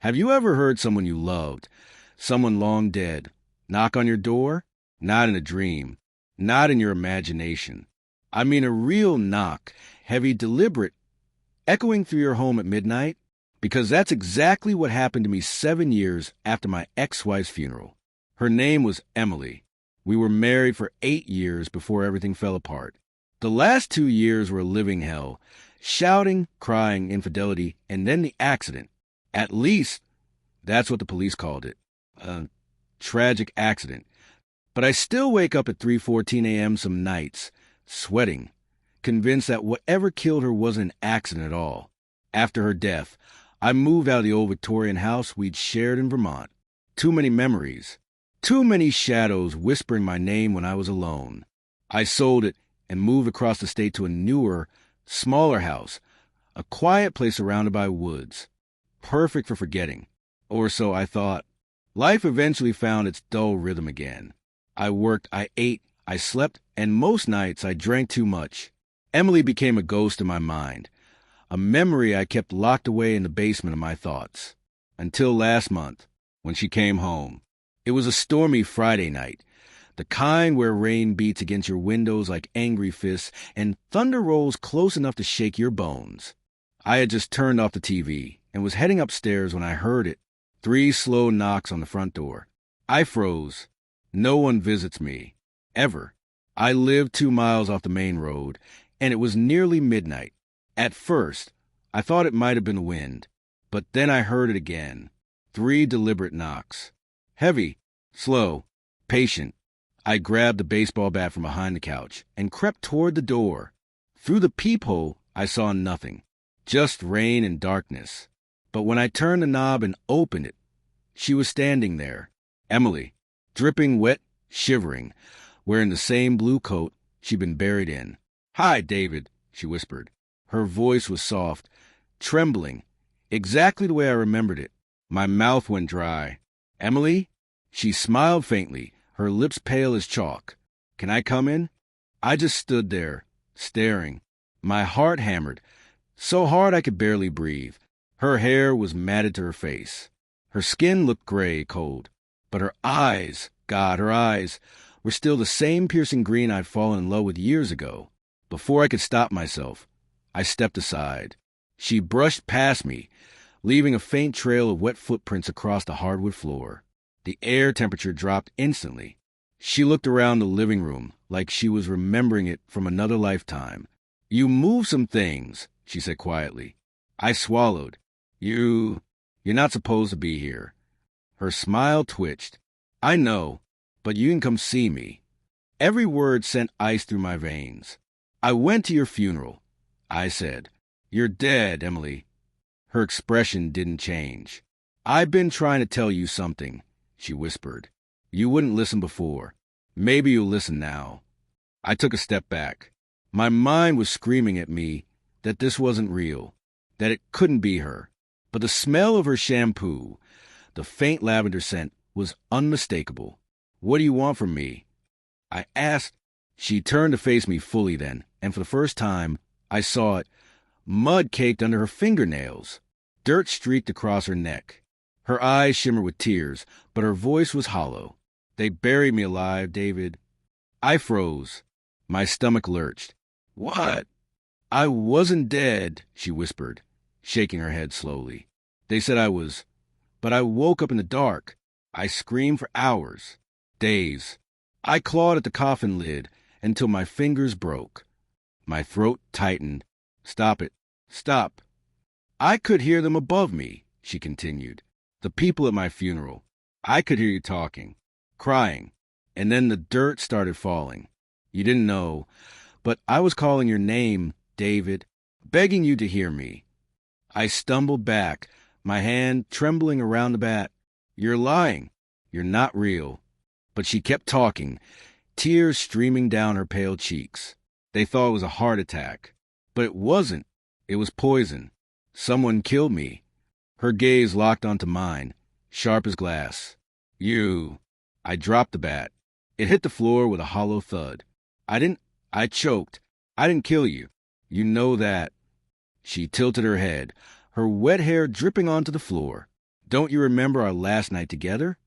Have you ever heard someone you loved, someone long dead, knock on your door? Not in a dream, not in your imagination. I mean a real knock, heavy, deliberate, echoing through your home at midnight? Because that's exactly what happened to me 7 years after my ex-wife's funeral. Her name was Emily. We were married for 8 years before everything fell apart. The last 2 years were a living hell. Shouting, crying, infidelity, and then the accident. At least, that's what the police called it. A tragic accident. But I still wake up at 3:14 a.m. some nights, sweating, convinced that whatever killed her wasn't an accident at all. After her death, I moved out of the old Victorian house we'd shared in Vermont. Too many memories. Too many shadows whispering my name when I was alone. I sold it and moved across the state to a newer, smaller house, a quiet place surrounded by woods. Perfect for forgetting. Or so I thought. Life eventually found its dull rhythm again. I worked, I ate, I slept, and most nights I drank too much. Emily became a ghost in my mind, a memory I kept locked away in the basement of my thoughts. Until last month, when she came home. It was a stormy Friday night, the kind where rain beats against your windows like angry fists and thunder rolls close enough to shake your bones. I had just turned off the TV and was heading upstairs when I heard it. 3 slow knocks on the front door. I froze. No one visits me. Ever. I lived 2 miles off the main road, and it was nearly midnight. At first, I thought it might have been the wind, but then I heard it again. 3 deliberate knocks. Heavy, slow, patient. I grabbed the baseball bat from behind the couch and crept toward the door. Through the peephole, I saw nothing. Just rain and darkness. But when I turned the knob and opened it, she was standing there. Emily, dripping wet, shivering, wearing the same blue coat she'd been buried in. "Hi, David," she whispered. Her voice was soft, trembling, exactly the way I remembered it. My mouth went dry. "Emily?" She smiled faintly, her lips pale as chalk. "Can I come in?" I just stood there, staring. My heart hammered, so hard I could barely breathe. Her hair was matted to her face. Her skin looked gray, cold. But her eyes, God, her eyes, were still the same piercing green I'd fallen in love with years ago. Before I could stop myself, I stepped aside. She brushed past me, leaving a faint trail of wet footprints across the hardwood floor. The air temperature dropped instantly. She looked around the living room like she was remembering it from another lifetime. "You moved some things," she said quietly. I swallowed. You're not supposed to be here." Her smile twitched. "I know, but you can come see me." Every word sent ice through my veins. "I went to your funeral," I said. "You're dead, Emily." Her expression didn't change. "I've been trying to tell you something," she whispered. "You wouldn't listen before. Maybe you'll listen now." I took a step back. My mind was screaming at me that this wasn't real, that it couldn't be her. But the smell of her shampoo, the faint lavender scent, was unmistakable. "What do you want from me?" I asked. She turned to face me fully then, and for the first time, I saw it. Mud caked under her fingernails. Dirt streaked across her neck. Her eyes shimmered with tears, but her voice was hollow. "They buried me alive, David." I froze. My stomach lurched. "What?" "I wasn't dead," she whispered, shaking her head slowly. "They said I was, but I woke up in the dark. I screamed for hours, days. I clawed at the coffin lid until my fingers broke. My throat tightened. Stop it. Stop." "I could hear them above me," she continued. "The people at my funeral. I could hear you talking, crying, and then the dirt started falling. You didn't know, but I was calling your name, David, begging you to hear me." I stumbled back, my hand trembling around the bat. "You're lying. You're not real." But she kept talking, tears streaming down her pale cheeks. They thought it was a heart attack. But it wasn't. It was poison. Someone killed me. Her gaze locked onto mine, sharp as glass. "You." I dropped the bat. It hit the floor with a hollow thud. I choked. "I didn't kill you. You know that." She tilted her head, her wet hair dripping onto the floor. Don't you remember our last night together?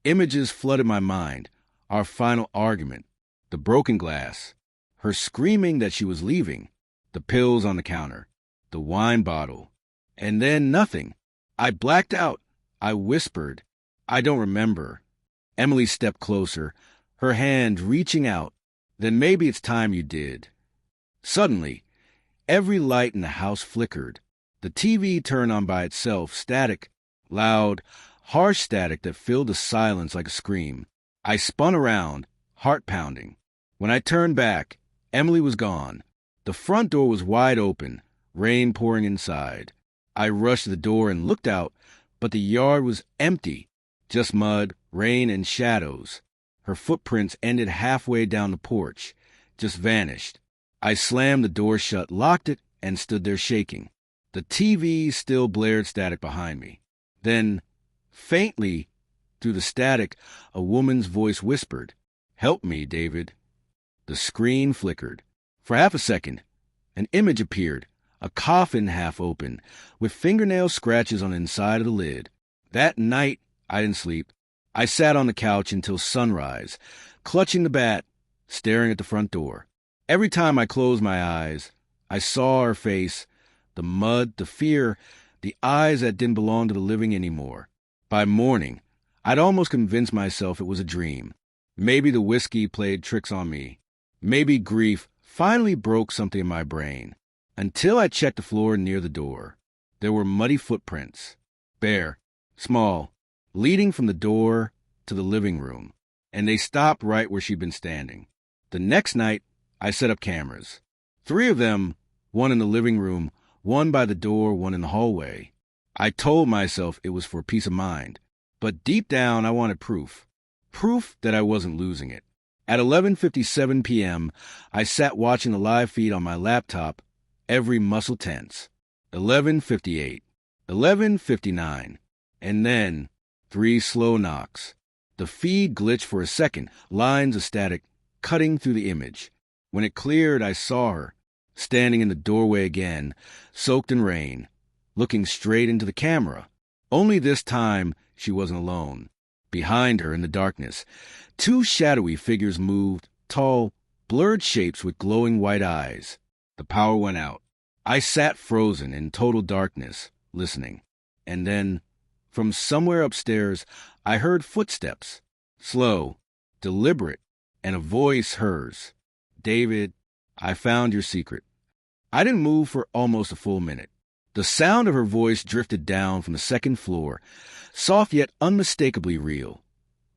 Images flooded my mind. Our final argument. The broken glass. Her screaming that she was leaving. The pills on the counter. The wine bottle. And then nothing. I blacked out. I whispered, "I don't remember." Emily stepped closer, her hand reaching out. "Then maybe it's time you did." Suddenly, every light in the house flickered. The TV turned on by itself, static, loud, harsh static that filled the silence like a scream. I spun around, heart pounding. When I turned back, Emily was gone. The front door was wide open, rain pouring inside. I rushed to the door and looked out, but the yard was empty, just mud, rain, and shadows. Her footprints ended halfway down the porch, just vanished. I slammed the door shut, locked it, and stood there shaking. The TV still blared static behind me. Then, faintly, through the static, a woman's voice whispered, "Help me, David." The screen flickered. For half a second, an image appeared, a coffin half open, with fingernail scratches on the inside of the lid. That night, I didn't sleep. I sat on the couch until sunrise, clutching the bat, staring at the front door. Every time I closed my eyes, I saw her face, the mud, the fear, the eyes that didn't belong to the living anymore. By morning, I'd almost convinced myself it was a dream. Maybe the whiskey played tricks on me. Maybe grief finally broke something in my brain. Until I checked the floor near the door. There were muddy footprints, bare, small, leading from the door to the living room, and they stopped right where she'd been standing. The next night, I set up cameras. 3 of them, one in the living room, one by the door, one in the hallway. I told myself it was for peace of mind, but deep down I wanted proof. Proof that I wasn't losing it. At 11:57 p.m., I sat watching the live feed on my laptop, every muscle tense. 11:58, 11:59, and then 3 slow knocks. The feed glitched for a second, lines of static cutting through the image. When it cleared, I saw her, standing in the doorway again, soaked in rain, looking straight into the camera. Only this time, she wasn't alone. Behind her, in the darkness, 2 shadowy figures moved, tall, blurred shapes with glowing white eyes. The power went out. I sat frozen in total darkness, listening. And then, from somewhere upstairs, I heard footsteps. Slow, deliberate, and a voice hers. "David, I found your secret." I didn't move for almost a full minute. The sound of her voice drifted down from the second floor, soft yet unmistakably real,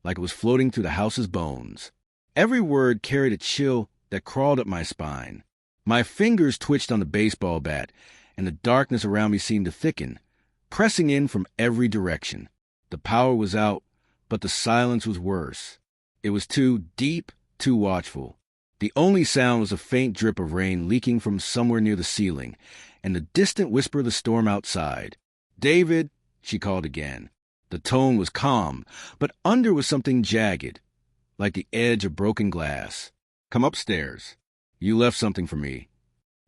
like it was floating through the house's bones. Every word carried a chill that crawled up my spine. My fingers twitched on the baseball bat, and the darkness around me seemed to thicken, pressing in from every direction. The power was out, but the silence was worse. It was too deep, too watchful. The only sound was a faint drip of rain leaking from somewhere near the ceiling, and the distant whisper of the storm outside. "David," she called again. The tone was calm, but under was something jagged, like the edge of broken glass. "Come upstairs. You left something for me."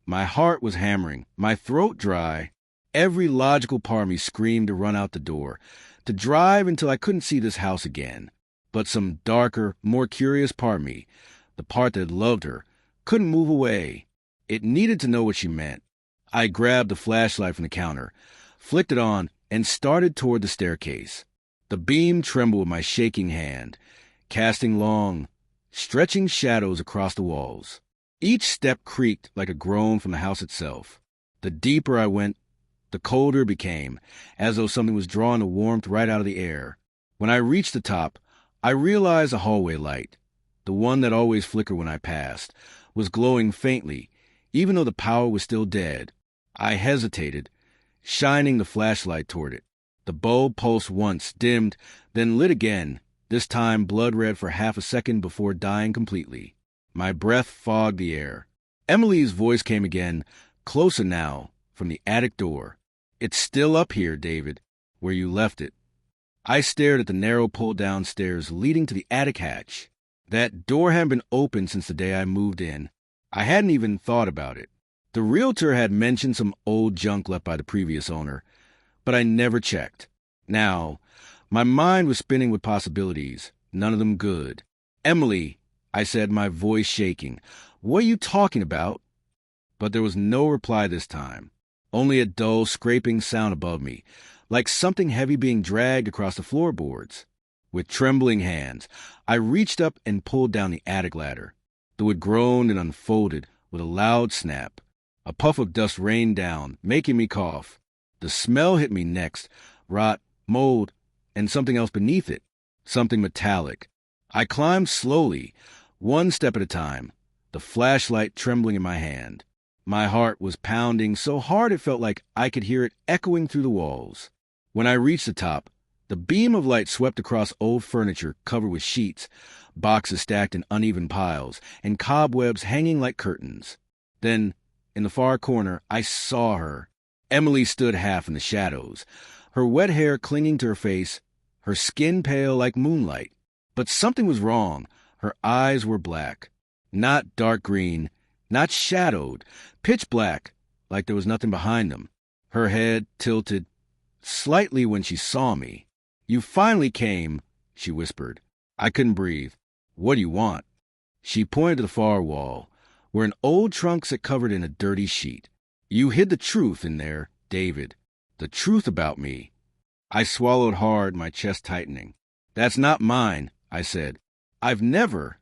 My heart was hammering, my throat dry. Every logical part of me screamed to run out the door, to drive until I couldn't see this house again. But some darker, more curious part of me, the part that loved her, couldn't move away. It needed to know what she meant. I grabbed the flashlight from the counter, flicked it on, and started toward the staircase. The beam trembled with my shaking hand, casting long, stretching shadows across the walls. Each step creaked like a groan from the house itself. The deeper I went, the colder it became, as though something was drawing the warmth right out of the air. When I reached the top, I realized the hallway light, the one that always flickered when I passed, was glowing faintly, even though the power was still dead. I hesitated, shining the flashlight toward it. The bulb pulsed once, dimmed, then lit again, this time blood red for half a second before dying completely. My breath fogged the air. Emily's voice came again, closer now, from the attic door. "It's still up here, David, where you left it." I stared at the narrow pull-down stairs leading to the attic hatch. That door hadn't been opened since the day I moved in. I hadn't even thought about it. The realtor had mentioned some old junk left by the previous owner, but I never checked. Now, my mind was spinning with possibilities, none of them good. "Emily," I said, my voice shaking, "what are you talking about?" But there was no reply this time, only a dull scraping sound above me, like something heavy being dragged across the floorboards. With trembling hands, I reached up and pulled down the attic ladder. The wood groaned and unfolded with a loud snap. A puff of dust rained down, making me cough. The smell hit me next, rot, mold, and something else beneath it, something metallic. I climbed slowly, one step at a time, the flashlight trembling in my hand. My heart was pounding so hard it felt like I could hear it echoing through the walls. When I reached the top, the beam of light swept across old furniture covered with sheets, boxes stacked in uneven piles, and cobwebs hanging like curtains. Then, in the far corner, I saw her. Emily stood half in the shadows, her wet hair clinging to her face, her skin pale like moonlight. But something was wrong. Her eyes were black. Not dark green, not shadowed, pitch black, like there was nothing behind them. Her head tilted slightly when she saw me. "You finally came," she whispered. I couldn't breathe. "What do you want?" She pointed to the far wall, where an old trunk sat covered in a dirty sheet. "You hid the truth in there, David. The truth about me." I swallowed hard, my chest tightening. "That's not mine," I said. "I've never—"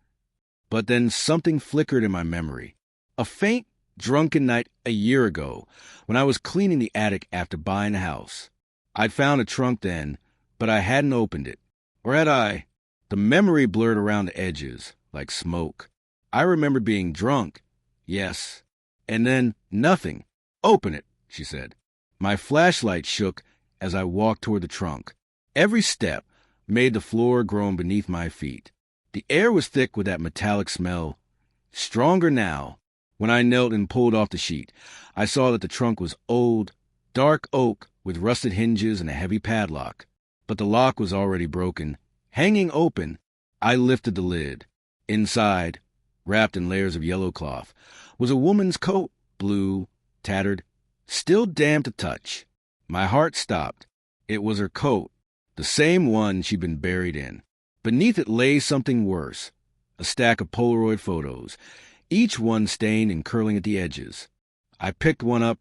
But then something flickered in my memory. A faint, drunken night a year ago, when I was cleaning the attic after buying a house. I'd found a trunk then, but I hadn't opened it. Or had I? The memory blurred around the edges, like smoke. I remembered being drunk. Yes. And then nothing. "Open it," she said. My flashlight shook as I walked toward the trunk. Every step made the floor groan beneath my feet. The air was thick with that metallic smell. Stronger now. When I knelt and pulled off the sheet, I saw that the trunk was old, dark oak with rusted hinges and a heavy padlock. But the lock was already broken. Hanging open, I lifted the lid. Inside, wrapped in layers of yellow cloth, was a woman's coat, blue, tattered, still damp to touch. My heart stopped. It was her coat, the same one she'd been buried in. Beneath it lay something worse, a stack of Polaroid photos, each one stained and curling at the edges. I picked one up,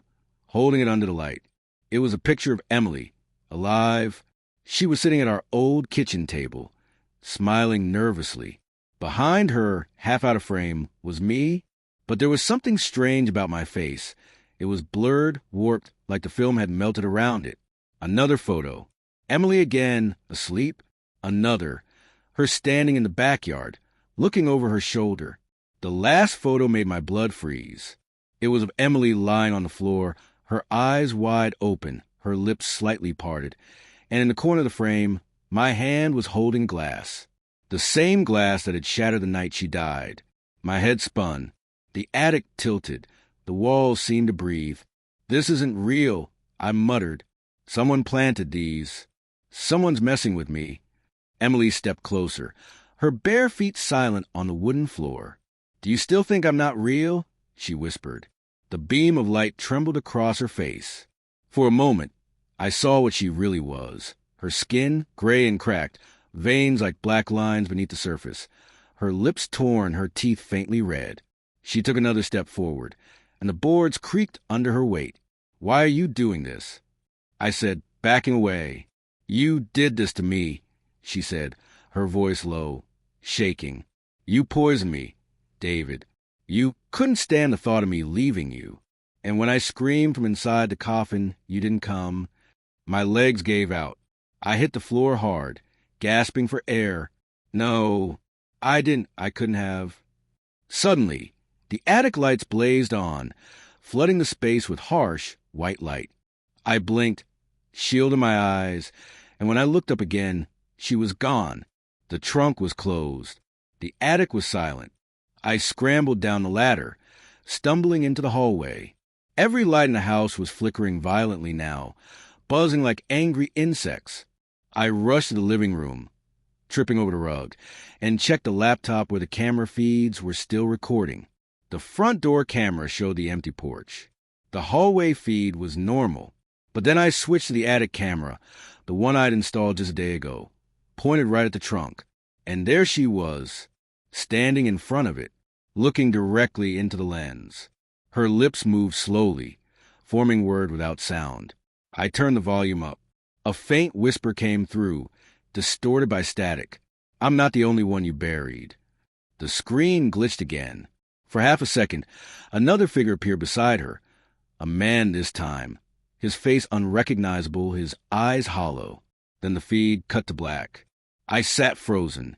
holding it under the light. It was a picture of Emily, alive. She was sitting at our old kitchen table, smiling nervously. Behind her, half out of frame, was me, but there was something strange about my face. It was blurred, warped, like the film had melted around it. Another photo. Emily again, asleep. Another. Her standing in the backyard, looking over her shoulder. The last photo made my blood freeze. It was of Emily lying on the floor, her eyes wide open, her lips slightly parted, and in the corner of the frame, my hand was holding glass. The same glass that had shattered the night she died. My head spun. The attic tilted. The walls seemed to breathe. "This isn't real," I muttered. "Someone planted these. Someone's messing with me." Emily stepped closer, her bare feet silent on the wooden floor. "Do you still think I'm not real?" she whispered. The beam of light trembled across her face. For a moment, I saw what she really was. Her skin, gray and cracked, veins like black lines beneath the surface. Her lips torn, her teeth faintly red. She took another step forward, and the boards creaked under her weight. "Why are you doing this?" I said, backing away. "You did this to me," she said, her voice low, shaking. "You poisoned me, David. You couldn't stand the thought of me leaving you. And when I screamed from inside the coffin, you didn't come." My legs gave out. I hit the floor hard, gasping for air. "No, I couldn't have." Suddenly, the attic lights blazed on, flooding the space with harsh, white light. I blinked, shielding my eyes, and when I looked up again, she was gone. The trunk was closed. The attic was silent. I scrambled down the ladder, stumbling into the hallway. Every light in the house was flickering violently now, buzzing like angry insects. I rushed to the living room, tripping over the rug, and checked the laptop where the camera feeds were still recording. The front door camera showed the empty porch. The hallway feed was normal. But then I switched to the attic camera, the one I'd installed just a day ago, pointed right at the trunk. And there she was, standing in front of it, looking directly into the lens. Her lips moved slowly, forming word without sound. I turned the volume up. A faint whisper came through, distorted by static. "I'm not the only one you buried." The screen glitched again. For half a second, another figure appeared beside her. A man this time, his face unrecognizable, his eyes hollow. Then the feed cut to black. I sat frozen,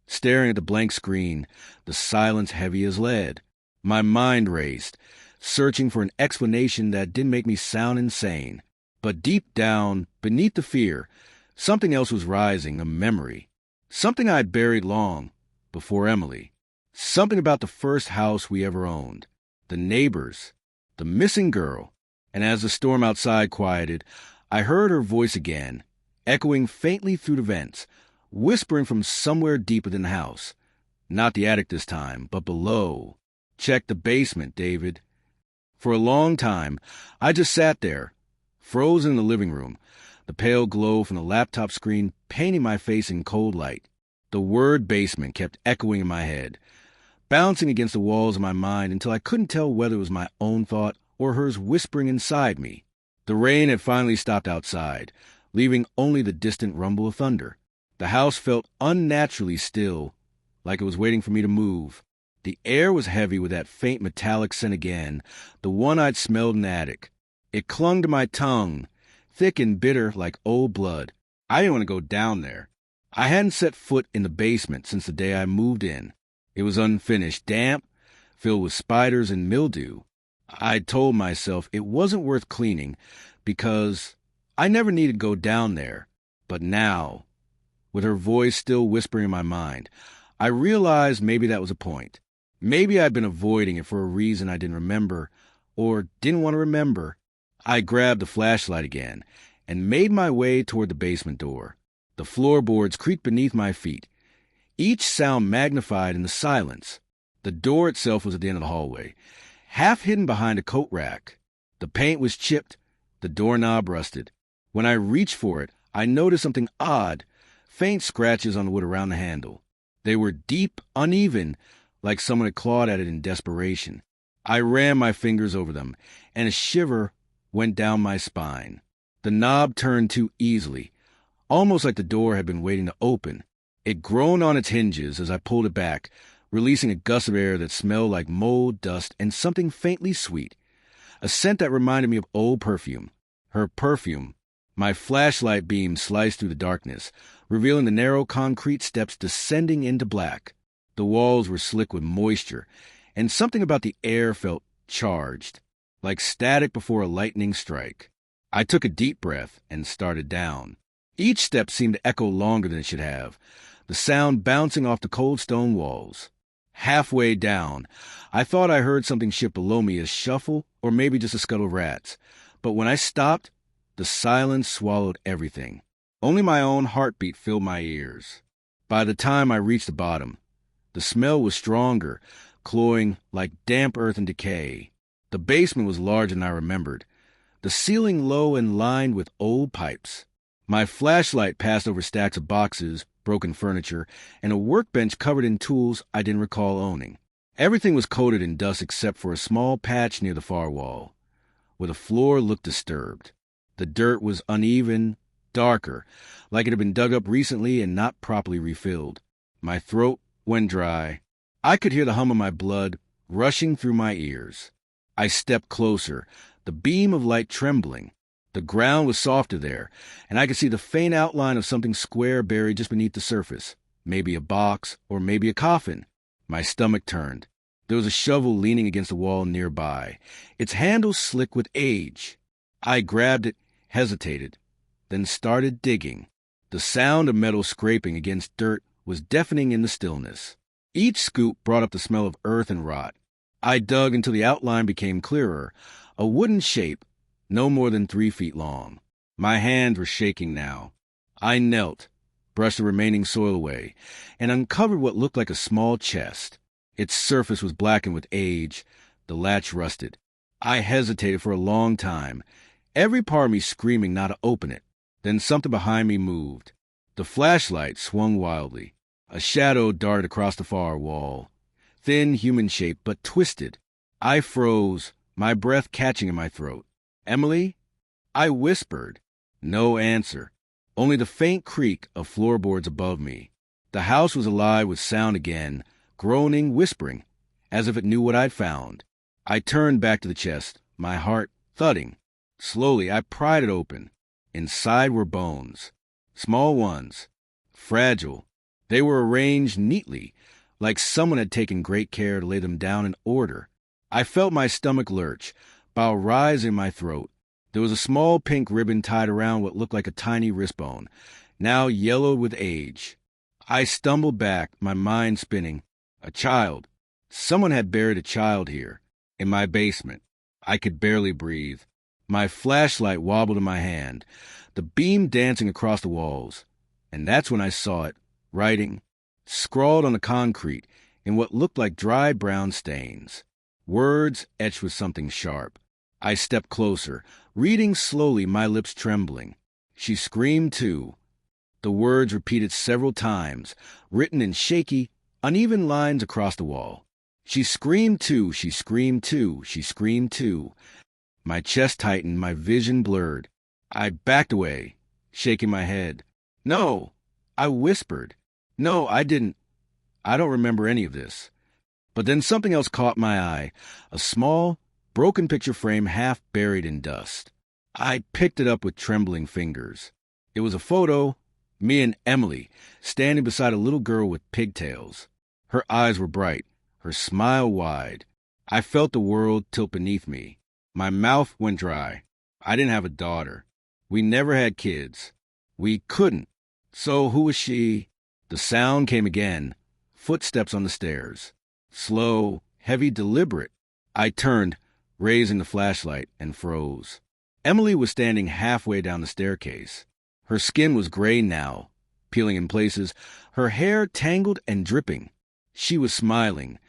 staring at the blank screen, the silence heavy as lead. My mind raced, searching for an explanation that didn't make me sound insane. But deep down, beneath the fear, something else was rising, a memory. Something I'd buried long before Emily. Something about the first house we ever owned. The neighbors. The missing girl. And as the storm outside quieted, I heard her voice again, echoing faintly through the vents, whispering from somewhere deep within the house. Not the attic this time, but below. "Check the basement, David." For a long time, I just sat there, frozen in the living room, the pale glow from the laptop screen painting my face in cold light. The word basement kept echoing in my head, bouncing against the walls of my mind until I couldn't tell whether it was my own thought or hers whispering inside me. The rain had finally stopped outside, leaving only the distant rumble of thunder. The house felt unnaturally still, like it was waiting for me to move. The air was heavy with that faint metallic scent again, the one I'd smelled in the attic. It clung to my tongue, thick and bitter like old blood. I didn't want to go down there. I hadn't set foot in the basement since the day I moved in. It was unfinished, damp, filled with spiders and mildew. I'd told myself it wasn't worth cleaning because I never needed to go down there. But now, with her voice still whispering in my mind, I realized maybe that was a point. Maybe I'd been avoiding it for a reason I didn't remember or didn't want to remember. I grabbed the flashlight again and made my way toward the basement door. The floorboards creaked beneath my feet, each sound magnified in the silence. The door itself was at the end of the hallway, half hidden behind a coat rack. The paint was chipped, the doorknob rusted. When I reached for it, I noticed something odd, faint scratches on the wood around the handle. They were deep, uneven, like someone had clawed at it in desperation. I ran my fingers over them, and a shiver went down my spine. The knob turned too easily, almost like the door had been waiting to open. It groaned on its hinges as I pulled it back, releasing a gust of air that smelled like mold, dust, and something faintly sweet. A scent that reminded me of old perfume. Her perfume. My flashlight beam sliced through the darkness, revealing the narrow concrete steps descending into black. The walls were slick with moisture, and something about the air felt charged, like static before a lightning strike. I took a deep breath and started down. Each step seemed to echo longer than it should have, the sound bouncing off the cold stone walls. Halfway down, I thought I heard something shift below me, a shuffle or maybe just a scuttle of rats. But when I stopped, the silence swallowed everything. Only my own heartbeat filled my ears. By the time I reached the bottom, the smell was stronger, cloying like damp earth and decay. The basement was larger than I remembered, the ceiling low and lined with old pipes. My flashlight passed over stacks of boxes, broken furniture, and a workbench covered in tools I didn't recall owning. Everything was coated in dust except for a small patch near the far wall, where the floor looked disturbed. The dirt was uneven, darker, like it had been dug up recently and not properly refilled. My throat went dry. I could hear the hum of my blood rushing through my ears. I stepped closer, the beam of light trembling. The ground was softer there, and I could see the faint outline of something square buried just beneath the surface. Maybe a box, or maybe a coffin. My stomach turned. There was a shovel leaning against the wall nearby, its handle slick with age. I grabbed it, hesitated, then started digging. The sound of metal scraping against dirt was deafening in the stillness. Each scoop brought up the smell of earth and rot. I dug until the outline became clearer, a wooden shape, no more than 3 feet long. My hands were shaking now. I knelt, brushed the remaining soil away, and uncovered what looked like a small chest. Its surface was blackened with age, the latch rusted. I hesitated for a long time, every part of me screaming not to open it. Then something behind me moved. The flashlight swung wildly. A shadow darted across the far wall. Thin, human shape, but twisted. I froze, my breath catching in my throat. "Emily?" I whispered. No answer. Only the faint creak of floorboards above me. The house was alive with sound again, groaning, whispering, as if it knew what I'd found. I turned back to the chest, my heart thudding. Slowly, I pried it open. Inside were bones. Small ones. Fragile. They were arranged neatly, like someone had taken great care to lay them down in order. I felt my stomach lurch, bile rise in my throat. There was a small pink ribbon tied around what looked like a tiny wrist bone, now yellowed with age. I stumbled back, my mind spinning. A child. Someone had buried a child here, in my basement. I could barely breathe. My flashlight wobbled in my hand, the beam dancing across the walls. And that's when I saw it, writing, scrawled on the concrete in what looked like dry brown stains. Words etched with something sharp. I stepped closer, reading slowly, my lips trembling. She screamed too. The words repeated several times, written in shaky, uneven lines across the wall. She screamed too, she screamed too, she screamed too. My chest tightened, my vision blurred. I backed away, shaking my head. "No," I whispered. "No, I didn't. I don't remember any of this." But then something else caught my eye, a small, broken picture frame half buried in dust. I picked it up with trembling fingers. It was a photo, me and Emily, standing beside a little girl with pigtails. Her eyes were bright, her smile wide. I felt the world tilt beneath me. My mouth went dry. I didn't have a daughter. We never had kids. We couldn't. So who was she? The sound came again. Footsteps on the stairs. Slow, heavy, deliberate. I turned, raising the flashlight, and froze. Emily was standing halfway down the staircase. Her skin was gray now, peeling in places, her hair tangled and dripping. She was smiling,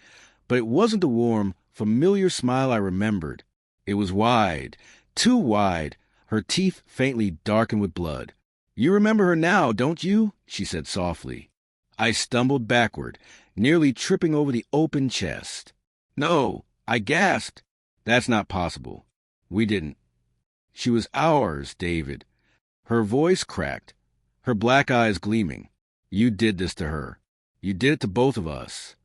but it wasn't the warm, familiar smile I remembered. It was wide, too wide, her teeth faintly darkened with blood. "You remember her now, don't you?" she said softly. I stumbled backward, nearly tripping over the open chest. "No," I gasped. "That's not possible. We didn't." "She was ours, David." Her voice cracked, her black eyes gleaming. "You did this to her. You did it to both of us."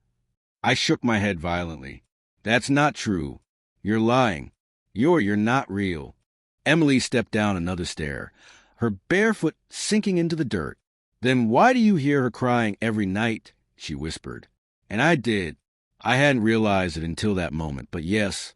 I shook my head violently. "That's not true. You're lying. You're not real." Emily stepped down another stair, her bare foot sinking into the dirt. "Then why do you hear her crying every night?" she whispered. And I did. I hadn't realized it until that moment, but yes,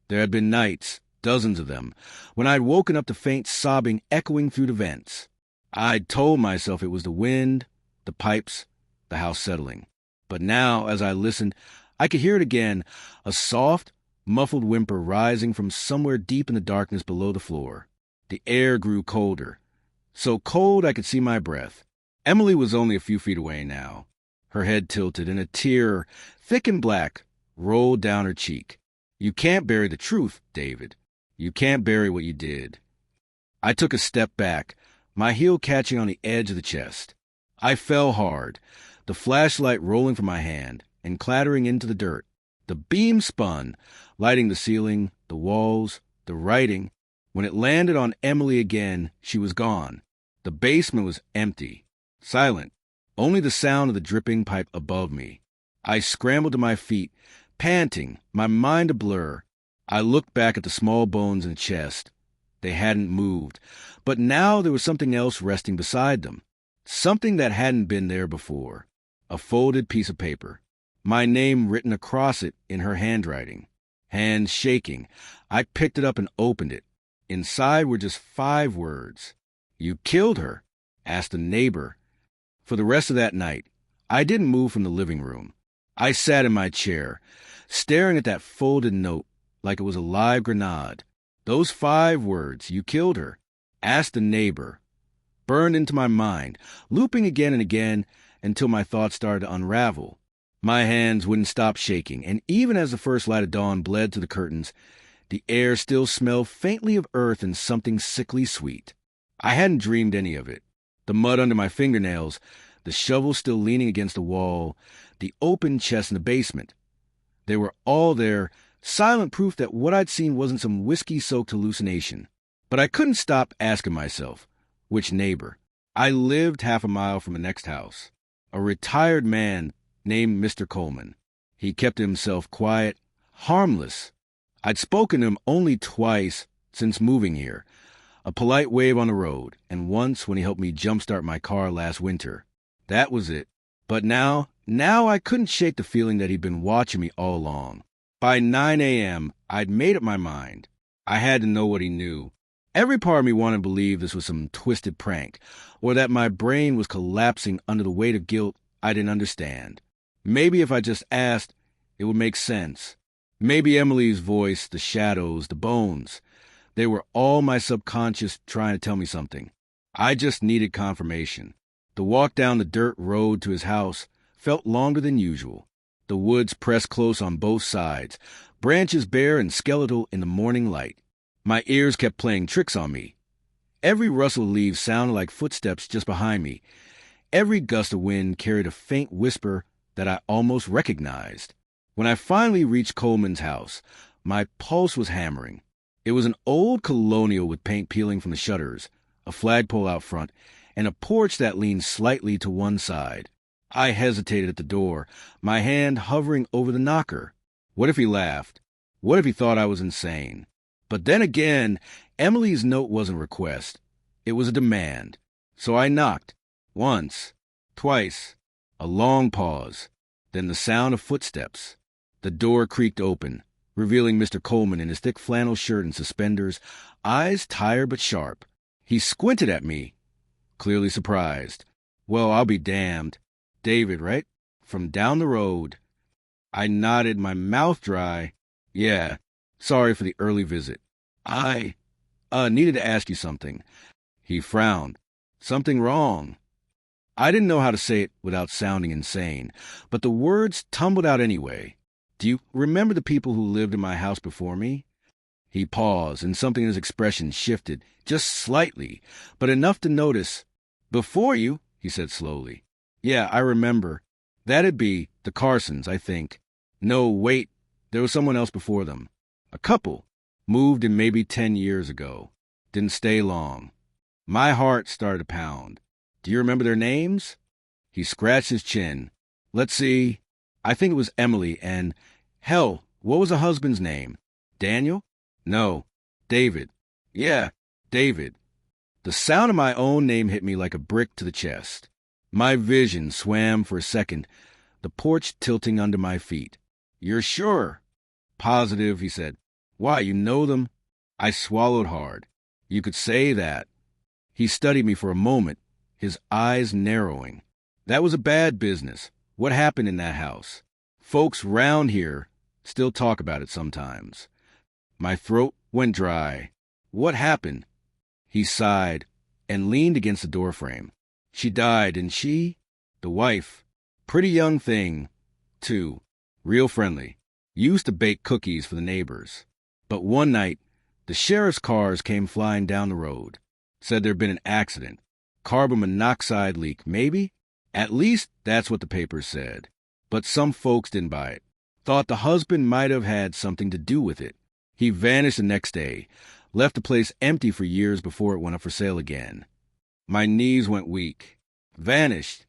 there had been nights, dozens of them, when I'd woken up to faint sobbing echoing through the vents. I'd told myself it was the wind, the pipes, the house settling. But now, as I listened, I could hear it again, a soft, muffled whimper rising from somewhere deep in the darkness below the floor. The air grew colder, so cold I could see my breath. Emily was only a few feet away now. Her head tilted, and a tear, thick and black, rolled down her cheek. "You can't bury the truth, David. You can't bury what you did." I took a step back, my heel catching on the edge of the chest. I fell hard, the flashlight rolling from my hand and clattering into the dirt. The beam spun, lighting the ceiling, the walls, the writing. When it landed on Emily again, she was gone. The basement was empty, silent, only the sound of the dripping pipe above me. I scrambled to my feet, panting, my mind a blur. I looked back at the small bones in the chest. They hadn't moved, but now there was something else resting beside them, something that hadn't been there before. A folded piece of paper, my name written across it in her handwriting. Hands shaking, I picked it up and opened it. Inside were just 5 words. "You killed her?" asked a neighbor. For the rest of that night, I didn't move from the living room. I sat in my chair, staring at that folded note like it was a live grenade. Those 5 words, "You killed her," asked a neighbor, burned into my mind, looping again and again until my thoughts started to unravel. My hands wouldn't stop shaking, and even as the first light of dawn bled through the curtains, the air still smelled faintly of earth and something sickly sweet. I hadn't dreamed any of it. The mud under my fingernails, the shovel still leaning against the wall, the open chest in the basement. They were all there, silent proof that what I'd seen wasn't some whiskey-soaked hallucination. But I couldn't stop asking myself, which neighbor? I lived half a mile from the next house. A retired man named Mr. Coleman. He kept himself quiet, harmless. I'd spoken to him only twice since moving here. A polite wave on the road, and once when he helped me jumpstart my car last winter. That was it. But now I couldn't shake the feeling that he'd been watching me all along. By 9 a.m., I'd made up my mind. I had to know what he knew. Every part of me wanted to believe this was some twisted prank, or that my brain was collapsing under the weight of guilt I didn't understand. Maybe if I just asked, it would make sense. Maybe Emily's voice, the shadows, the bones, they were all my subconscious trying to tell me something. I just needed confirmation. The walk down the dirt road to his house felt longer than usual. The woods pressed close on both sides, branches bare and skeletal in the morning light. My ears kept playing tricks on me. Every rustle of leaves sounded like footsteps just behind me. Every gust of wind carried a faint whisper that I almost recognized. When I finally reached Coleman's house, my pulse was hammering. It was an old colonial with paint peeling from the shutters, a flagpole out front, and a porch that leaned slightly to one side. I hesitated at the door, my hand hovering over the knocker. What if he laughed? What if he thought I was insane? But then again, Emily's note wasn't a request. It was a demand. So I knocked. Once. Twice. A long pause. Then the sound of footsteps. The door creaked open, revealing Mr. Coleman in his thick flannel shirt and suspenders, eyes tired but sharp. He squinted at me, clearly surprised. Well, I'll be damned. David, right? From down the road. I nodded, my mouth dry. Yeah, sorry for the early visit. I needed to ask you something. He frowned. Something wrong. I didn't know how to say it without sounding insane, but the words tumbled out anyway. Do you remember the people who lived in my house before me? He paused, and something in his expression shifted, just slightly, but enough to notice. Before you, he said slowly. Yeah, I remember. That'd be the Carsons, I think. No, wait, there was someone else before them. A couple. Moved in maybe 10 years ago. Didn't stay long. My heart started to pound. Do you remember their names? He scratched his chin. Let's see. I think it was Emily and, hell, what was the husband's name? Daniel? No, David. Yeah, David. The sound of my own name hit me like a brick to the chest. My vision swam for a second, the porch tilting under my feet. You're sure? Positive, he said. Why, you know them? I swallowed hard. You could say that. He studied me for a moment, his eyes narrowing. That was a bad business. What happened in that house? Folks round here still talk about it sometimes. My throat went dry. What happened? He sighed and leaned against the doorframe. She died, and she? The wife. Pretty young thing, too. Real friendly. Used to bake cookies for the neighbors. But one night, the sheriff's cars came flying down the road. Said there'd been an accident. Carbon monoxide leak, maybe? At least that's what the papers said. But some folks didn't buy it. Thought the husband might have had something to do with it. He vanished the next day. Left the place empty for years before it went up for sale again. My knees went weak. Vanished.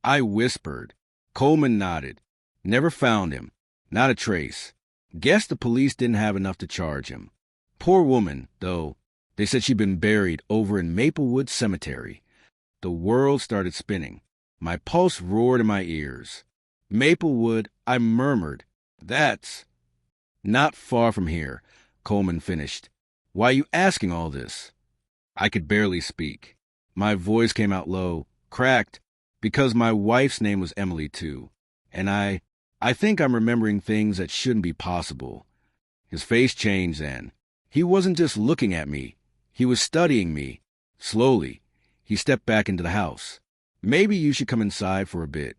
I whispered. Coleman nodded. Never found him. Not a trace. Guess the police didn't have enough to charge him. Poor woman, though. They said she'd been buried over in Maplewood Cemetery. The world started spinning. My pulse roared in my ears. Maplewood, I murmured. That's not far from here, Coleman finished. Why are you asking all this? I could barely speak. My voice came out low, cracked, because my wife's name was Emily, too. And I think I'm remembering things that shouldn't be possible. His face changed then. He wasn't just looking at me. He was studying me. Slowly, he stepped back into the house. Maybe you should come inside for a bit.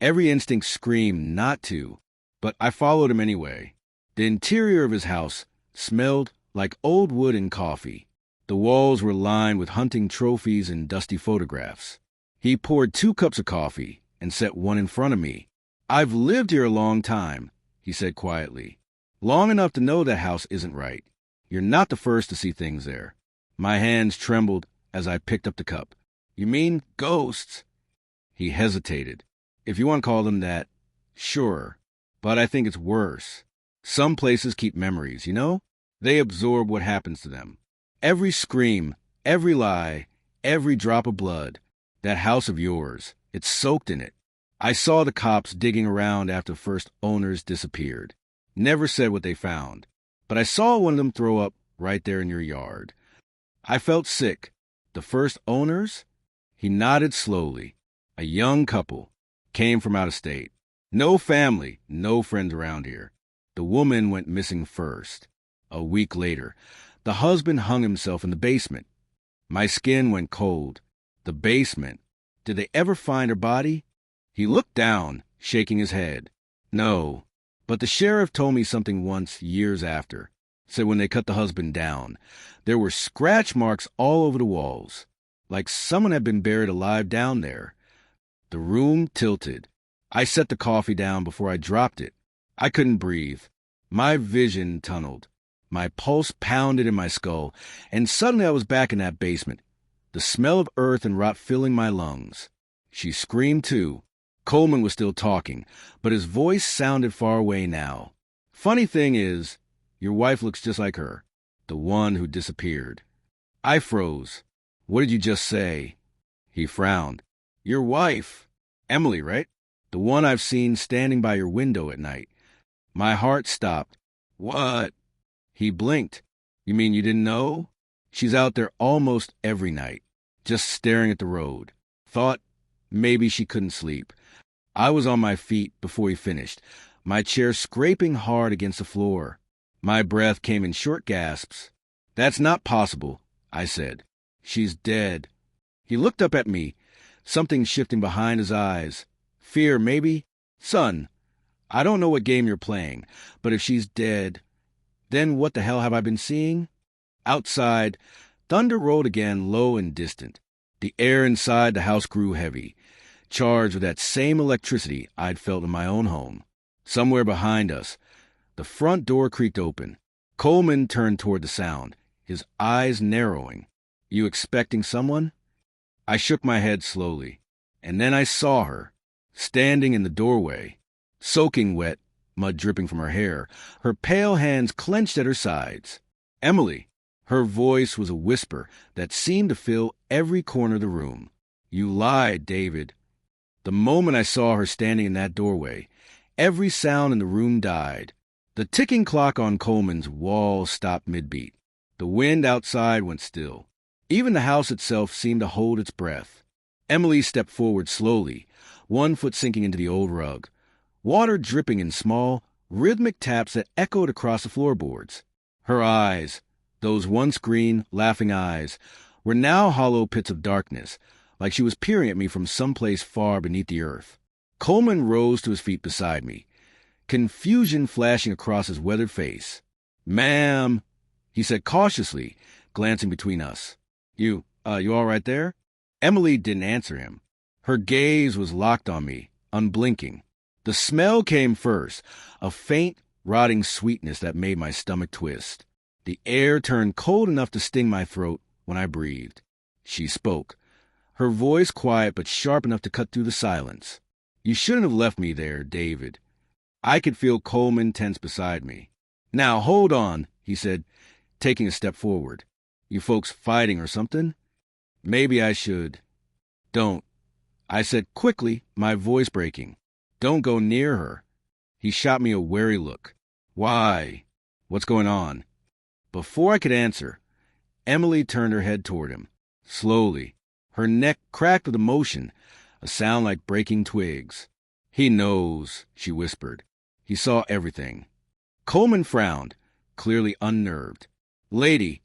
Every instinct screamed not to, but I followed him anyway. The interior of his house smelled like old wood and coffee. The walls were lined with hunting trophies and dusty photographs. He poured 2 cups of coffee and set one in front of me. "I've lived here a long time," he said quietly. "Long enough to know that house isn't right. You're not the first to see things there." My hands trembled as I picked up the cup. "You mean ghosts?" He hesitated. "If you want to call them that, sure. But I think it's worse. Some places keep memories, you know? They absorb what happens to them. Every scream, every lie, every drop of blood. That house of yours, it's soaked in it. I saw the cops digging around after the first owners disappeared. Never said what they found. But I saw one of them throw up right there in your yard. I felt sick. The first owners?" He nodded slowly. "A young couple. Came from out of state. No family, no friends around here. The woman went missing first. A week later, the husband hung himself in the basement. My skin went cold. The basement. Did they ever find her body?" He looked down, shaking his head. "No. But the sheriff told me something once, years after. Said when they cut the husband down, there were scratch marks all over the walls, like someone had been buried alive down there." The room tilted. I set the coffee down before I dropped it. I couldn't breathe. My vision tunneled. My pulse pounded in my skull, and suddenly I was back in that basement, the smell of earth and rot filling my lungs. She screamed too. Coleman was still talking, but his voice sounded far away now. "Funny thing is, your wife looks just like her, the one who disappeared." I froze. "What did you just say?" He frowned. "Your wife. Emily, right? The one I've seen standing by your window at night." My heart stopped. "What?" He blinked. "You mean you didn't know? She's out there almost every night, just staring at the road. Thought maybe she couldn't sleep." I was on my feet before he finished, my chair scraping hard against the floor. My breath came in short gasps. "That's not possible," I said. "She's dead." He looked up at me, something shifting behind his eyes. "Fear, maybe? Son, I don't know what game you're playing, but if she's dead, then what the hell have I been seeing?" Outside, thunder rolled again, low and distant. The air inside the house grew heavy, charged with that same electricity I'd felt in my own home. Somewhere behind us, the front door creaked open. Coleman turned toward the sound, his eyes narrowing. "You expecting someone?" I shook my head slowly, and then I saw her, standing in the doorway, soaking wet, mud dripping from her hair, her pale hands clenched at her sides. "Emily." Her voice was a whisper that seemed to fill every corner of the room. "You lied, David." The moment I saw her standing in that doorway, every sound in the room died. The ticking clock on Coleman's wall stopped mid-beat. The wind outside went still. Even the house itself seemed to hold its breath. Emily stepped forward slowly, one foot sinking into the old rug, water dripping in small, rhythmic taps that echoed across the floorboards. Her eyes, those once green, laughing eyes, were now hollow pits of darkness, like she was peering at me from someplace far beneath the earth. Coleman rose to his feet beside me, confusion flashing across his weathered face. "Ma'am," he said cautiously, glancing between us. You all right there?" Emily didn't answer him. Her gaze was locked on me, unblinking. The smell came first, a faint, rotting sweetness that made my stomach twist. The air turned cold enough to sting my throat when I breathed. She spoke, her voice quiet but sharp enough to cut through the silence. "You shouldn't have left me there, David." I could feel Coleman tense beside me. "Now, hold on," he said, taking a step forward. "You folks fighting or something?" "Maybe I should." "Don't," I said quickly, my voice breaking. "Don't go near her." He shot me a wary look. "Why? What's going on?" Before I could answer, Emily turned her head toward him, slowly. Her neck cracked with emotion, a sound like breaking twigs. "He knows," she whispered. "He saw everything." Coleman frowned, clearly unnerved. "Lady,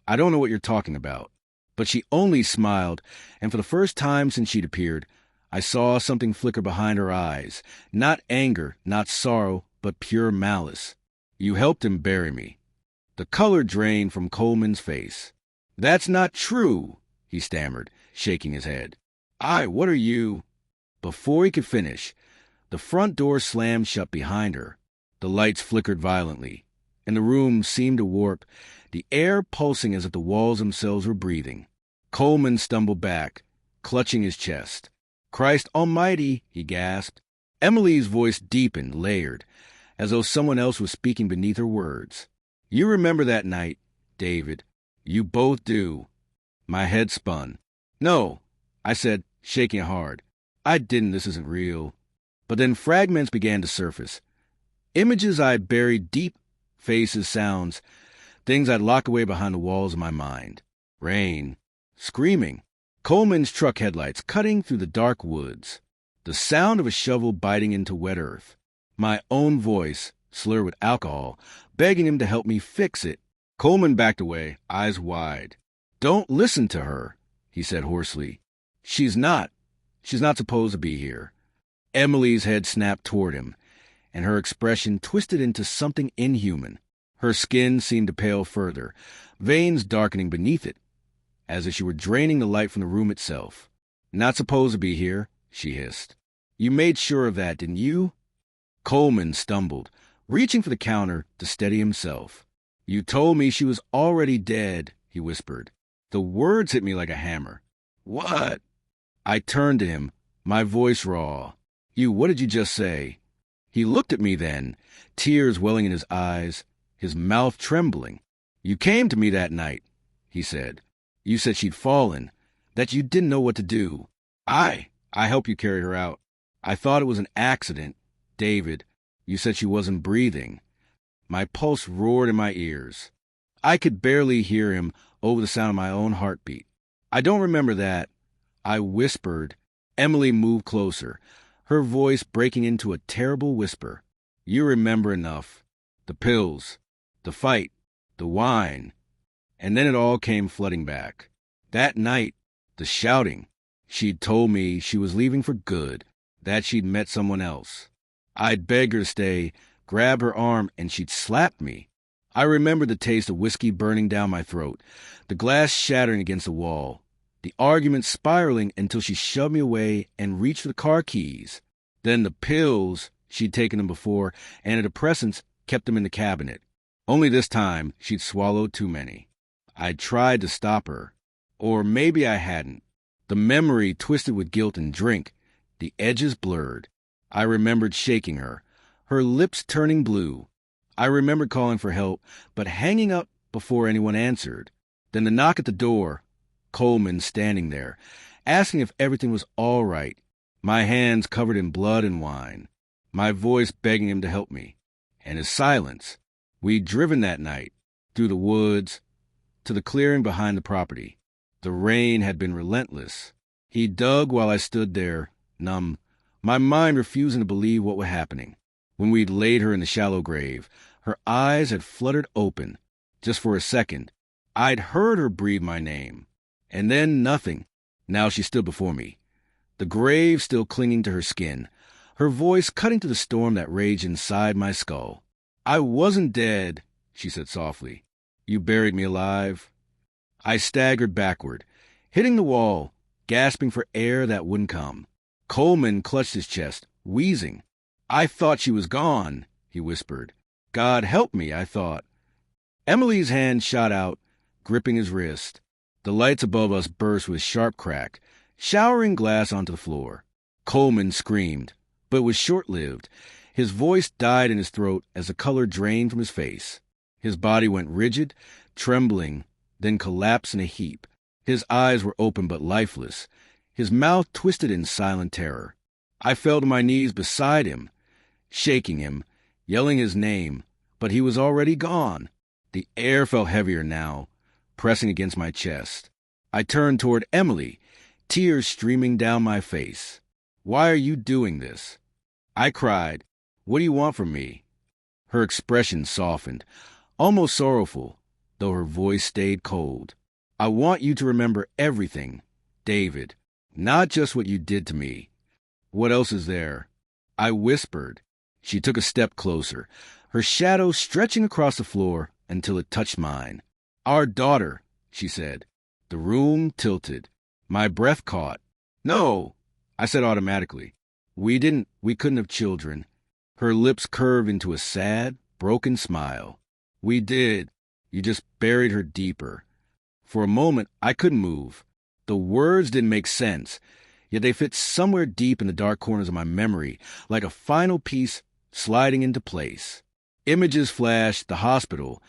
I don't know what you're talking about." But she only smiled, and for the first time since she'd appeared, I saw something flicker behind her eyes. Not anger, not sorrow, but pure malice. "You helped him bury me." The color drained from Coleman's face. That's not true, he stammered, shaking his head. What are you? Before he could finish, the front door slammed shut behind her. The lights flickered violently, and the room seemed to warp, the air pulsing as if the walls themselves were breathing. Coleman stumbled back, clutching his chest. Christ Almighty, he gasped. Emily's voice deepened, layered, as though someone else was speaking beneath her words. You remember that night, David. You both do. My head spun. No, I said, shaking it hard. I didn't. This isn't real. But then fragments began to surface. Images I had buried deep, faces, sounds, things I'd locked away behind the walls of my mind. Rain. Screaming. Coleman's truck headlights cutting through the dark woods. The sound of a shovel biting into wet earth. My own voice, slurred with alcohol, begging him to help me fix it. Coleman backed away, eyes wide. Don't listen to her, he said hoarsely. She's not supposed to be here. Emily's head snapped toward him, and her expression twisted into something inhuman. Her skin seemed to pale further, veins darkening beneath it, as if she were draining the light from the room itself. Not supposed to be here, she hissed. You made sure of that, didn't you? Coleman stumbled, reaching for the counter to steady himself. You told me she was already dead, he whispered. The words hit me like a hammer. What? I turned to him, my voice raw. What did you just say? He looked at me then, tears welling in his eyes, his mouth trembling. You came to me that night, he said. You said she'd fallen, that you didn't know what to do. I helped you carry her out. I thought it was an accident. David, you said she wasn't breathing. My pulse roared in my ears. I could barely hear him over the sound of my own heartbeat. I don't remember that. I whispered. Emily moved closer, her voice breaking into a terrible whisper. You remember enough. The pills, the fight, the wine. And then it all came flooding back. That night, the shouting. She'd told me she was leaving for good, that she'd met someone else. I'd beg her to stay, grab her arm, and she'd slap me. I remembered the taste of whiskey burning down my throat, the glass shattering against the wall, the argument spiraling until she shoved me away and reached for the car keys. Then the pills, she'd taken them before, and the depressants kept them in the cabinet. Only this time, she'd swallowed too many. I'd tried to stop her. Or maybe I hadn't. The memory twisted with guilt and drink, the edges blurred. I remembered shaking her, her lips turning blue. I remembered calling for help, but hanging up before anyone answered. Then the knock at the door, Coleman standing there, asking if everything was all right, my hands covered in blood and wine, my voice begging him to help me, and his silence. We'd driven that night, through the woods, to the clearing behind the property. The rain had been relentless. He dug while I stood there, numb, my mind refusing to believe what was happening. When we'd laid her in the shallow grave, her eyes had fluttered open. Just for a second, I'd heard her breathe my name. And then nothing. Now she stood before me, the grave still clinging to her skin, her voice cutting to the storm that raged inside my skull. I wasn't dead, she said softly. You buried me alive. I staggered backward, hitting the wall, gasping for air that wouldn't come. Coleman clutched his chest, wheezing. I thought she was gone, he whispered. God help me, I thought. Emily's hand shot out, gripping his wrist. The lights above us burst with a sharp crack, showering glass onto the floor. Coleman screamed, but it was short-lived. His voice died in his throat as the color drained from his face. His body went rigid, trembling, then collapsed in a heap. His eyes were open but lifeless, his mouth twisted in silent terror. I fell to my knees beside him, shaking him, yelling his name, but he was already gone. The air felt heavier now, pressing against my chest. I turned toward Emily, tears streaming down my face. Why are you doing this? I cried. What do you want from me? Her expression softened, almost sorrowful, though her voice stayed cold. I want you to remember everything, David, not just what you did to me. What else is there? I whispered. She took a step closer, her shadow stretching across the floor until it touched mine. Our daughter, she said. The room tilted. My breath caught. No, I said automatically. We couldn't have children. Her lips curved into a sad, broken smile. We did. You just buried her deeper. For a moment, I couldn't move. The words didn't make sense, yet they fit somewhere deep in the dark corners of my memory, like a final piece sliding into place. Images flashed: the hospital,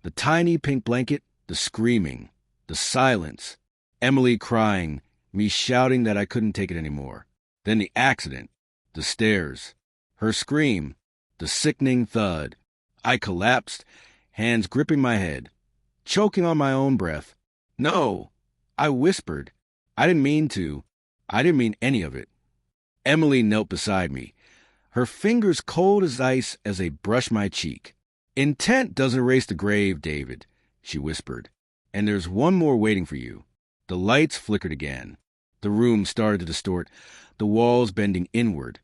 the tiny pink blanket, the screaming, the silence, Emily crying, me shouting that I couldn't take it anymore. Then the accident, the stairs, her scream, the sickening thud. I collapsed, hands gripping my head, choking on my own breath. No, I whispered. I didn't mean to. I didn't mean any of it. Emily knelt beside me, her fingers cold as ice as they brushed my cheek. Intent doesn't erase the grave, David, she whispered. And there's one more waiting for you. The lights flickered again. The room started to distort, the walls bending inward,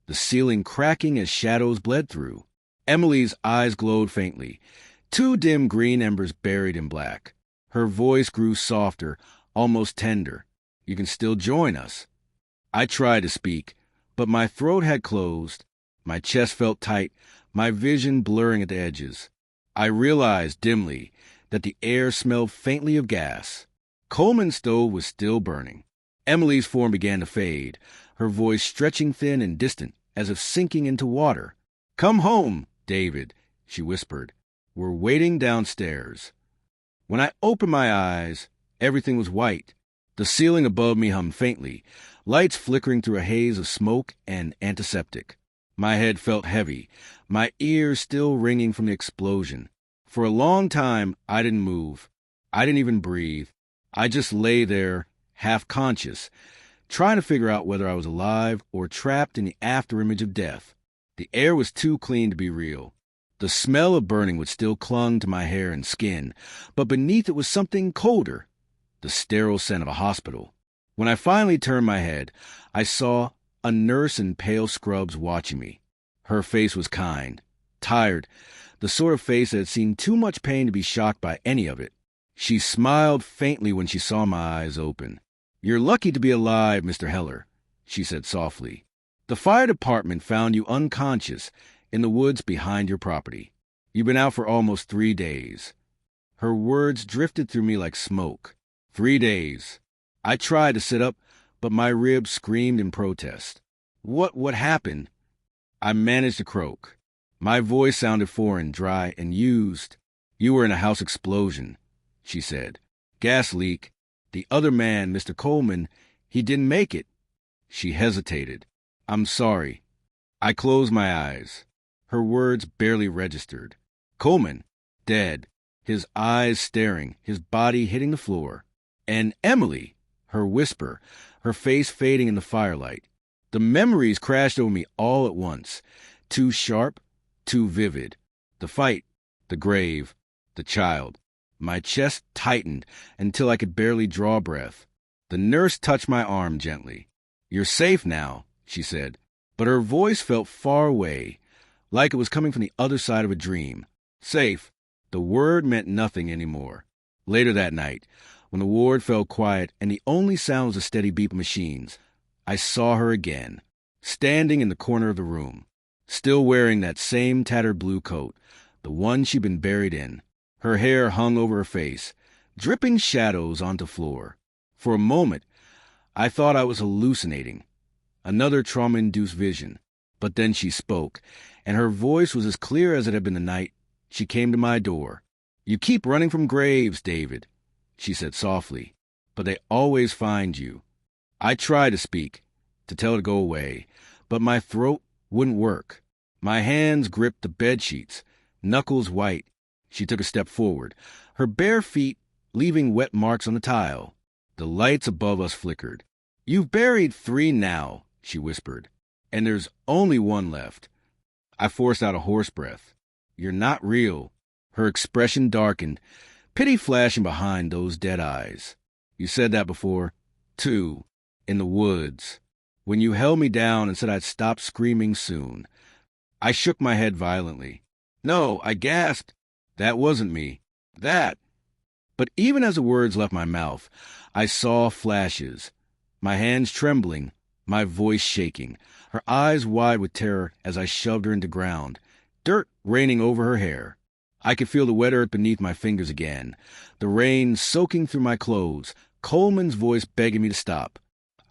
the ceiling cracking as shadows bled through. Emily's eyes glowed faintly, two dim green embers buried in black. Her voice grew softer, almost tender. You can still join us. I tried to speak, but my throat had closed. My chest felt tight, my vision blurring at the edges. I realized dimly that the air smelled faintly of gas. Coleman's stove was still burning. Emily's form began to fade, her voice stretching thin and distant, as if sinking into water. Come home, David, she whispered. We're waiting downstairs. When I opened my eyes, everything was white. The ceiling above me hummed faintly, lights flickering through a haze of smoke and antiseptic. My head felt heavy, my ears still ringing from the explosion. For a long time, I didn't move. I didn't even breathe. I just lay there, half conscious, trying to figure out whether I was alive or trapped in the afterimage of death. The air was too clean to be real. The smell of burning would still clung to my hair and skin, but beneath it was something colder, the sterile scent of a hospital. When I finally turned my head, I saw a nurse in pale scrubs watching me. Her face was kind, tired, the sort of face that had seen too much pain to be shocked by any of it. She smiled faintly when she saw my eyes open. You're lucky to be alive, Mr. Heller, she said softly. The fire department found you unconscious in the woods behind your property. You've been out for almost 3 days. Her words drifted through me like smoke. 3 days. I tried to sit up, but my ribs screamed in protest. What happened? I managed to croak. My voice sounded foreign, dry, and used. You were in a house explosion, she said. Gas leak. The other man, Mr. Coleman, he didn't make it. She hesitated. I'm sorry. I closed my eyes. Her words barely registered. Coleman, dead, his eyes staring, his body hitting the floor. And Emily, her whisper, her face fading in the firelight. The memories crashed over me all at once, too sharp, too vivid. The fight, the grave, the child. My chest tightened until I could barely draw breath. The nurse touched my arm gently. You're safe now, she said, but her voice felt far away, like it was coming from the other side of a dream. Safe. The word meant nothing anymore. Later that night, when the ward fell quiet and the only sound was a steady beep of machines, I saw her again, standing in the corner of the room, still wearing that same tattered blue coat, the one she'd been buried in. Her hair hung over her face, dripping shadows onto the floor. For a moment, I thought I was hallucinating, another trauma-induced vision. But then she spoke, and her voice was as clear as it had been the night she came to my door. You keep running from graves, David, she said softly, but they always find you. I tried to speak, to tell her to go away, but my throat wouldn't work. My hands gripped the bed sheets, knuckles white. She took a step forward, her bare feet leaving wet marks on the tile. The lights above us flickered. You've buried 3 now, she whispered, and there's only 1 left. I forced out a hoarse breath. You're not real. Her expression darkened, pity flashing behind those dead eyes. You said that before, too, in the woods, when you held me down and said I'd stop screaming soon. I shook my head violently. No, I gasped. That wasn't me. That. But even as the words left my mouth, I saw flashes, my hands trembling, my voice shaking, her eyes wide with terror as I shoved her into ground, dirt raining over her hair. I could feel the wet earth beneath my fingers again, the rain soaking through my clothes, Coleman's voice begging me to stop.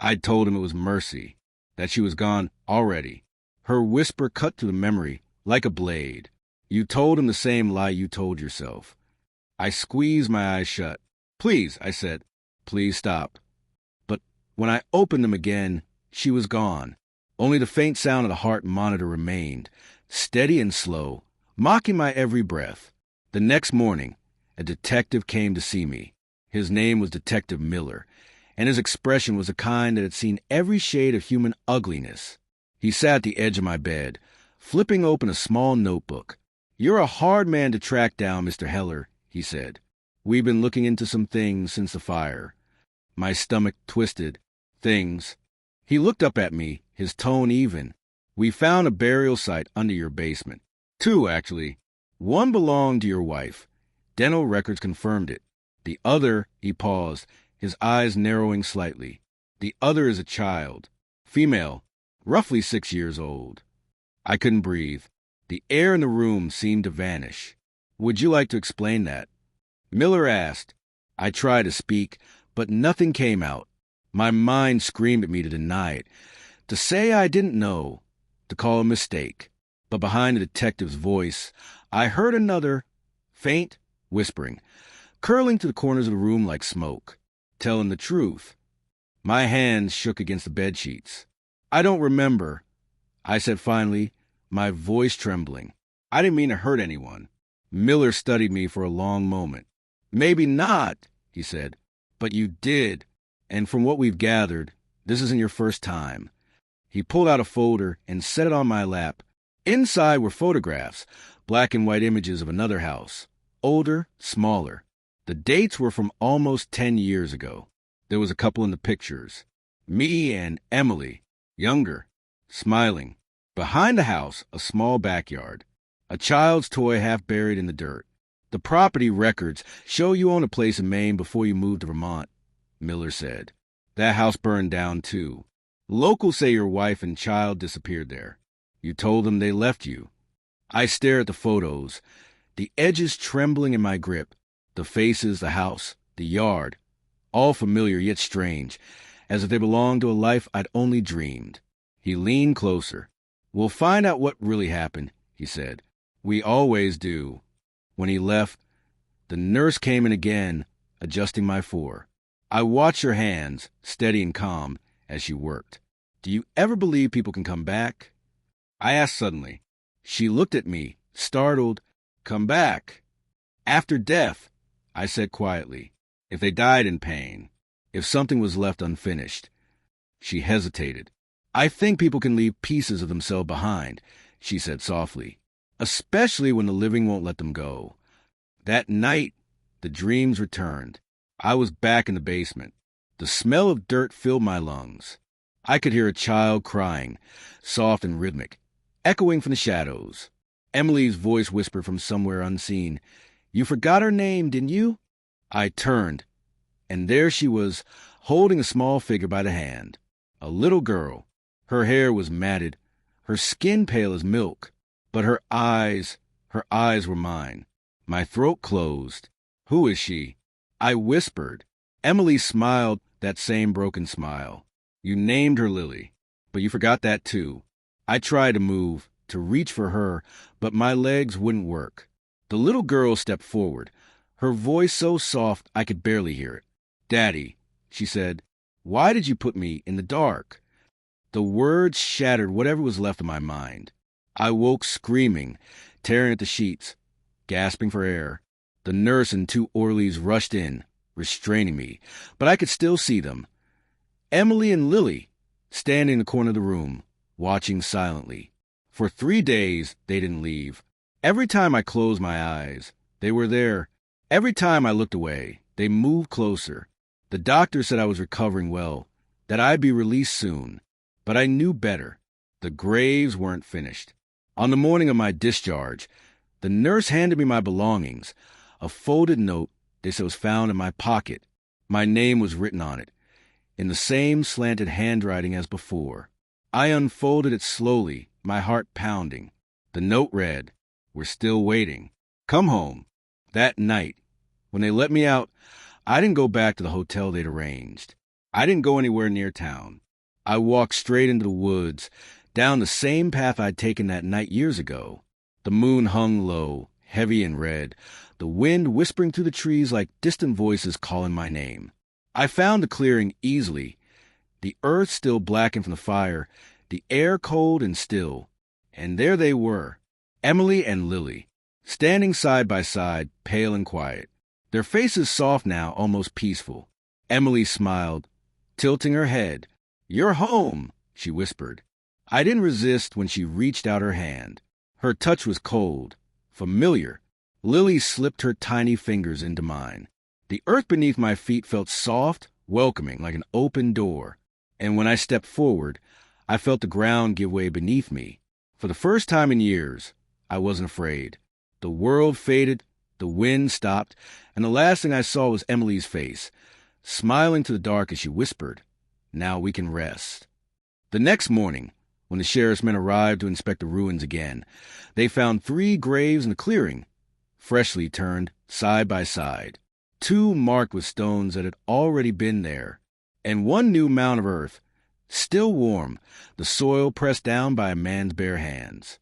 I'd told him it was mercy, that she was gone already. Her whisper cut through the memory like a blade. You told him the same lie you told yourself. I squeezed my eyes shut. Please, I said, please stop. But when I opened them again, she was gone. Only the faint sound of the heart monitor remained, steady and slow, mocking my every breath. The next morning, a detective came to see me. His name was Detective Miller, and his expression was the kind that had seen every shade of human ugliness. He sat at the edge of my bed, flipping open a small notebook. "You're a hard man to track down, Mr. Heller," he said. "We've been looking into some things since the fire." My stomach twisted. Things. He looked up at me, his tone even. "We found a burial site under your basement. 2, actually. One belonged to your wife. Dental records confirmed it. The other," he paused, his eyes narrowing slightly. "The other is a child. Female, roughly 6 years old." I couldn't breathe. The air in the room seemed to vanish. "Would you like to explain that?" Miller asked. I tried to speak, but nothing came out. My mind screamed at me to deny it, to say I didn't know, to call a mistake. But behind the detective's voice, I heard another, faint, whispering, curling to the corners of the room like smoke, telling the truth. My hands shook against the bedsheets. "I don't remember," I said finally, my voice trembling. "I didn't mean to hurt anyone." Miller studied me for a long moment. "Maybe not," he said, "but you did. And from what we've gathered, this isn't your first time." He pulled out a folder and set it on my lap. Inside were photographs, black and white images of another house, older, smaller. The dates were from almost 10 years ago. There was a couple in the pictures. Me and Emily, younger, smiling. Behind the house, a small backyard. A child's toy half buried in the dirt. "The property records show you own a place in Maine before you moved to Vermont," Miller said. "That house burned down, too. Locals say your wife and child disappeared there. You told them they left you." I stared at the photos, the edges trembling in my grip, the faces, the house, the yard, all familiar yet strange, as if they belonged to a life I'd only dreamed. He leaned closer. "We'll find out what really happened," he said. "We always do." When he left, the nurse came in again, adjusting my four. I watched her hands, steady and calm, as she worked. "Do you ever believe people can come back?" I asked suddenly. She looked at me, startled. "Come back?" "After death," I said quietly. "If they died in pain. If something was left unfinished." She hesitated. "I think people can leave pieces of themselves behind," she said softly, "especially when the living won't let them go." That night, the dreams returned. I was back in the basement. The smell of dirt filled my lungs. I could hear a child crying, soft and rhythmic, echoing from the shadows. Emily's voice whispered from somewhere unseen, "You forgot her name, didn't you?" I turned, and there she was, holding a small figure by the hand. A little girl. Her hair was matted, her skin pale as milk, but her eyes were mine. My throat closed. "Who is she?" I whispered. Emily smiled that same broken smile. "You named her Lily, but you forgot that too." I tried to move, to reach for her, but my legs wouldn't work. The little girl stepped forward, her voice so soft I could barely hear it. "Daddy," she said, "why did you put me in the dark?" The words shattered whatever was left of my mind. I woke screaming, tearing at the sheets, gasping for air. The nurse and 2 orderlies rushed in, restraining me, but I could still see them. Emily and Lily, standing in the corner of the room, watching silently. For 3 days, they didn't leave. Every time I closed my eyes, they were there. Every time I looked away, they moved closer. The doctor said I was recovering well, that I'd be released soon. But I knew better. The graves weren't finished. On the morning of my discharge, the nurse handed me my belongings, a folded note, They said it was found in my pocket. My name was written on it, in the same slanted handwriting as before. I unfolded it slowly, my heart pounding. The note read, "We're still waiting. Come home." That night, when they let me out, I didn't go back to the hotel they'd arranged. I didn't go anywhere near town. I walked straight into the woods, down the same path I'd taken that night years ago. The moon hung low, heavy and red, the wind whispering through the trees like distant voices calling my name. I found the clearing easily, the earth still blackened from the fire, the air cold and still. And there they were, Emily and Lily, standing side by side, pale and quiet. Their faces soft now, almost peaceful. Emily smiled, tilting her head. "You're home," she whispered. I didn't resist when she reached out her hand. Her touch was cold, familiar. Lily slipped her tiny fingers into mine. The earth beneath my feet felt soft, welcoming, like an open door. And when I stepped forward, I felt the ground give way beneath me. For the first time in years, I wasn't afraid. The world faded, the wind stopped, and the last thing I saw was Emily's face, smiling to the dark as she whispered, "Now we can rest." The next morning, when the sheriff's men arrived to inspect the ruins again, they found 3 graves in the clearing, freshly turned side by side, 2 marked with stones that had already been there, and 1 new mound of earth, still warm, the soil pressed down by a man's bare hands.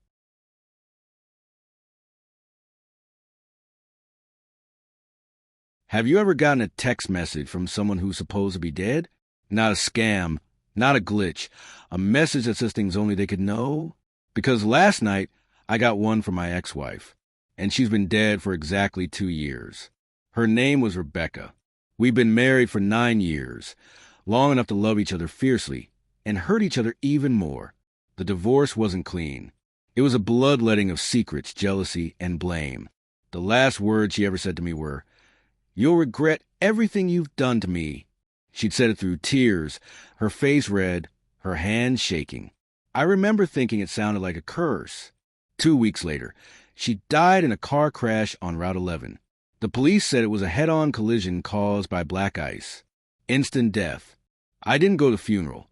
Have you ever gotten a text message from someone who's supposed to be dead? Not a scam, not a glitch, a message that says things only they could know? Because last night, I got one from my ex-wife, and she's been dead for exactly 2 years. Her name was Rebecca. We'd been married for 9 years, long enough to love each other fiercely, and hurt each other even more. The divorce wasn't clean. It was a bloodletting of secrets, jealousy, and blame. The last words she ever said to me were, "You'll regret everything you've done to me." She'd said it through tears, her face red, her hands shaking. I remember thinking it sounded like a curse. 2 weeks later, she died in a car crash on Route 11. The police said it was a head-on collision caused by black ice. Instant death. I didn't go to the funeral.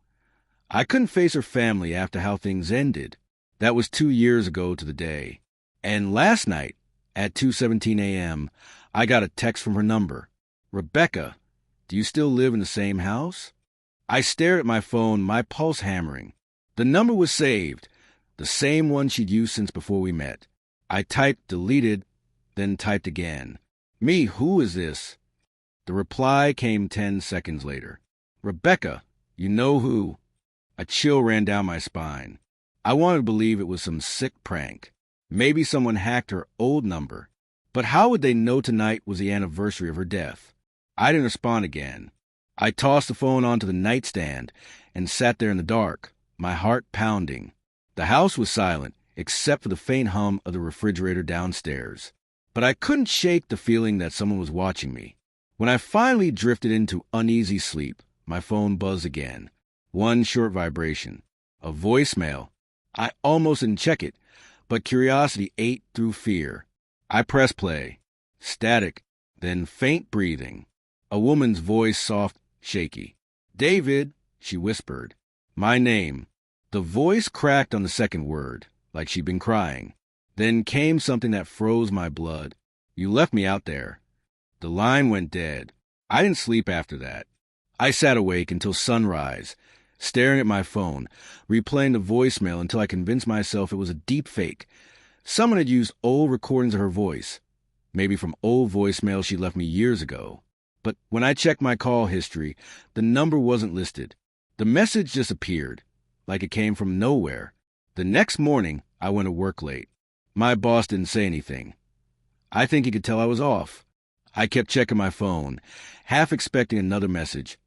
I couldn't face her family after how things ended. That was 2 years ago to the day. And last night, at 2:17 a.m., I got a text from her number. "Rebecca, do you still live in the same house?" I stared at my phone, my pulse hammering. The number was saved, the same one she'd used since before we met. I typed, deleted, then typed again. "Me, who is this?" The reply came 10 seconds later. "Rebecca, you know who." A chill ran down my spine. I wanted to believe it was some sick prank. Maybe someone hacked her old number. But how would they know tonight was the anniversary of her death? I didn't respond again. I tossed the phone onto the nightstand and sat there in the dark, my heart pounding. The house was silent, except for the faint hum of the refrigerator downstairs. But I couldn't shake the feeling that someone was watching me. When I finally drifted into uneasy sleep, my phone buzzed again. One short vibration. A voicemail. I almost didn't check it, but curiosity ate through fear. I pressed play. Static, then faint breathing. A woman's voice, soft, shaky. "David," she whispered. My name. The voice cracked on the second word, like she'd been crying. Then came something that froze my blood. "You left me out there." The line went dead. I didn't sleep after that. I sat awake until sunrise, staring at my phone, replaying the voicemail until I convinced myself it was a deep fake. Someone had used old recordings of her voice, maybe from old voicemails she left me years ago. But when I checked my call history, the number wasn't listed. The message disappeared, like it came from nowhere. The next morning, I went to work late. My boss didn't say anything. I think he could tell I was off. I kept checking my phone, half expecting another message.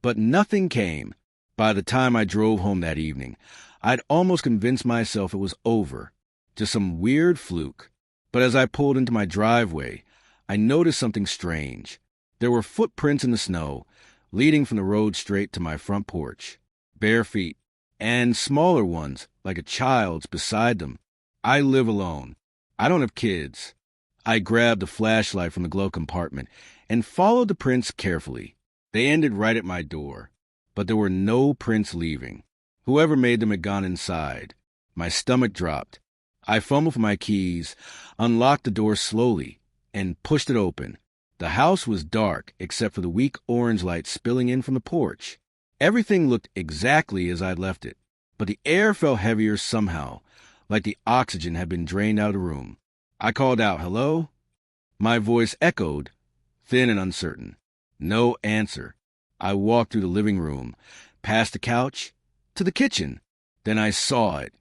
But nothing came. By the time I drove home that evening, I'd almost convinced myself it was over. Just some weird fluke. But as I pulled into my driveway, I noticed something strange. There were footprints in the snow, leading from the road straight to my front porch. Bare feet, and smaller ones, like a child's, beside them. I live alone. I don't have kids. I grabbed a flashlight from the glove compartment and followed the prints carefully. They ended right at my door, but there were no prints leaving. Whoever made them had gone inside. My stomach dropped. I fumbled for my keys, unlocked the door slowly, and pushed it open. The house was dark except for the weak orange light spilling in from the porch. Everything looked exactly as I'd left it, but the air felt heavier somehow, like the oxygen had been drained out of the room. I called out, "Hello?" My voice echoed, thin and uncertain. No answer. I walked through the living room, past the couch, to the kitchen. Then I saw it.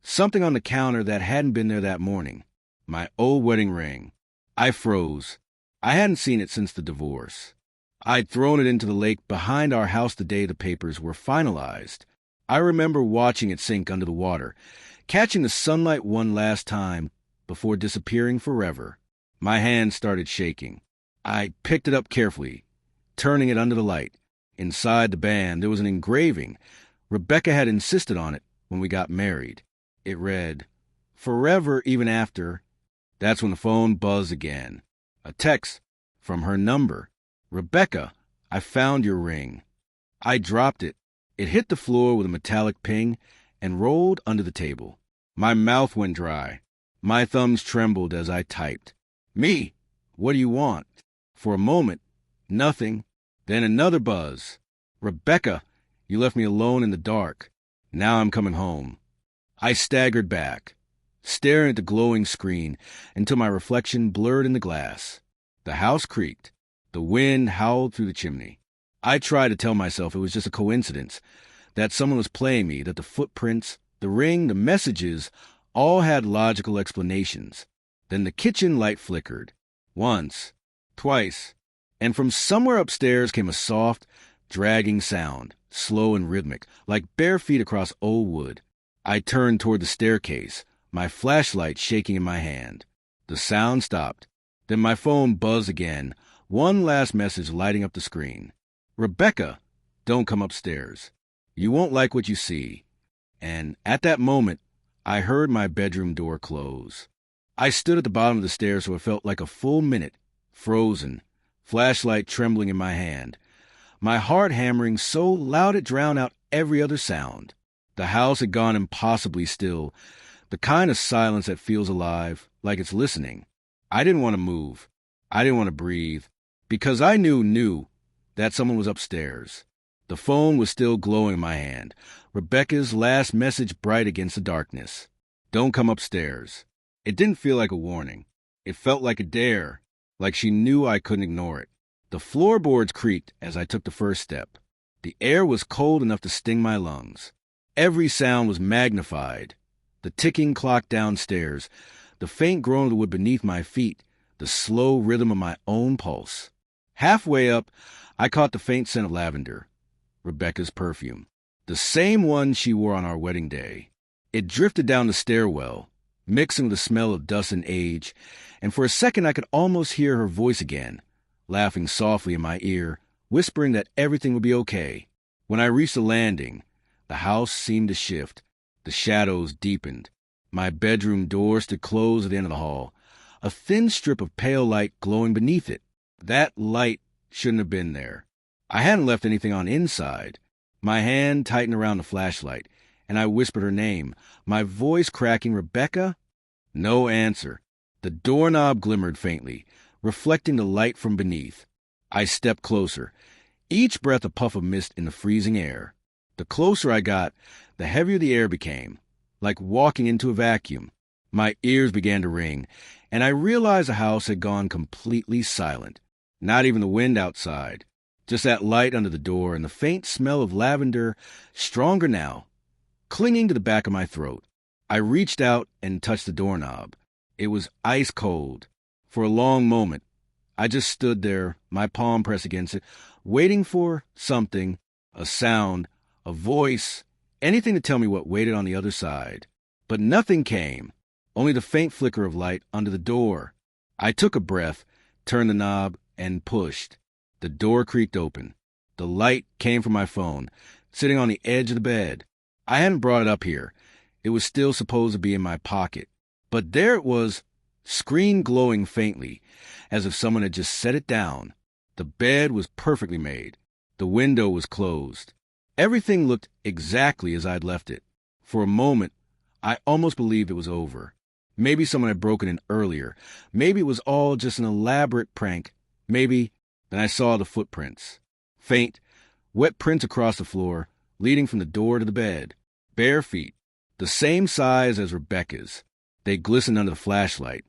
Something on the counter that hadn't been there that morning. My old wedding ring. I froze. I hadn't seen it since the divorce. I'd thrown it into the lake behind our house the day the papers were finalized. I remember watching it sink under the water, catching the sunlight one last time before disappearing forever. My hand started shaking. I picked it up carefully, turning it under the light. Inside the band, there was an engraving. Rebecca had insisted on it when we got married. It read, "Forever even after." That's when the phone buzzed again. A text from her number. "Rebecca, I found your ring." I dropped it. It hit the floor with a metallic ping and rolled under the table. My mouth went dry. My thumbs trembled as I typed. "Me, what do you want?" For a moment, nothing. Then another buzz. "Rebecca, you left me alone in the dark. Now I'm coming home." I staggered back, staring at the glowing screen until my reflection blurred in the glass. The house creaked. The wind howled through the chimney. I tried to tell myself it was just a coincidence, that someone was playing me, that the footprints, the ring, the messages, all had logical explanations. Then the kitchen light flickered. Once, twice, and from somewhere upstairs came a soft, dragging sound, slow and rhythmic, like bare feet across old wood. I turned toward the staircase, my flashlight shaking in my hand. The sound stopped. Then my phone buzzed again, one last message lighting up the screen. "Rebecca, don't come upstairs. You won't like what you see." And at that moment, I heard my bedroom door close. I stood at the bottom of the stairs for what felt like a full minute, frozen, flashlight trembling in my hand, my heart hammering so loud it drowned out every other sound. The house had gone impossibly still, the kind of silence that feels alive, like it's listening. I didn't want to move. I didn't want to breathe, because I knew that someone was upstairs. The phone was still glowing in my hand, Rebecca's last message bright against the darkness. "Don't come upstairs." It didn't feel like a warning. It felt like a dare, like she knew I couldn't ignore it. The floorboards creaked as I took the first step. The air was cold enough to sting my lungs. Every sound was magnified. The ticking clock downstairs, the faint groan of the wood beneath my feet, the slow rhythm of my own pulse. Halfway up, I caught the faint scent of lavender, Rebecca's perfume, the same one she wore on our wedding day. It drifted down the stairwell, mixing with the smell of dust and age, and for a second I could almost hear her voice again, laughing softly in my ear, whispering that everything would be okay. When I reached the landing, the house seemed to shift. The shadows deepened. My bedroom door stood closed at the end of the hall, a thin strip of pale light glowing beneath it. That light shouldn't have been there. I hadn't left anything on inside. My hand tightened around the flashlight, and I whispered her name, my voice cracking, "Rebecca?" No answer. The doorknob glimmered faintly, reflecting the light from beneath. I stepped closer, each breath a puff of mist in the freezing air. The closer I got, the heavier the air became, like walking into a vacuum. My ears began to ring, and I realized the house had gone completely silent. Not even the wind outside. Just that light under the door and the faint smell of lavender, stronger now, clinging to the back of my throat. I reached out and touched the doorknob. It was ice cold. For a long moment, I just stood there, my palm pressed against it, waiting for something, a sound, a voice, anything to tell me what waited on the other side. But nothing came, only the faint flicker of light under the door. I took a breath, turned the knob, and pushed. The door creaked open. The light came from my phone, sitting on the edge of the bed. I hadn't brought it up here. It was still supposed to be in my pocket. But there it was, screen glowing faintly, as if someone had just set it down. The bed was perfectly made. The window was closed. Everything looked exactly as I'd left it. For a moment, I almost believed it was over. Maybe someone had broken in earlier. Maybe it was all just an elaborate prank. Maybe. Then I saw the footprints. Faint, wet prints across the floor, leading from the door to the bed. Bare feet, the same size as Rebecca's. They glistened under the flashlight,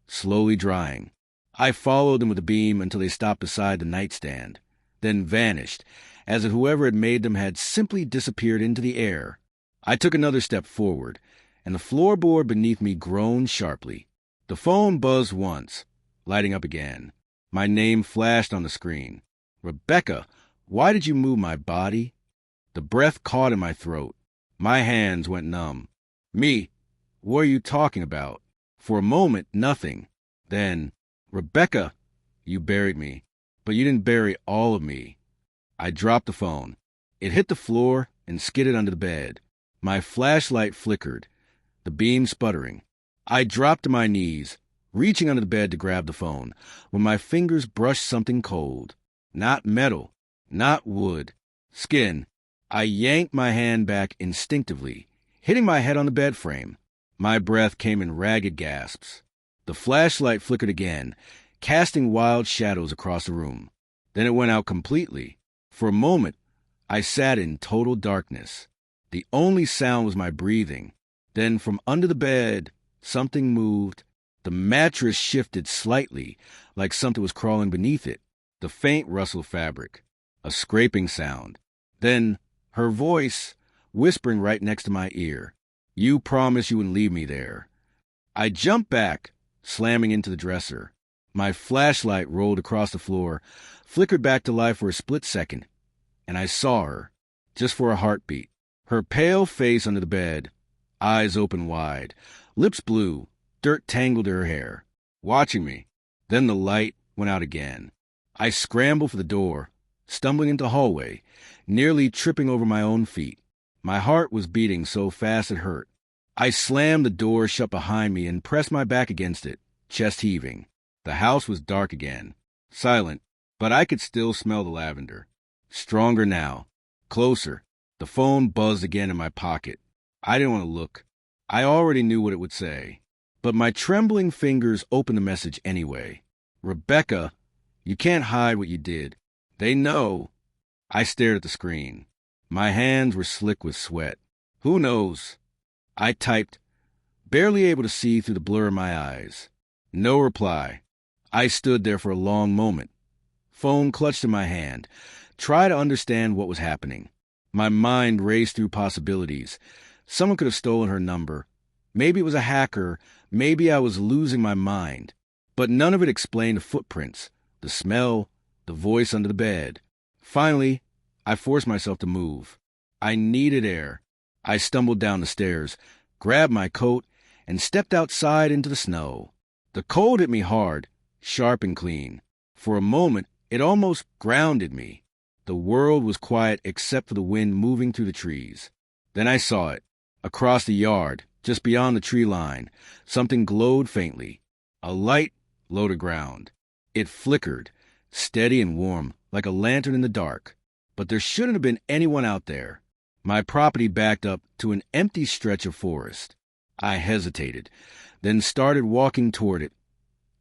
slowly drying. I followed them with the beam until they stopped beside the nightstand, then vanished, as if whoever had made them had simply disappeared into the air. I took another step forward, and the floorboard beneath me groaned sharply. The phone buzzed once, lighting up again. My name flashed on the screen. Rebecca, why did you move my body? The breath caught in my throat. My hands went numb. Me? What are you talking about? For a moment, nothing. Then, Rebecca, you buried me, but you didn't bury all of me. I dropped the phone. It hit the floor and skidded under the bed. My flashlight flickered, the beam sputtering. I dropped to my knees, reaching under the bed to grab the phone, when my fingers brushed something cold. Not metal, not wood, skin. I yanked my hand back instinctively, hitting my head on the bed frame. My breath came in ragged gasps. The flashlight flickered again, casting wild shadows across the room. Then it went out completely. For a moment, I sat in total darkness. The only sound was my breathing. Then from under the bed, something moved. The mattress shifted slightly, like something was crawling beneath it. The faint rustle of fabric. A scraping sound. Then her voice, whispering right next to my ear. You promised you wouldn't leave me there. I jumped back, slamming into the dresser. My flashlight rolled across the floor, flickered back to life for a split second, and I saw her, just for a heartbeat. Her pale face under the bed, eyes open wide, lips blue, dirt tangled in her hair, watching me. Then the light went out again. I scrambled for the door, stumbling into the hallway, nearly tripping over my own feet. My heart was beating so fast it hurt. I slammed the door shut behind me and pressed my back against it, chest heaving. The house was dark again, silent, but I could still smell the lavender. Stronger now, closer. The phone buzzed again in my pocket. I didn't want to look. I already knew what it would say. But my trembling fingers opened the message anyway. Rebecca, you can't hide what you did. They know. I stared at the screen. My hands were slick with sweat. Who knows? I typed, barely able to see through the blur in my eyes. No reply. I stood there for a long moment. Phone clutched in my hand. Try to understand what was happening. My mind raced through possibilities. Someone could have stolen her number. Maybe it was a hacker. Maybe I was losing my mind. But none of it explained the footprints, the smell, the voice under the bed. Finally, I forced myself to move. I needed air. I stumbled down the stairs, grabbed my coat, and stepped outside into the snow. The cold hit me hard, sharp and clean. For a moment, it almost grounded me. The world was quiet except for the wind moving through the trees. Then I saw it. Across the yard, just beyond the tree line, something glowed faintly. A light low to ground. It flickered, steady and warm, like a lantern in the dark. But there shouldn't have been anyone out there. My property backed up to an empty stretch of forest. I hesitated, then started walking toward it,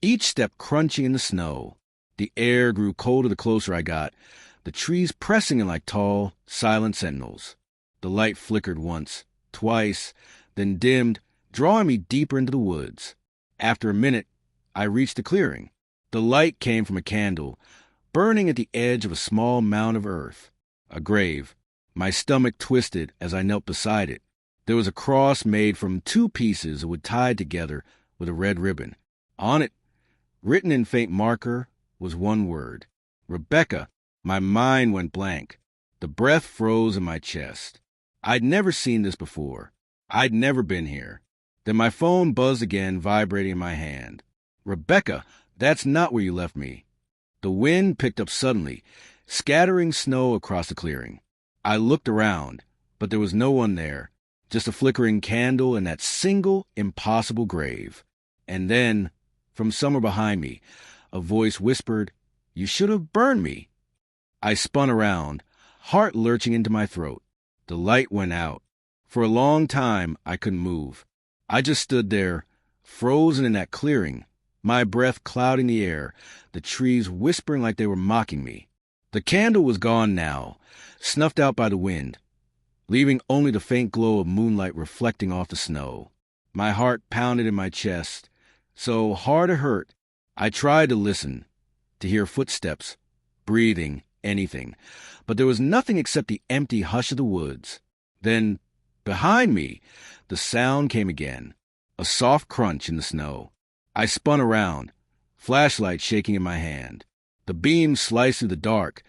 each step crunching in the snow. The air grew colder the closer I got, the trees pressing in like tall, silent sentinels. The light flickered once, twice, then dimmed, drawing me deeper into the woods. After a minute, I reached the clearing. The light came from a candle, burning at the edge of a small mound of earth. A grave. My stomach twisted as I knelt beside it. There was a cross made from 2 pieces of wood tied together with a red ribbon. On it, written in faint marker, was one word. Rebecca. My mind went blank. The breath froze in my chest. I'd never seen this before. I'd never been here. Then my phone buzzed again, vibrating in my hand. Rebecca, that's not where you left me. The wind picked up suddenly, scattering snow across the clearing. I looked around, but there was no one there, just a flickering candle and that single, impossible grave. And then From somewhere behind me, a voice whispered, "You should have burned me." I spun around, heart lurching into my throat. The light went out. For a long time, I couldn't move. I just stood there, frozen in that clearing, my breath clouding the air, the trees whispering like they were mocking me. The candle was gone now, snuffed out by the wind, leaving only the faint glow of moonlight reflecting off the snow. My heart pounded in my chest, so hard it hurt. I tried to listen, to hear footsteps, breathing, anything, but there was nothing except the empty hush of the woods. Then, behind me, the sound came again, a soft crunch in the snow. I spun around, flashlight shaking in my hand. The beam sliced through the dark,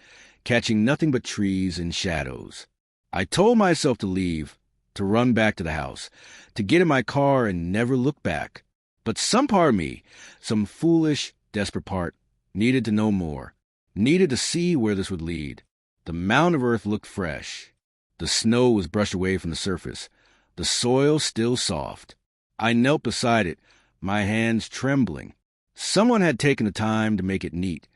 catching nothing but trees and shadows. I told myself to leave, to run back to the house, to get in my car and never look back. But some part of me, some foolish, desperate part, needed to know more, needed to see where this would lead. The mound of earth looked fresh. The snow was brushed away from the surface, the soil still soft. I knelt beside it, my hands trembling. Someone had taken the time to make it neat,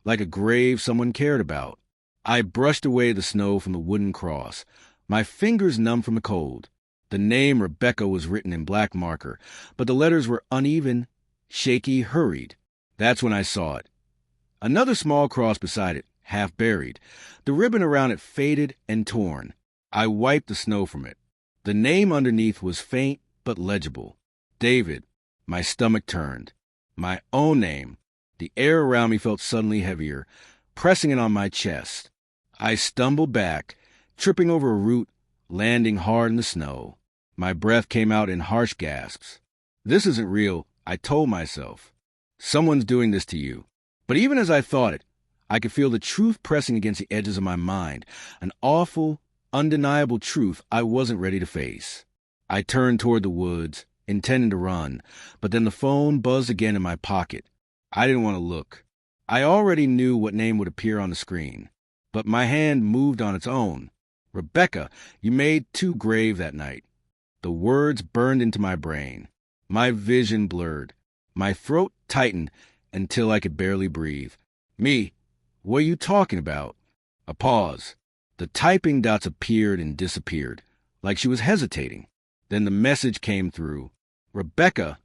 like a grave someone cared about. I brushed away the snow from the wooden cross, my fingers numb from the cold. The name Rebecca was written in black marker, but the letters were uneven, shaky, hurried. That's when I saw it. Another small cross beside it, half buried. The ribbon around it faded and torn. I wiped the snow from it. The name underneath was faint but legible. David. My stomach turned. My own name. The air around me felt suddenly heavier, pressing it on my chest. I stumbled back, tripping over a root, landing hard in the snow. My breath came out in harsh gasps. This isn't real, I told myself. Someone's doing this to you. But even as I thought it, I could feel the truth pressing against the edges of my mind, an awful, undeniable truth I wasn't ready to face. I turned toward the woods, intending to run, but then the phone buzzed again in my pocket. I didn't want to look. I already knew what name would appear on the screen, but my hand moved on its own. Rebecca, you made too grave that night. The words burned into my brain. My vision blurred. My throat tightened until I could barely breathe. Me, what are you talking about? A pause. The typing dots appeared and disappeared, like she was hesitating. Then the message came through. Rebecca,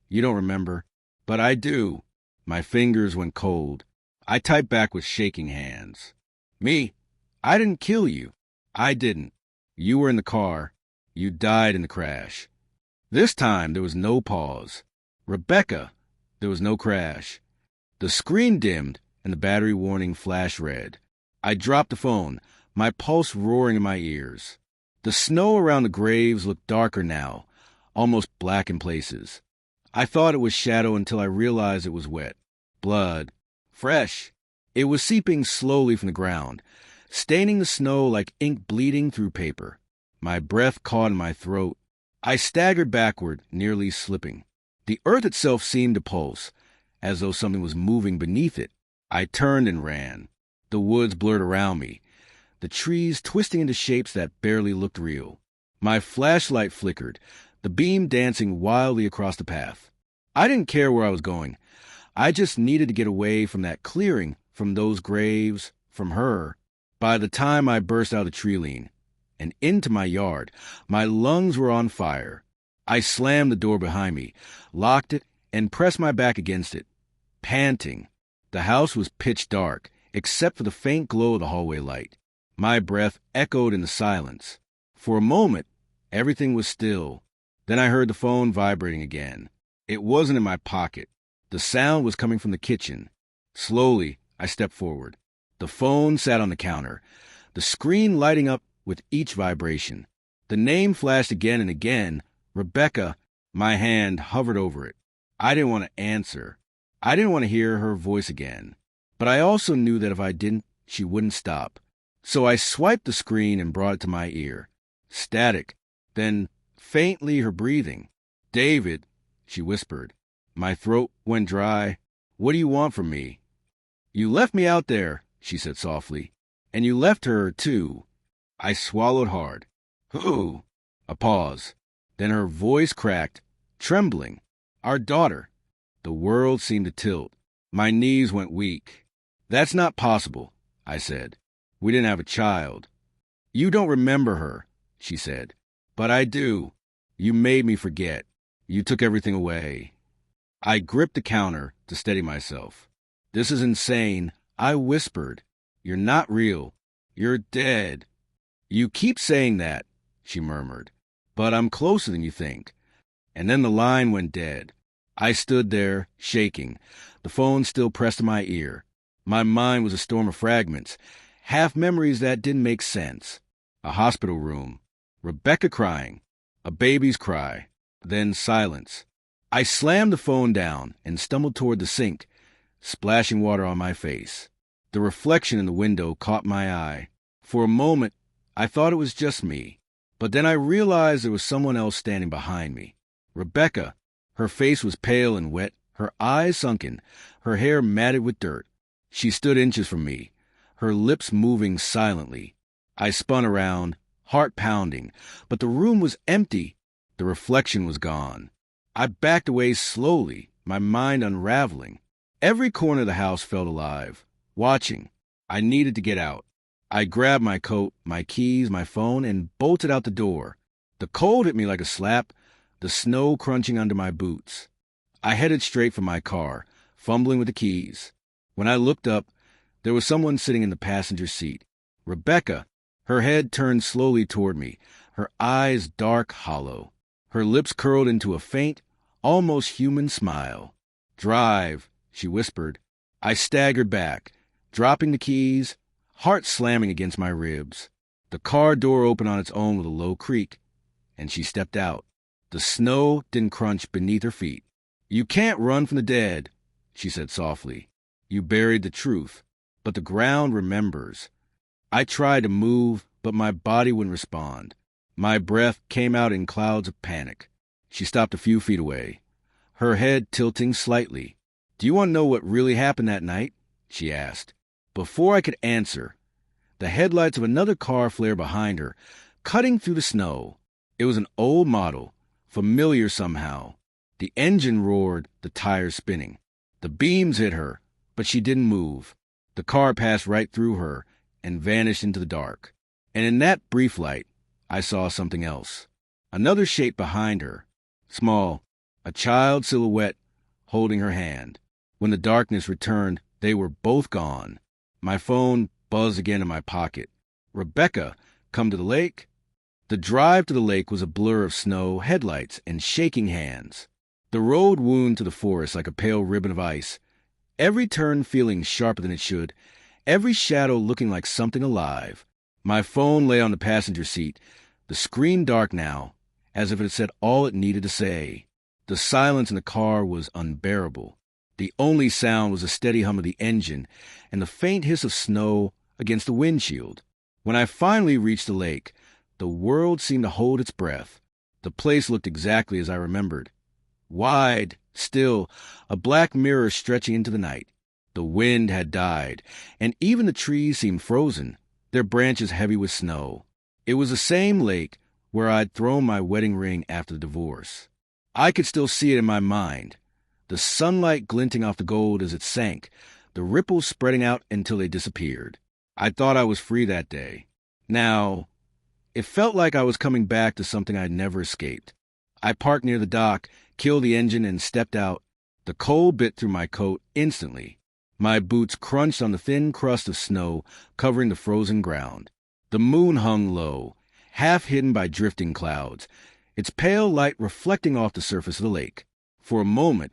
you don't remember, but I do. My fingers went cold. I typed back with shaking hands. Me, I didn't kill you. I didn't. You were in the car. You died in the crash. This time there was no pause. Rebecca, there was no crash. The screen dimmed and the battery warning flashed red. I dropped the phone, my pulse roaring in my ears. The snow around the graves looked darker now, almost black in places. I thought it was shadow until I realized it was wet. Blood. Fresh. It was seeping slowly from the ground, staining the snow like ink bleeding through paper. My breath caught in my throat. I staggered backward, nearly slipping. The earth itself seemed to pulse, as though something was moving beneath it. I turned and ran. The woods blurred around me, the trees twisting into shapes that barely looked real. My flashlight flickered, the beam dancing wildly across the path. I didn't care where I was going. I just needed to get away from that clearing, from those graves, from her. By the time I burst out of the tree lean and into my yard, my lungs were on fire. I slammed the door behind me, locked it, and pressed my back against it, panting. The house was pitch dark, except for the faint glow of the hallway light. My breath echoed in the silence. For a moment, everything was still. Then I heard the phone vibrating again. It wasn't in my pocket. The sound was coming from the kitchen. Slowly, I stepped forward. The phone sat on the counter, the screen lighting up with each vibration. The name flashed again and again. Rebecca. My hand hovered over it. I didn't want to answer. I didn't want to hear her voice again. But I also knew that if I didn't, she wouldn't stop. So I swiped the screen and brought it to my ear. Static. Then, faintly, her breathing. David, she whispered. My throat went dry. What do you want from me? You left me out there, she said softly. And you left her, too. I swallowed hard. Who? A pause. Then her voice cracked, trembling. Our daughter. The world seemed to tilt. My knees went weak. "That's not possible," I said. "We didn't have a child." "You don't remember her," she said. "But I do. You made me forget. You took everything away." I gripped the counter to steady myself. "This is insane," I whispered. "You're not real. You're dead." "You keep saying that," she murmured. "But I'm closer than you think." And then the line went dead. I stood there, shaking, the phone still pressed to my ear. My mind was a storm of fragments, half memories that didn't make sense. A hospital room, Rebecca crying, a baby's cry, then silence. I slammed the phone down and stumbled toward the sink, splashing water on my face. The reflection in the window caught my eye. For a moment, I thought it was just me, but then I realized there was someone else standing behind me. Rebecca. Her face was pale and wet, her eyes sunken, her hair matted with dirt. She stood inches from me, her lips moving silently. I spun around, heart pounding, but the room was empty. The reflection was gone. I backed away slowly, my mind unraveling. Every corner of the house felt alive, watching. I needed to get out. I grabbed my coat, my keys, my phone, and bolted out the door. The cold hit me like a slap, the snow crunching under my boots. I headed straight for my car, fumbling with the keys. When I looked up, there was someone sitting in the passenger seat. Rebecca, her head turned slowly toward me, her eyes dark, hollow. Her lips curled into a faint, almost human smile. "Drive," she whispered. I staggered back, dropping the keys, heart slamming against my ribs. The car door opened on its own with a low creak, and she stepped out. The snow didn't crunch beneath her feet. "You can't run from the dead," she said softly. "You buried the truth, but the ground remembers." I tried to move, but my body wouldn't respond. My breath came out in clouds of panic. She stopped a few feet away, her head tilting slightly. "Do you want to know what really happened that night?" she asked. Before I could answer, the headlights of another car flared behind her, cutting through the snow. It was an old model, familiar somehow. The engine roared, the tires spinning. The beams hit her, but she didn't move. The car passed right through her and vanished into the dark. And in that brief light, I saw something else. Another shape behind her, small, a child silhouette holding her hand. When the darkness returned, they were both gone. My phone buzzed again in my pocket. "Rebecca, come to the lake?" The drive to the lake was a blur of snow, headlights, and shaking hands. The road wound to the forest like a pale ribbon of ice, every turn feeling sharper than it should, every shadow looking like something alive. My phone lay on the passenger seat, the screen dark now, as if it had said all it needed to say. The silence in the car was unbearable. The only sound was the steady hum of the engine and the faint hiss of snow against the windshield. When I finally reached the lake, the world seemed to hold its breath. The place looked exactly as I remembered. Wide, still, a black mirror stretching into the night. The wind had died, and even the trees seemed frozen, their branches heavy with snow. It was the same lake where I'd thrown my wedding ring after the divorce. I could still see it in my mind, the sunlight glinting off the gold as it sank, the ripples spreading out until they disappeared. I thought I was free that day. Now, it felt like I was coming back to something I'd never escaped. I parked near the dock, killed the engine, and stepped out. The cold bit through my coat instantly. My boots crunched on the thin crust of snow covering the frozen ground. The moon hung low, half hidden by drifting clouds, its pale light reflecting off the surface of the lake. For a moment,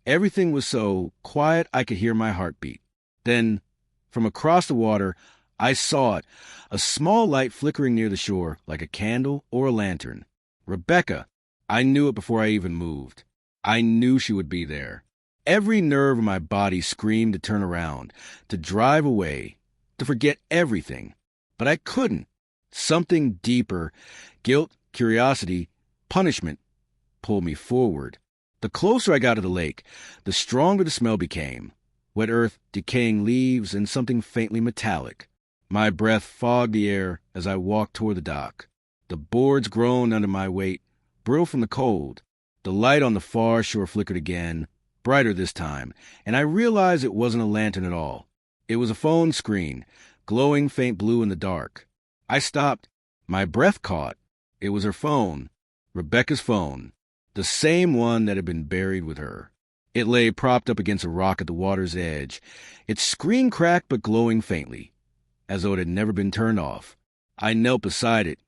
everything was so quiet I could hear my heartbeat. Then, from across the water, I saw it, a small light flickering near the shore like a candle or a lantern. Rebecca. I knew it before I even moved. I knew she would be there. Every nerve in my body screamed to turn around, to drive away, to forget everything. But I couldn't. Something deeper, guilt, curiosity, punishment, pulled me forward. The closer I got to the lake, the stronger the smell became. Wet earth, decaying leaves, and something faintly metallic. My breath fogged the air as I walked toward the dock. The boards groaned under my weight, brittle from the cold. The light on the far shore flickered again, brighter this time, and I realized it wasn't a lantern at all. It was a phone screen, glowing faint blue in the dark. I stopped. My breath caught. It was her phone, Rebecca's phone, the same one that had been buried with her. It lay propped up against a rock at the water's edge, its screen cracked but glowing faintly, as though it had never been turned off. I knelt beside it,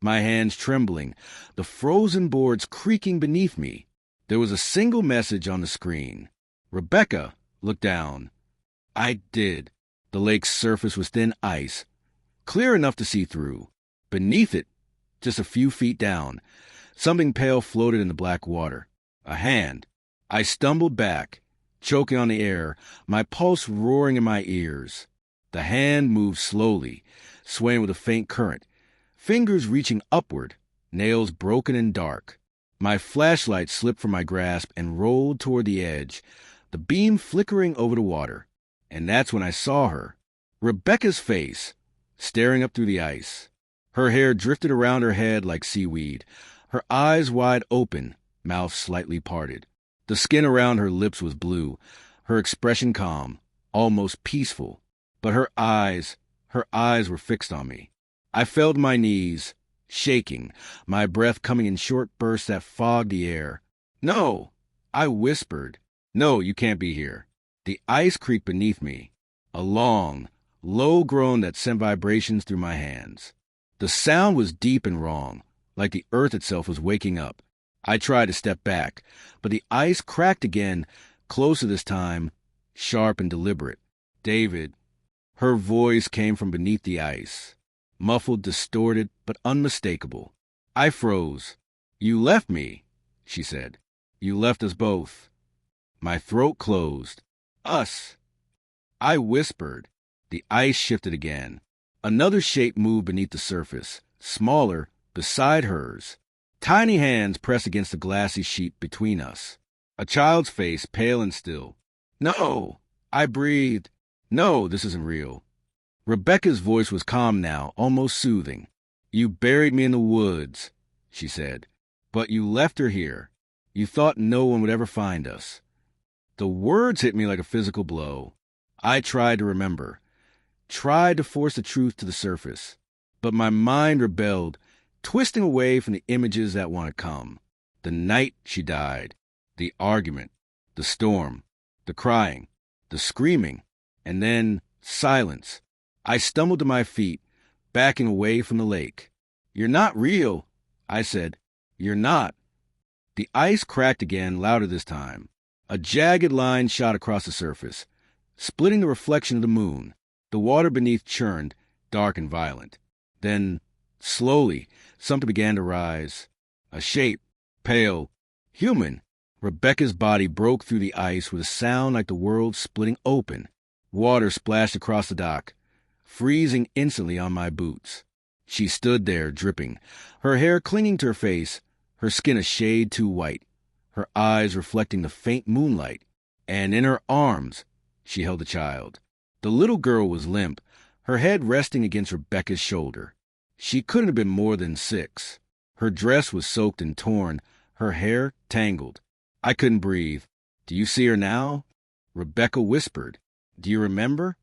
my hands trembling, the frozen boards creaking beneath me. There was a single message on the screen. "Rebecca, look down." I did. The lake's surface was thin ice, clear enough to see through. Beneath it, just a few feet down, something pale floated in the black water. A hand. I stumbled back, choking on the air, my pulse roaring in my ears. The hand moved slowly, swaying with a faint current, fingers reaching upward, nails broken and dark. My flashlight slipped from my grasp and rolled toward the edge, the beam flickering over the water. And that's when I saw her. Rebecca's face, staring up through the ice. Her hair drifted around her head like seaweed, her eyes wide open, mouth slightly parted. The skin around her lips was blue, her expression calm, almost peaceful. But her eyes were fixed on me. I fell to my knees, shaking, my breath coming in short bursts that fogged the air. "No!" I whispered. "No, you can't be here." The ice creaked beneath me, a long, low groan that sent vibrations through my hands. The sound was deep and wrong, like the earth itself was waking up. I tried to step back, but the ice cracked again, closer this time, sharp and deliberate. "David." Her voice came from beneath the ice, muffled, distorted, but unmistakable. I froze. "You left me," she said. "You left us both." My throat closed. "Us." I whispered. The ice shifted again. Another shape moved beneath the surface, smaller, beside hers. Tiny hands pressed against the glassy sheet between us. A child's face, pale and still. "No!" I breathed. "No, this isn't real." Rebecca's voice was calm now, almost soothing. "You buried me in the woods," she said. "But you left her here. You thought no one would ever find us." The words hit me like a physical blow. I tried to remember, tried to force the truth to the surface. But my mind rebelled, twisting away from the images that want to come. The night she died, the argument, the storm, the crying, the screaming, and then silence. I stumbled to my feet, backing away from the lake. "You're not real," I said. "You're not." The ice cracked again, louder this time. A jagged line shot across the surface, splitting the reflection of the moon. The water beneath churned, dark and violent. Then, slowly, something began to rise. A shape, pale, human. Rebecca's body broke through the ice with a sound like the world splitting open. Water splashed across the dock, freezing instantly on my boots. She stood there, dripping, her hair clinging to her face, her skin a shade too white, her eyes reflecting the faint moonlight. And in her arms, she held a child. The little girl was limp, her head resting against Rebecca's shoulder. She couldn't have been more than 6. Her dress was soaked and torn, her hair tangled. I couldn't breathe. "Do you see her now?" Rebecca whispered. "Do you remember?"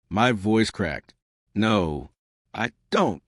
My voice cracked. "No, I don't."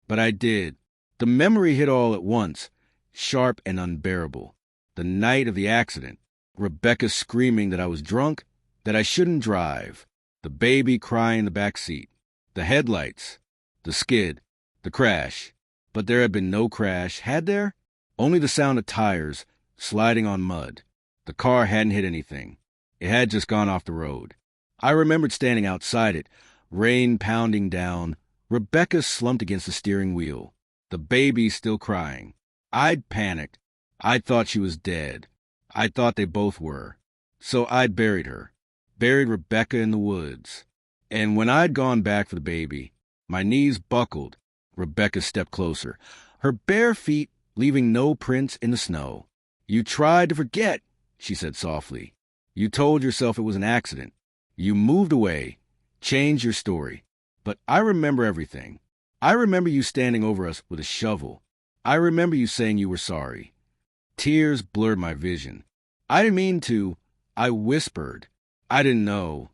But I did. The memory hit all at once, sharp and unbearable. The night of the accident. Rebecca screaming that I was drunk, that I shouldn't drive. The baby crying in the back seat. The headlights. The skid. The crash. But there had been no crash, had there? Only the sound of tires sliding on mud. The car hadn't hit anything. It had just gone off the road. I remembered standing outside it, rain pounding down, Rebecca slumped against the steering wheel, the baby still crying. I'd panicked. I thought she was dead. I thought they both were. So I'd buried her. Buried Rebecca in the woods. And when I'd gone back for the baby, my knees buckled. Rebecca stepped closer, her bare feet leaving no prints in the snow. "You tried to forget," she said softly. "You told yourself it was an accident. You moved away, changed your story. But I remember everything. I remember you standing over us with a shovel. I remember you saying you were sorry." Tears blurred my vision. I didn't mean to. I whispered. I didn't know.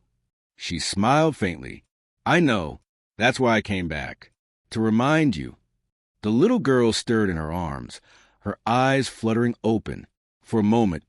She smiled faintly. I know. That's why I came back. To remind you. The little girl stirred in her arms, her eyes fluttering open. For a moment,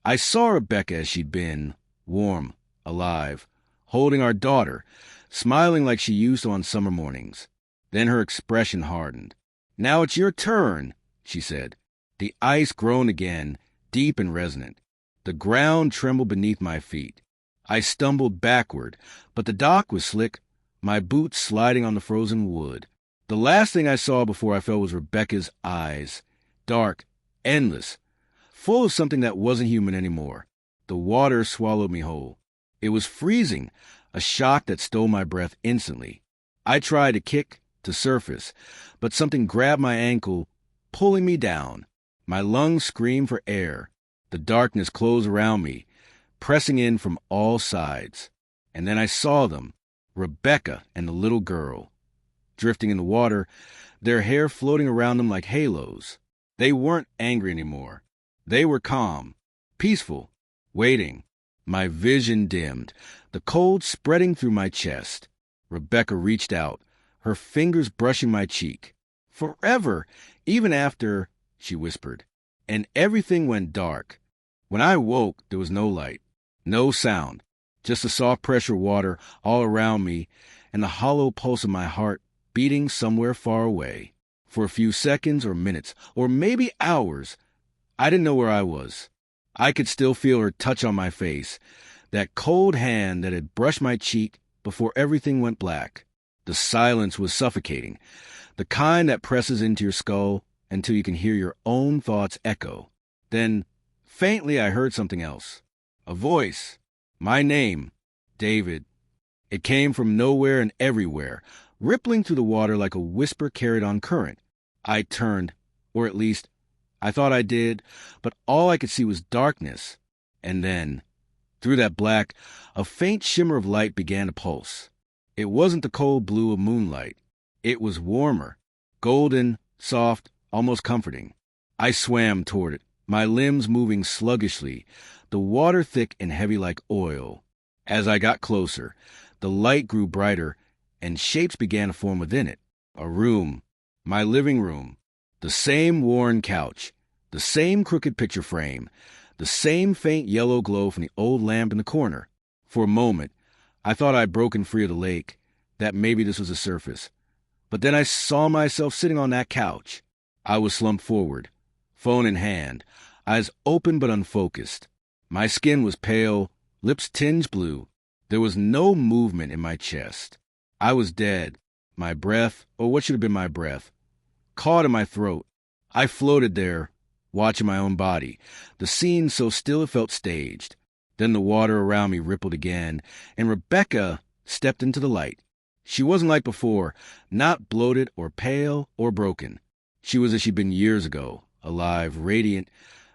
I saw Rebecca as she'd been, warm, alive, holding our daughter, smiling like she used to on summer mornings. Then her expression hardened. Now it's your turn, she said. The ice groaned again, deep and resonant. The ground trembled beneath my feet. I stumbled backward, but the dock was slick, my boots sliding on the frozen wood. The last thing I saw before I fell was Rebecca's eyes, dark, endless, full of something that wasn't human anymore. The water swallowed me whole. It was freezing, a shock that stole my breath instantly. I tried to kick, to surface, but something grabbed my ankle, pulling me down. My lungs screamed for air. The darkness closed around me, pressing in from all sides. And then I saw them, Rebecca and the little girl, drifting in the water, their hair floating around them like halos. They weren't angry anymore. They were calm, peaceful, waiting. My vision dimmed, the cold spreading through my chest. Rebecca reached out, her fingers brushing my cheek. Forever, even after, she whispered. And everything went dark. When I woke, there was no light, no sound, just the soft pressure water all around me and the hollow pulse of my heart beating somewhere far away. For a few seconds or minutes, or maybe hours, I didn't know where I was. I could still feel her touch on my face, that cold hand that had brushed my cheek before everything went black. The silence was suffocating, the kind that presses into your skull until you can hear your own thoughts echo. Then, faintly, I heard something else. A voice. My name. David. It came from nowhere and everywhere, rippling through the water like a whisper carried on current. I turned, or at least, I thought I did, but all I could see was darkness. And then, through that black, a faint shimmer of light began to pulse. It wasn't the cold blue of moonlight. It was warmer, golden, soft, almost comforting. I swam toward it, my limbs moving sluggishly, the water thick and heavy like oil. As I got closer, the light grew brighter, and shapes began to form within it. A room, my living room, the same worn couch, the same crooked picture frame, the same faint yellow glow from the old lamp in the corner. For a moment, I thought I'd broken free of the lake, that maybe this was the surface. But then I saw myself sitting on that couch. I was slumped forward, phone in hand, eyes open but unfocused. My skin was pale, lips tinged blue. There was no movement in my chest. I was dead. My breath, or what should have been my breath, caught in my throat. I floated there, watching my own body, the scene so still it felt staged. Then the water around me rippled again, and Rebecca stepped into the light. She wasn't like before, not bloated or pale or broken. She was as she'd been years ago, alive, radiant,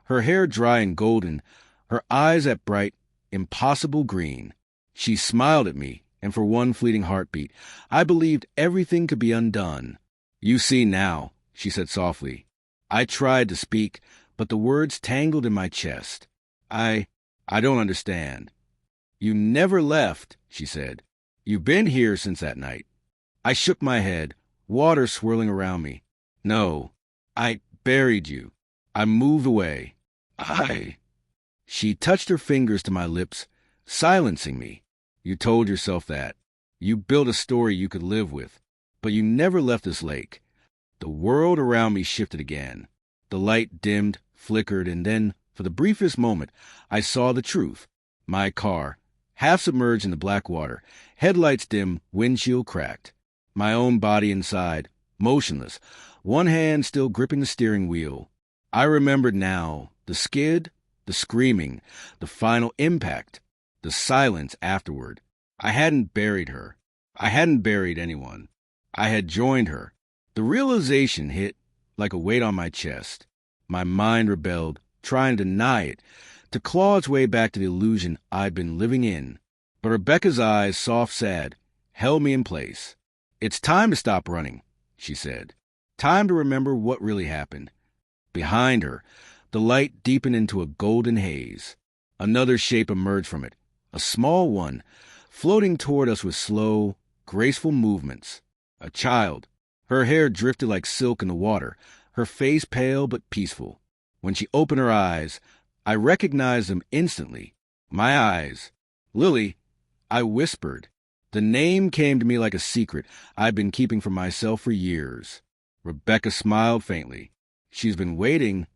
her hair dry and golden, her eyes that bright, impossible green. She smiled at me, and for one fleeting heartbeat, I believed everything could be undone. You see now, she said softly. I tried to speak, but the words tangled in my chest. I don't understand. You never left, she said. You've been here since that night. I shook my head, water swirling around me. No, I buried you. I moved away. She touched her fingers to my lips, silencing me. You told yourself that. You built a story you could live with. But you never left this lake. The world around me shifted again. The light dimmed, flickered, and then, for the briefest moment, I saw the truth. My car, half submerged in the black water, headlights dim, windshield cracked. My own body inside, motionless, one hand still gripping the steering wheel. I remembered now, the skid, the screaming, the final impact, the silence afterward. I hadn't buried her. I hadn't buried anyone. I had joined her. The realization hit like a weight on my chest. My mind rebelled, trying to deny it, to claw its way back to the illusion I'd been living in. But Rebecca's eyes, soft, sad, held me in place. It's time to stop running, she said. Time to remember what really happened. Behind her, the light deepened into a golden haze. Another shape emerged from it, a small one, floating toward us with slow, graceful movements. A child. Her hair drifted like silk in the water, her face pale but peaceful. When she opened her eyes, I recognized them instantly. My eyes. Lily, I whispered. The name came to me like a secret I'd been keeping from myself for years. Rebecca smiled faintly. She's been waiting.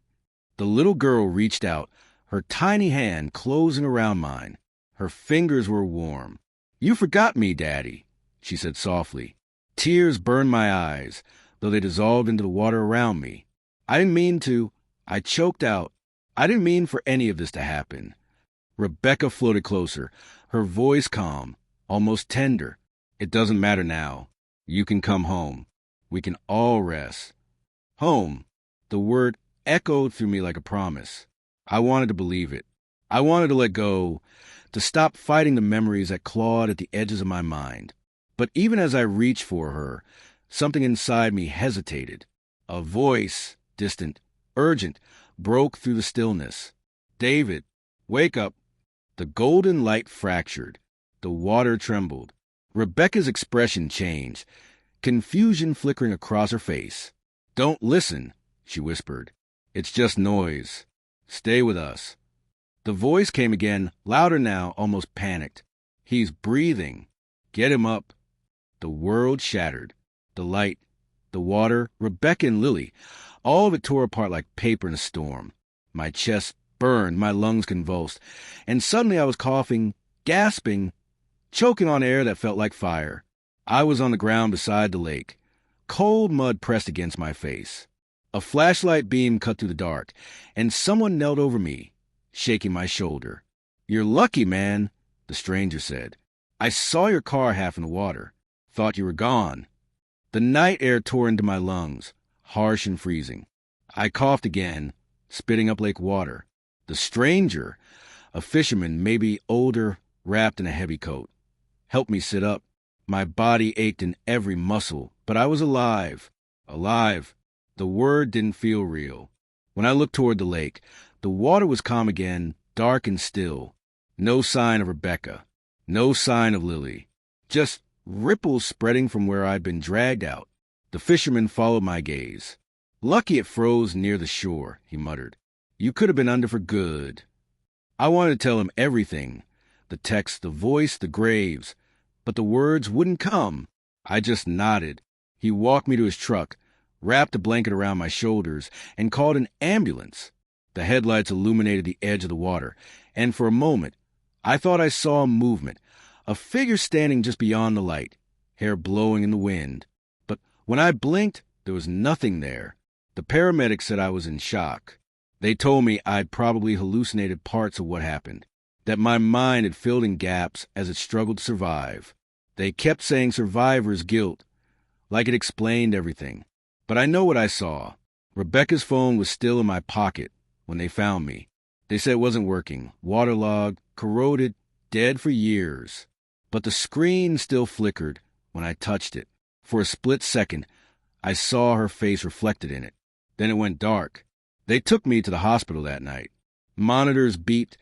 The little girl reached out, her tiny hand closing around mine. Her fingers were warm. You forgot me, Daddy, she said softly. Tears burned my eyes, though they dissolved into the water around me. I didn't mean to. I choked out. I didn't mean for any of this to happen. Rebecca floated closer, her voice calm, almost tender. It doesn't matter now. You can come home. We can all rest. Home. The word echoed through me like a promise. I wanted to believe it. I wanted to let go, to stop fighting the memories that clawed at the edges of my mind. But even as I reached for her, something inside me hesitated. A voice, distant, urgent, broke through the stillness. David, wake up. The golden light fractured. The water trembled. Rebecca's expression changed, confusion flickering across her face. Don't listen, she whispered. It's just noise. Stay with us. The voice came again, louder now, almost panicked. He's breathing. Get him up. The world shattered. The light, the water, Rebecca and Lily, all of it tore apart like paper in a storm. My chest burned, my lungs convulsed, and suddenly I was coughing, gasping, choking on air that felt like fire. I was on the ground beside the lake. Cold mud pressed against my face. A flashlight beam cut through the dark, and someone knelt over me, shaking my shoulder. You're lucky, man, the stranger said. I saw your car half in the water. Thought you were gone. The night air tore into my lungs, harsh and freezing. I coughed again, spitting up lake water. The stranger, a fisherman, maybe older, wrapped in a heavy coat, helped me sit up. My body ached in every muscle, but I was alive. Alive. The word didn't feel real. When I looked toward the lake, the water was calm again, dark and still. No sign of Rebecca. No sign of Lily. Just ripples spreading from where I'd been dragged out. The fisherman followed my gaze. Lucky it froze near the shore, he muttered. You could have been under for good. I wanted to tell him everything. The text, the voice, the graves. But the words wouldn't come. I just nodded. He walked me to his truck, wrapped a blanket around my shoulders, and called an ambulance. The headlights illuminated the edge of the water, and for a moment, I thought I saw a movement, a figure standing just beyond the light, hair blowing in the wind. But when I blinked, there was nothing there. The paramedics said I was in shock. They told me I'd probably hallucinated parts of what happened, that my mind had filled in gaps as it struggled to survive. They kept saying survivor's guilt, like it explained everything. But I know what I saw. Rebecca's phone was still in my pocket when they found me. They said it wasn't working, waterlogged, corroded, dead for years. But the screen still flickered when I touched it. For a split second, I saw her face reflected in it. Then it went dark. They took me to the hospital that night. Monitors beeped,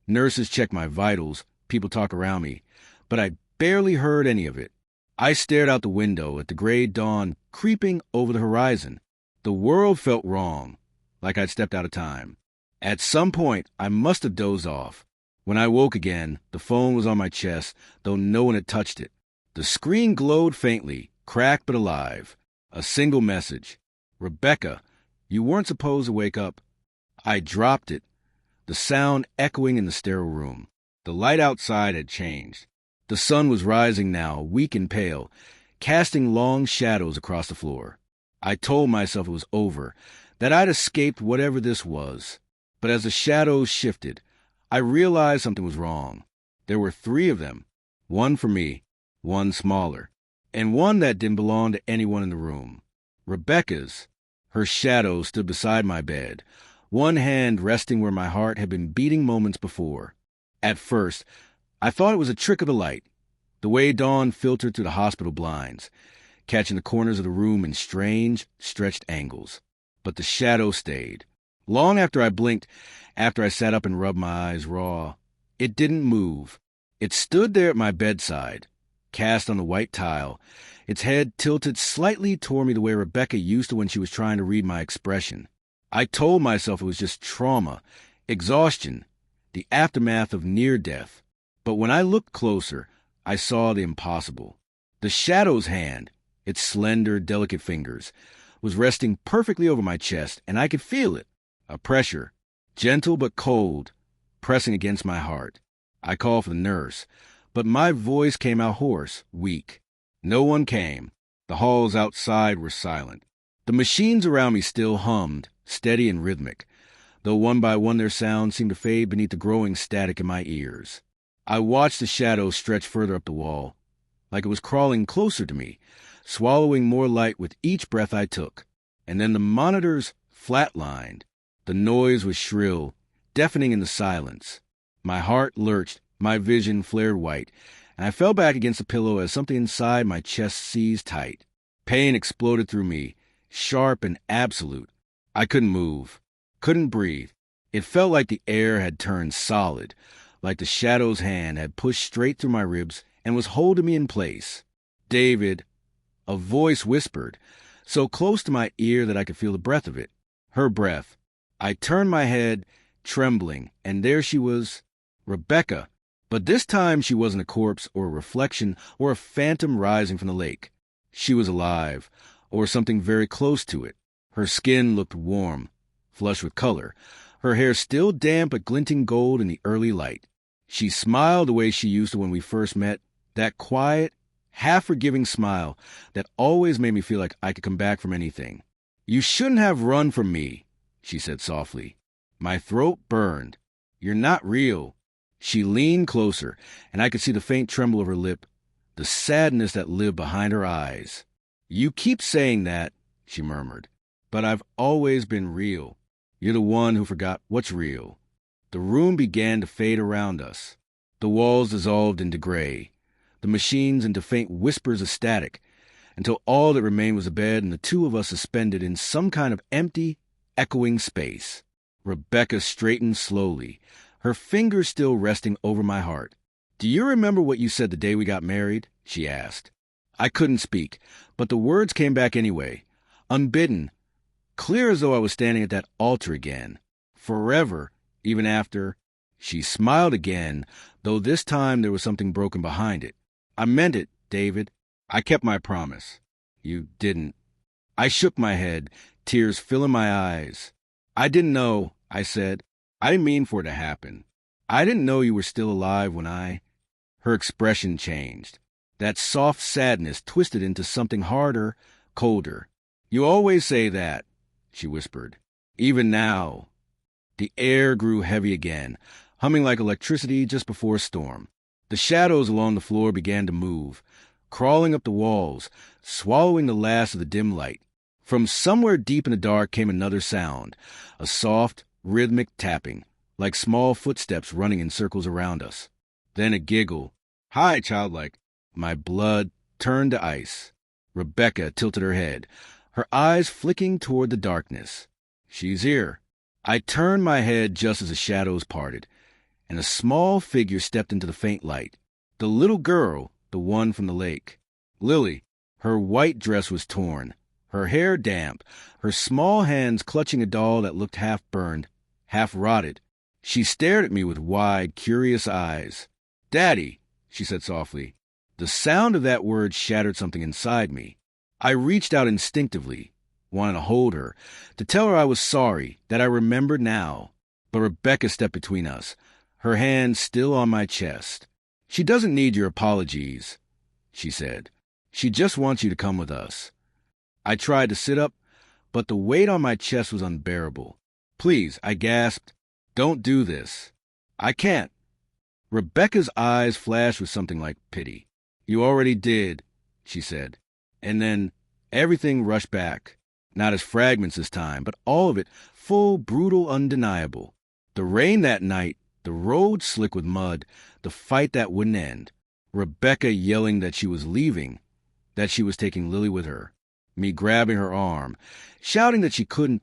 nurses checked my vitals, people talked around me, but I barely heard any of it. I stared out the window at the gray dawn creeping over the horizon. The world felt wrong, like I'd stepped out of time. At some point, I must have dozed off. When I woke again, the phone was on my chest, though no one had touched it. The screen glowed faintly, cracked but alive. A single message. Rebecca, you weren't supposed to wake up. I dropped it, the sound echoing in the sterile room. The light outside had changed. The sun was rising now, weak and pale, casting long shadows across the floor. I told myself it was over, that I'd escaped whatever this was. But as the shadows shifted, I realized something was wrong. There were 3 of them, one for me, one smaller, and one that didn't belong to anyone in the room. Rebecca's. Her shadow stood beside my bed, one hand resting where my heart had been beating moments before. At first, I thought it was a trick of the light, the way dawn filtered through the hospital blinds, catching the corners of the room in strange, stretched angles. But the shadow stayed. Long after I blinked, after I sat up and rubbed my eyes raw, it didn't move. It stood there at my bedside, cast on the white tile, its head tilted slightly toward me the way Rebecca used to when she was trying to read my expression. I told myself it was just trauma, exhaustion, the aftermath of near death. But when I looked closer, I saw the impossible. The shadow's hand, its slender, delicate fingers, was resting perfectly over my chest, and I could feel it. A pressure, gentle but cold, pressing against my heart. I called for the nurse, but my voice came out hoarse, weak. No one came. The halls outside were silent. The machines around me still hummed, steady and rhythmic, though one by one their sounds seemed to fade beneath the growing static in my ears. I watched the shadow stretch further up the wall, like it was crawling closer to me, swallowing more light with each breath I took. And then the monitors flatlined. The noise was shrill, deafening in the silence. My heart lurched, my vision flared white, and I fell back against the pillow as something inside my chest seized tight. Pain exploded through me, sharp and absolute. I couldn't move, couldn't breathe. It felt like the air had turned solid, like the shadow's hand had pushed straight through my ribs and was holding me in place. David, a voice whispered, so close to my ear that I could feel the breath of it. Her breath. I turned my head, trembling, and there she was, Rebecca. But this time she wasn't a corpse or a reflection or a phantom rising from the lake. She was alive, or something very close to it. Her skin looked warm, flush with color, her hair still damp but glinting gold in the early light. She smiled the way she used to when we first met, that quiet, half-forgiving smile that always made me feel like I could come back from anything. "You shouldn't have run from me," she said softly. My throat burned. "You're not real." She leaned closer, and I could see the faint tremble of her lip, the sadness that lived behind her eyes. "You keep saying that," she murmured, "but I've always been real. You're the one who forgot what's real." The room began to fade around us. The walls dissolved into gray, the machines into faint whispers of static, until all that remained was a bed and the two of us suspended in some kind of empty, echoing space. Rebecca straightened slowly, her fingers still resting over my heart. "Do you remember what you said the day we got married?" she asked. I couldn't speak, but the words came back anyway, unbidden, clear as though I was standing at that altar again. Forever, even after. She smiled again, though this time there was something broken behind it. "I meant it, David. I kept my promise." "You didn't." I shook my head, tears filling my eyes. "I didn't know," I said. "I didn't mean for it to happen. I didn't know you were still alive when I—" Her expression changed. That soft sadness twisted into something harder, colder. "You always say that," she whispered. "Even now." The air grew heavy again, humming like electricity just before a storm. The shadows along the floor began to move, crawling up the walls, swallowing the last of the dim light. From somewhere deep in the dark came another sound, a soft, rhythmic tapping, like small footsteps running in circles around us. Then a giggle. "Hi, childlike." My blood turned to ice. Rebecca tilted her head, her eyes flicking toward the darkness. "She's here." I turned my head just as the shadows parted, and a small figure stepped into the faint light. The little girl, the one from the lake. Lily. Her white dress was torn, her hair damp, her small hands clutching a doll that looked half burned, half rotted. She stared at me with wide, curious eyes. "Daddy," she said softly. The sound of that word shattered something inside me. I reached out instinctively, wanting to hold her, to tell her I was sorry, that I remembered now. But Rebecca stepped between us, her hand still on my chest. "She doesn't need your apologies," she said. "She just wants you to come with us." I tried to sit up, but the weight on my chest was unbearable. "Please," I gasped, "don't do this." "I can't." Rebecca's eyes flashed with something like pity. "You already did," she said. And then everything rushed back, not as fragments this time, but all of it, full, brutal, undeniable. The rain that night, the road slick with mud, the fight that wouldn't end. Rebecca yelling that she was leaving, that she was taking Lily with her. Me grabbing her arm, shouting that she couldn't,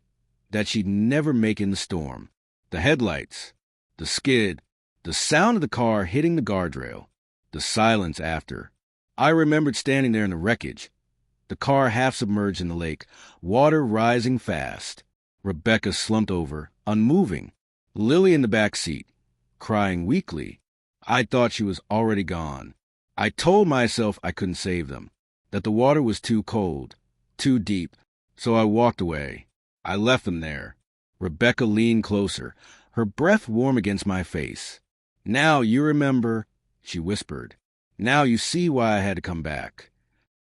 that she'd never make in the storm. The headlights, the skid, the sound of the car hitting the guardrail, the silence after. I remembered standing there in the wreckage, the car half submerged in the lake, water rising fast. Rebecca slumped over, unmoving. Lily in the back seat, crying weakly. I thought she was already gone. I told myself I couldn't save them, that the water was too cold, too deep, so I walked away. I left them there. Rebecca leaned closer, her breath warm against my face. "Now you remember," she whispered. "Now you see why I had to come back."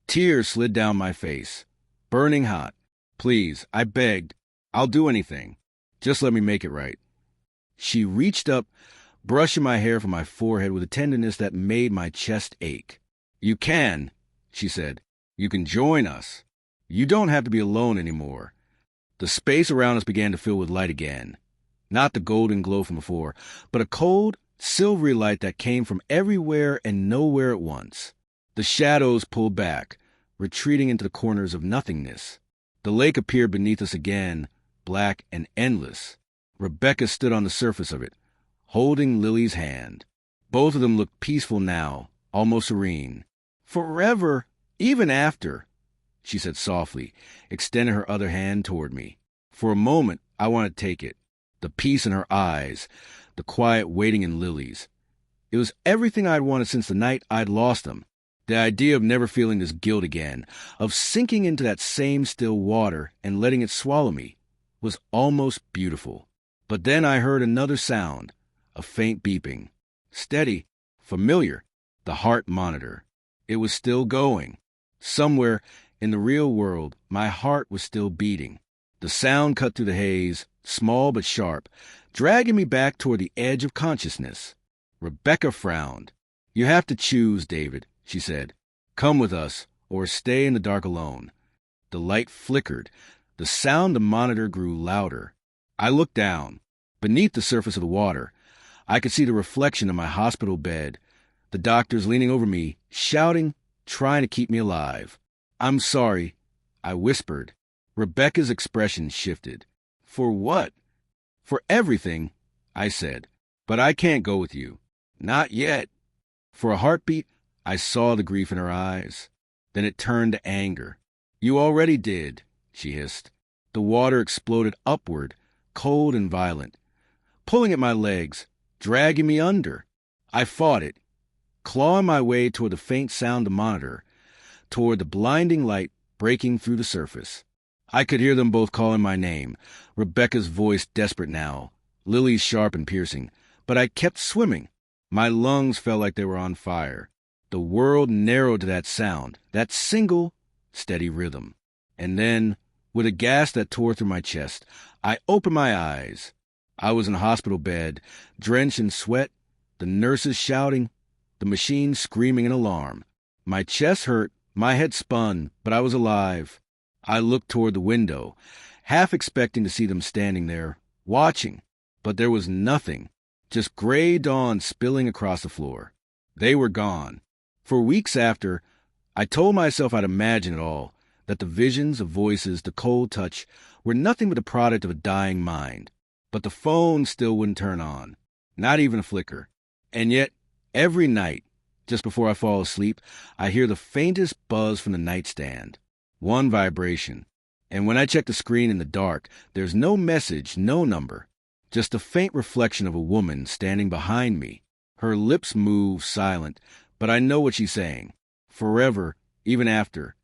Tears slid down my face, burning hot. "Please," I begged. "I'll do anything. Just let me make it right." She reached up, brushing my hair from my forehead with a tenderness that made my chest ache. "You can," she said. "You can join us. You don't have to be alone anymore." The space around us began to fill with light again. Not the golden glow from before, but a cold, silvery light that came from everywhere and nowhere at once. The shadows pulled back, retreating into the corners of nothingness. The lake appeared beneath us again, black and endless. Rebecca stood on the surface of it, holding Lily's hand. Both of them looked peaceful now, almost serene. "Forever, even after," she said softly, extending her other hand toward me. For a moment, I wanted to take it. The peace in her eyes, the quiet waiting in Lily's. It was everything I'd wanted since the night I'd lost them. The idea of never feeling this guilt again, of sinking into that same still water and letting it swallow me, was almost beautiful. But then I heard another sound, a faint beeping. Steady, familiar, the heart monitor. It was still going. Somewhere in the real world, my heart was still beating. The sound cut through the haze, small but sharp, dragging me back toward the edge of consciousness. Rebecca frowned. "You have to choose, David," she said. "Come with us, or stay in the dark alone." The light flickered. The sound of the monitor grew louder. I looked down. Beneath the surface of the water, I could see the reflection of my hospital bed, the doctors leaning over me, shouting, trying to keep me alive. "I'm sorry," I whispered. Rebecca's expression shifted. "For what?" "For everything," I said. "But I can't go with you. Not yet." For a heartbeat, I saw the grief in her eyes. Then it turned to anger. "You already did," she hissed. The water exploded upward, cold and violent, pulling at my legs, dragging me under. I fought it, clawing my way toward the faint sound of the monitor, toward the blinding light breaking through the surface. I could hear them both calling my name, Rebecca's voice desperate now, Lily's sharp and piercing, but I kept swimming. My lungs felt like they were on fire. The world narrowed to that sound, that single, steady rhythm. And then, with a gasp that tore through my chest, I opened my eyes. I was in a hospital bed, drenched in sweat, the nurses shouting, the machine screaming in alarm. My chest hurt, my head spun, but I was alive. I looked toward the window, half expecting to see them standing there, watching. But there was nothing, just gray dawn spilling across the floor. They were gone. For weeks after, I told myself I'd imagine it all, that the visions, the voices, the cold touch were nothing but the product of a dying mind. But the phone still wouldn't turn on, not even a flicker. And yet, every night, just before I fall asleep, I hear the faintest buzz from the nightstand. One vibration. And when I check the screen in the dark, there's no message, no number. Just a faint reflection of a woman standing behind me. Her lips move, silent, but I know what she's saying. Forever, even after.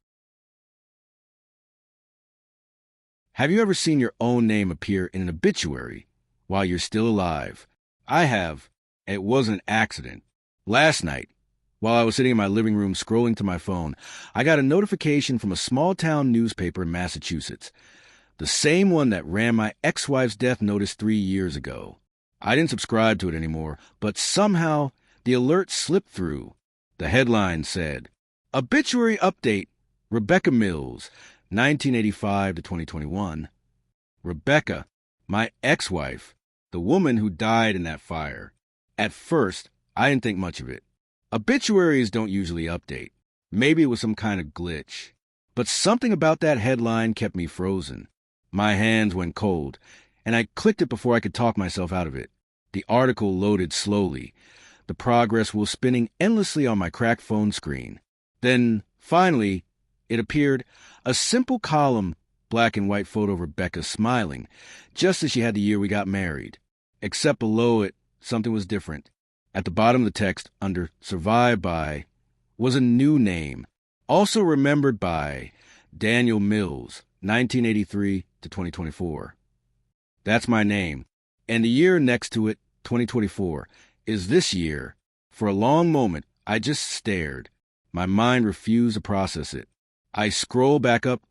Have you ever seen your own name appear in an obituary while you're still alive? I have. It wasn't an accident. Last night, while I was sitting in my living room scrolling to my phone, I got a notification from a small-town newspaper in Massachusetts, the same one that ran my ex-wife's death notice 3 years ago. I didn't subscribe to it anymore, but somehow the alert slipped through. The headline said, "Obituary Update, Rebecca Mills, 1985 to 2021. Rebecca, my ex-wife, the woman who died in that fire. At first, I didn't think much of it. Obituaries don't usually update. Maybe it was some kind of glitch. But something about that headline kept me frozen. My hands went cold, and I clicked it before I could talk myself out of it. The article loaded slowly, the progress wheel spinning endlessly on my cracked phone screen. Then, finally, it appeared, a simple column, black and white photo of Rebecca smiling, just as she had the year we got married. Except below it, something was different. At the bottom of the text, under Survived By, was a new name, also remembered by Daniel Mills, 1983 to 2024. That's my name. And the year next to it, 2024, is this year. For a long moment, I just stared. My mind refused to process it. I scrolled back up,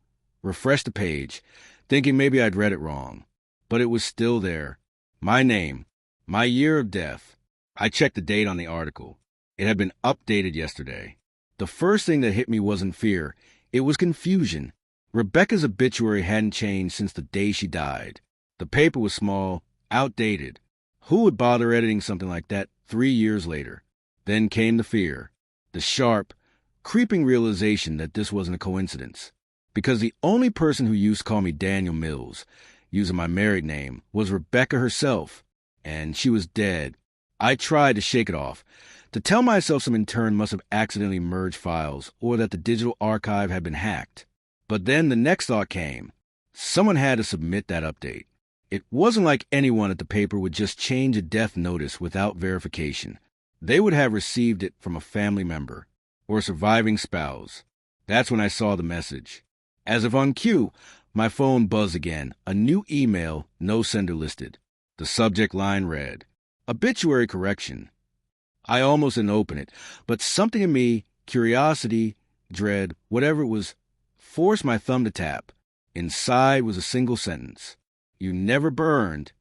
refreshed the page, thinking maybe I'd read it wrong. But it was still there. My name, my year of death. I checked the date on the article. It had been updated yesterday. The first thing that hit me wasn't fear. It was confusion. Rebecca's obituary hadn't changed since the day she died. The paper was small, outdated. Who would bother editing something like that 3 years later? Then came the fear, the sharp, creeping realization that this wasn't a coincidence. Because the only person who used to call me Daniel Mills, using my married name, was Rebecca herself, and she was dead. I tried to shake it off, to tell myself some intern must have accidentally merged files, or that the digital archive had been hacked. But then the next thought came. Someone had to submit that update. It wasn't like anyone at the paper would just change a death notice without verification. They would have received it from a family member or a surviving spouse. That's when I saw the message. As if on cue, my phone buzzed again. A new email, no sender listed. The subject line read, "Obituary correction." I almost didn't open it, but something in me, curiosity, dread, whatever it was, forced my thumb to tap. Inside was a single sentence. "You never burned."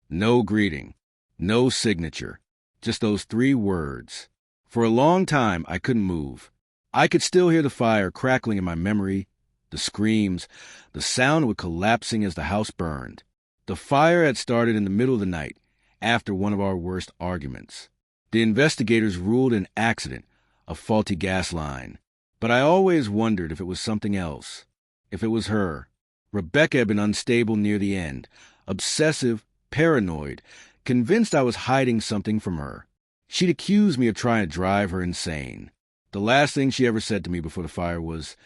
No greeting, no signature, just those 3 words. For a long time, I couldn't move. I could still hear the fire crackling in my memory, the screams, the sound of it collapsing as the house burned. The fire had started in the middle of the night, after one of our worst arguments. The investigators ruled an accident, a faulty gas line. But I always wondered if it was something else, if it was her. Rebecca had been unstable near the end, obsessive, paranoid, convinced I was hiding something from her. She'd accused me of trying to drive her insane. The last thing she ever said to me before the fire was,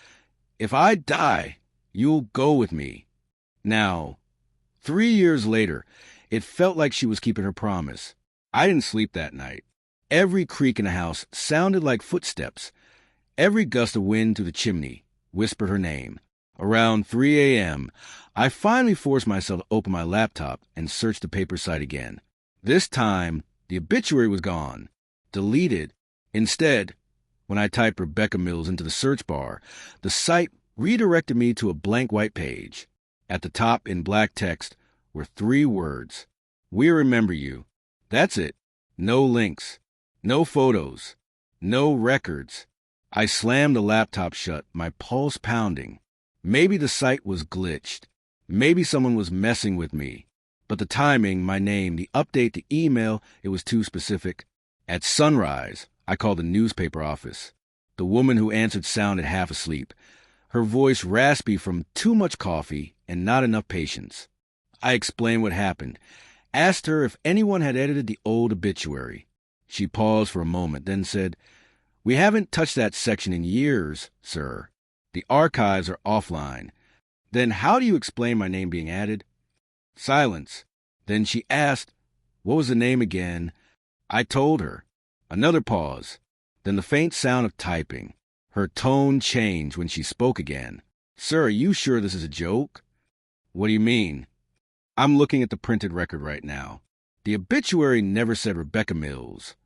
"If I die, you'll go with me." Now, 3 years later, it felt like she was keeping her promise. I didn't sleep that night. Every creak in the house sounded like footsteps. Every gust of wind through the chimney whispered her name. Around 3 a.m., I finally forced myself to open my laptop and search the paper site again. This time, the obituary was gone, deleted. Instead, when I typed Rebecca Mills into the search bar, the site redirected me to a blank white page. At the top, in black text, were 3 words. "We remember you." That's it. No links. No photos. No records. I slammed the laptop shut, my pulse pounding. Maybe the site was glitched. Maybe someone was messing with me. But the timing, my name, the update, the email, it was too specific. At sunrise, I called the newspaper office. The woman who answered sounded half asleep, her voice raspy from too much coffee and not enough patience. I explained what happened, asked her if anyone had edited the old obituary. She paused for a moment, then said, "We haven't touched that section in years, sir. The archives are offline." "Then how do you explain my name being added?" Silence. Then she asked, "What was the name again?" I told her. Another pause. Then the faint sound of typing. Her tone changed when she spoke again. "Sir, are you sure this is a joke?" "What do you mean?" "I'm looking at the printed record right now. The obituary never said Rebecca Mills."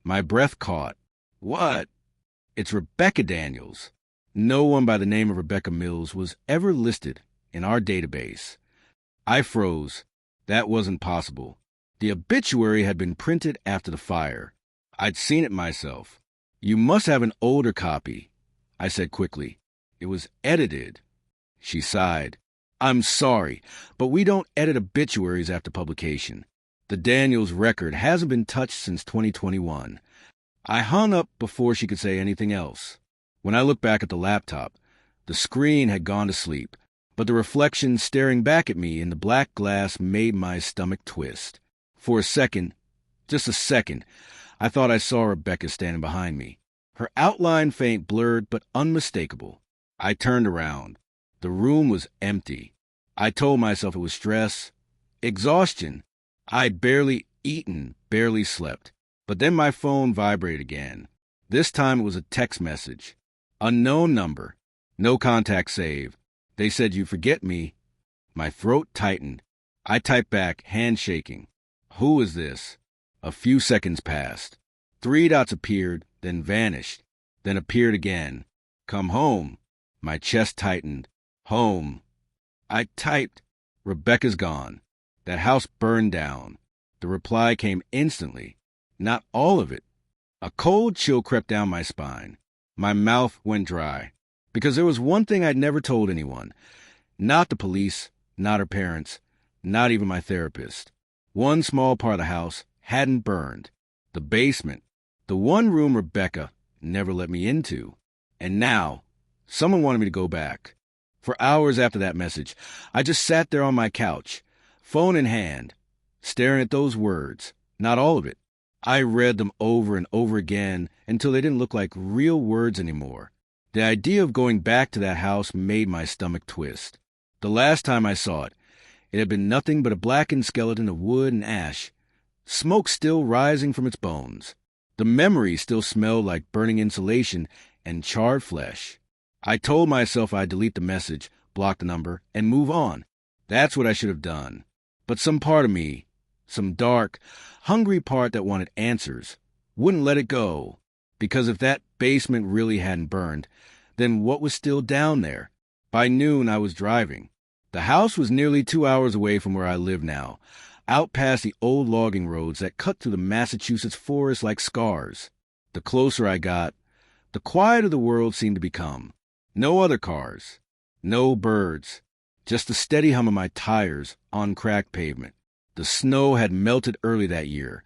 My breath caught. "What?" "It's Rebecca Daniels. No one by the name of Rebecca Mills was ever listed in our database." I froze. That wasn't possible. The obituary had been printed after the fire. I'd seen it myself. "You must have an older copy," I said quickly. "It was edited." She sighed. "I'm sorry, but we don't edit obituaries after publication. The Daniels record hasn't been touched since 2021. I hung up before she could say anything else. When I looked back at the laptop, the screen had gone to sleep. but the reflection staring back at me in the black glass made my stomach twist. For a second, just a second, I thought I saw Rebecca standing behind me. Her outline faint, blurred, but unmistakable. I turned around. The room was empty. I told myself it was stress, exhaustion. I'd barely eaten, barely slept. But then my phone vibrated again. This time it was a text message. Unknown number. No contact saved. They said you forget me. My throat tightened. I typed back, hand shaking. Who is this? A few seconds passed. 3 dots appeared, then vanished, then appeared again. Come home. My chest tightened. Home. I typed, Rebecca's gone. That house burned down. The reply came instantly. Not all of it. A cold chill crept down my spine. My mouth went dry. Because there was one thing I'd never told anyone. Not the police, not her parents, not even my therapist. One small part of the house hadn't burned. The basement. The one room Rebecca never let me into. And now, someone wanted me to go back. For hours after that message, I just sat there on my couch, phone in hand, staring at those words. Not all of it. I read them over and over again until they didn't look like real words anymore. The idea of going back to that house made my stomach twist. The last time I saw it, it had been nothing but a blackened skeleton of wood and ash, smoke still rising from its bones. The memory still smelled like burning insulation and charred flesh. I told myself I'd delete the message, block the number, and move on. That's what I should have done. But some part of me, some dark, hungry part that wanted answers, wouldn't let it go. Because if that basement really hadn't burned, then what was still down there? By noon, I was driving. The house was nearly 2 hours away from where I live now, out past the old logging roads that cut through the Massachusetts forest like scars. The closer I got, the quieter the world seemed to become. No other cars, no birds, just the steady hum of my tires on cracked pavement. The snow had melted early that year,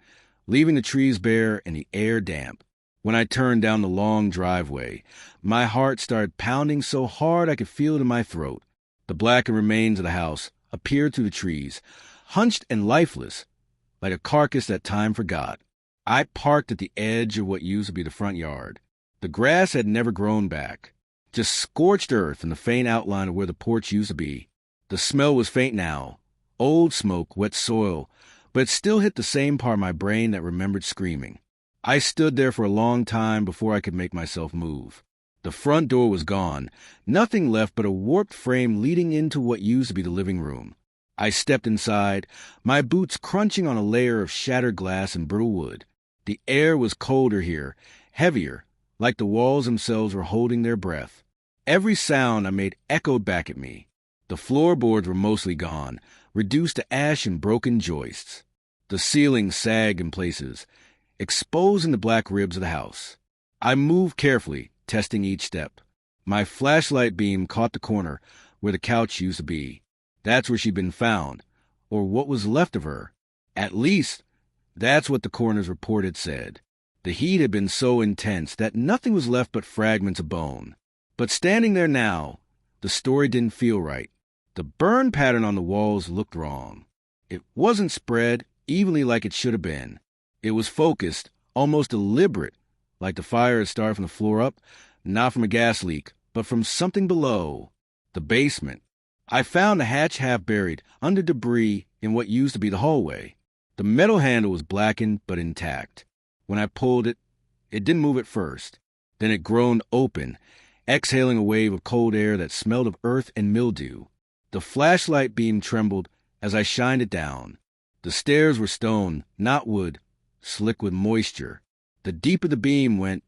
leaving the trees bare and the air damp. When I turned down the long driveway, my heart started pounding so hard I could feel it in my throat. The blackened remains of the house appeared through the trees, hunched and lifeless, like a carcass that time forgot. I parked at the edge of what used to be the front yard. The grass had never grown back, just scorched earth and the faint outline of where the porch used to be. The smell was faint now, old smoke, wet soil, but it still hit the same part of my brain that remembered screaming. I stood there for a long time before I could make myself move. The front door was gone, nothing left but a warped frame leading into what used to be the living room. I stepped inside, my boots crunching on a layer of shattered glass and brittle wood. The air was colder here, heavier, like the walls themselves were holding their breath. Every sound I made echoed back at me. The floorboards were mostly gone, reduced to ash and broken joists. The ceiling sagged in places, exposing the black ribs of the house. I moved carefully, testing each step. My flashlight beam caught the corner where the couch used to be. That's where she'd been found, or what was left of her. At least, that's what the coroner's report had said. The heat had been so intense that nothing was left but fragments of bone. But standing there now, the story didn't feel right. The burn pattern on the walls looked wrong. It wasn't spread evenly like it should have been. It was focused, almost deliberate, like the fire had started from the floor up, not from a gas leak, but from something below, the basement. I found the hatch half buried under debris in what used to be the hallway. The metal handle was blackened but intact. When I pulled it, it didn't move at first. Then it groaned open, exhaling a wave of cold air that smelled of earth and mildew. The flashlight beam trembled as I shined it down. The stairs were stone, not wood, slick with moisture. The deeper the beam went,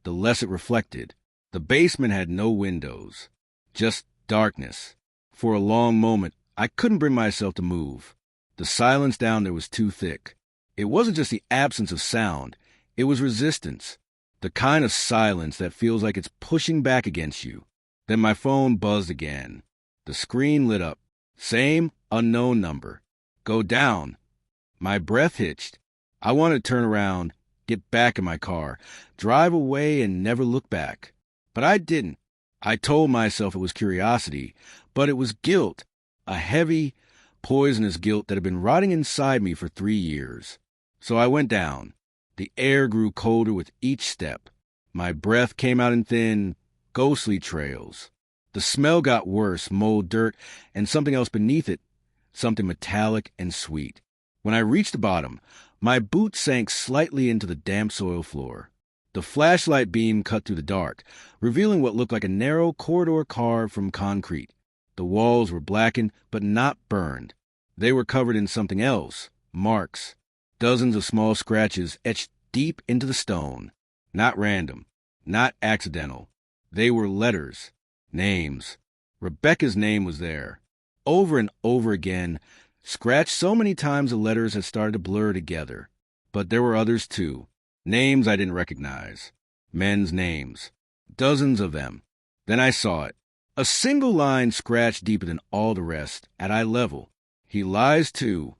the less it reflected. The basement had no windows, just darkness. For a long moment, I couldn't bring myself to move. The silence down there was too thick. It wasn't just the absence of sound. It was resistance. The kind of silence that feels like it's pushing back against you. Then my phone buzzed again. The screen lit up. Same unknown number. Go down. My breath hitched. I wanted to turn around, get back in my car, drive away and never look back. But I didn't. I told myself it was curiosity, But it was guilt, a heavy, poisonous guilt that had been rotting inside me for 3 years. So I went down. The air grew colder with each step. My breath came out in thin, ghostly trails. The smell got worse, mold, dirt, and something else beneath it, something metallic and sweet. When I reached the bottom, my boot sank slightly into the damp soil floor. The flashlight beam cut through the dark, revealing what looked like a narrow corridor carved from concrete. The walls were blackened, but not burned. They were covered in something else, marks, dozens of small scratches etched deep into the stone. Not random, not accidental. They were letters, names. Rebecca's name was there. Over and over again, scratched so many times the letters had started to blur together. But there were others too. Names I didn't recognize. Men's names. Dozens of them. Then I saw it. A single line scratched deeper than all the rest, at eye level. He lies too.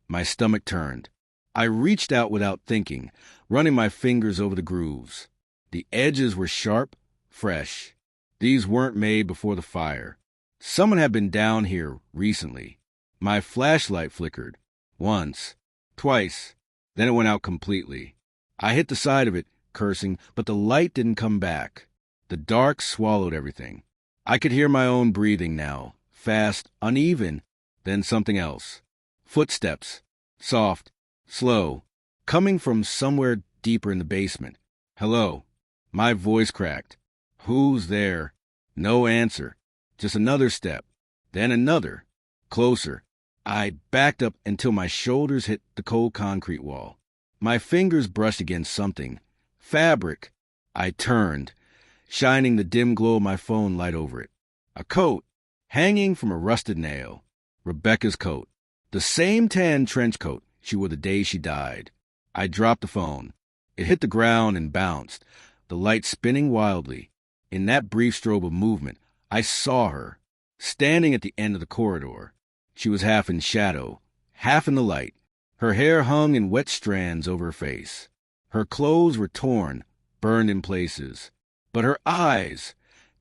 My stomach turned. I reached out without thinking, running my fingers over the grooves. The edges were sharp, fresh. These weren't made before the fire. Someone had been down here recently. My flashlight flickered. Once. Twice. Then it went out completely. I hit the side of it, cursing, but the light didn't come back. The dark swallowed everything. I could hear my own breathing now, fast, uneven, then something else. Footsteps. Soft, slow, coming from somewhere deeper in the basement. Hello. My voice cracked. Who's there? No answer. Just another step. Then another. Closer. I backed up until my shoulders hit the cold concrete wall. My fingers brushed against something. Fabric. I turned, shining the dim glow of my phone light over it. A coat, hanging from a rusted nail. Rebecca's coat. The same tan trench coat she wore the day she died. I dropped the phone. It hit the ground and bounced, the light spinning wildly. In that brief strobe of movement, I saw her, standing at the end of the corridor. She was half in shadow, half in the light. Her hair hung in wet strands over her face. Her clothes were torn, burned in places. But her eyes,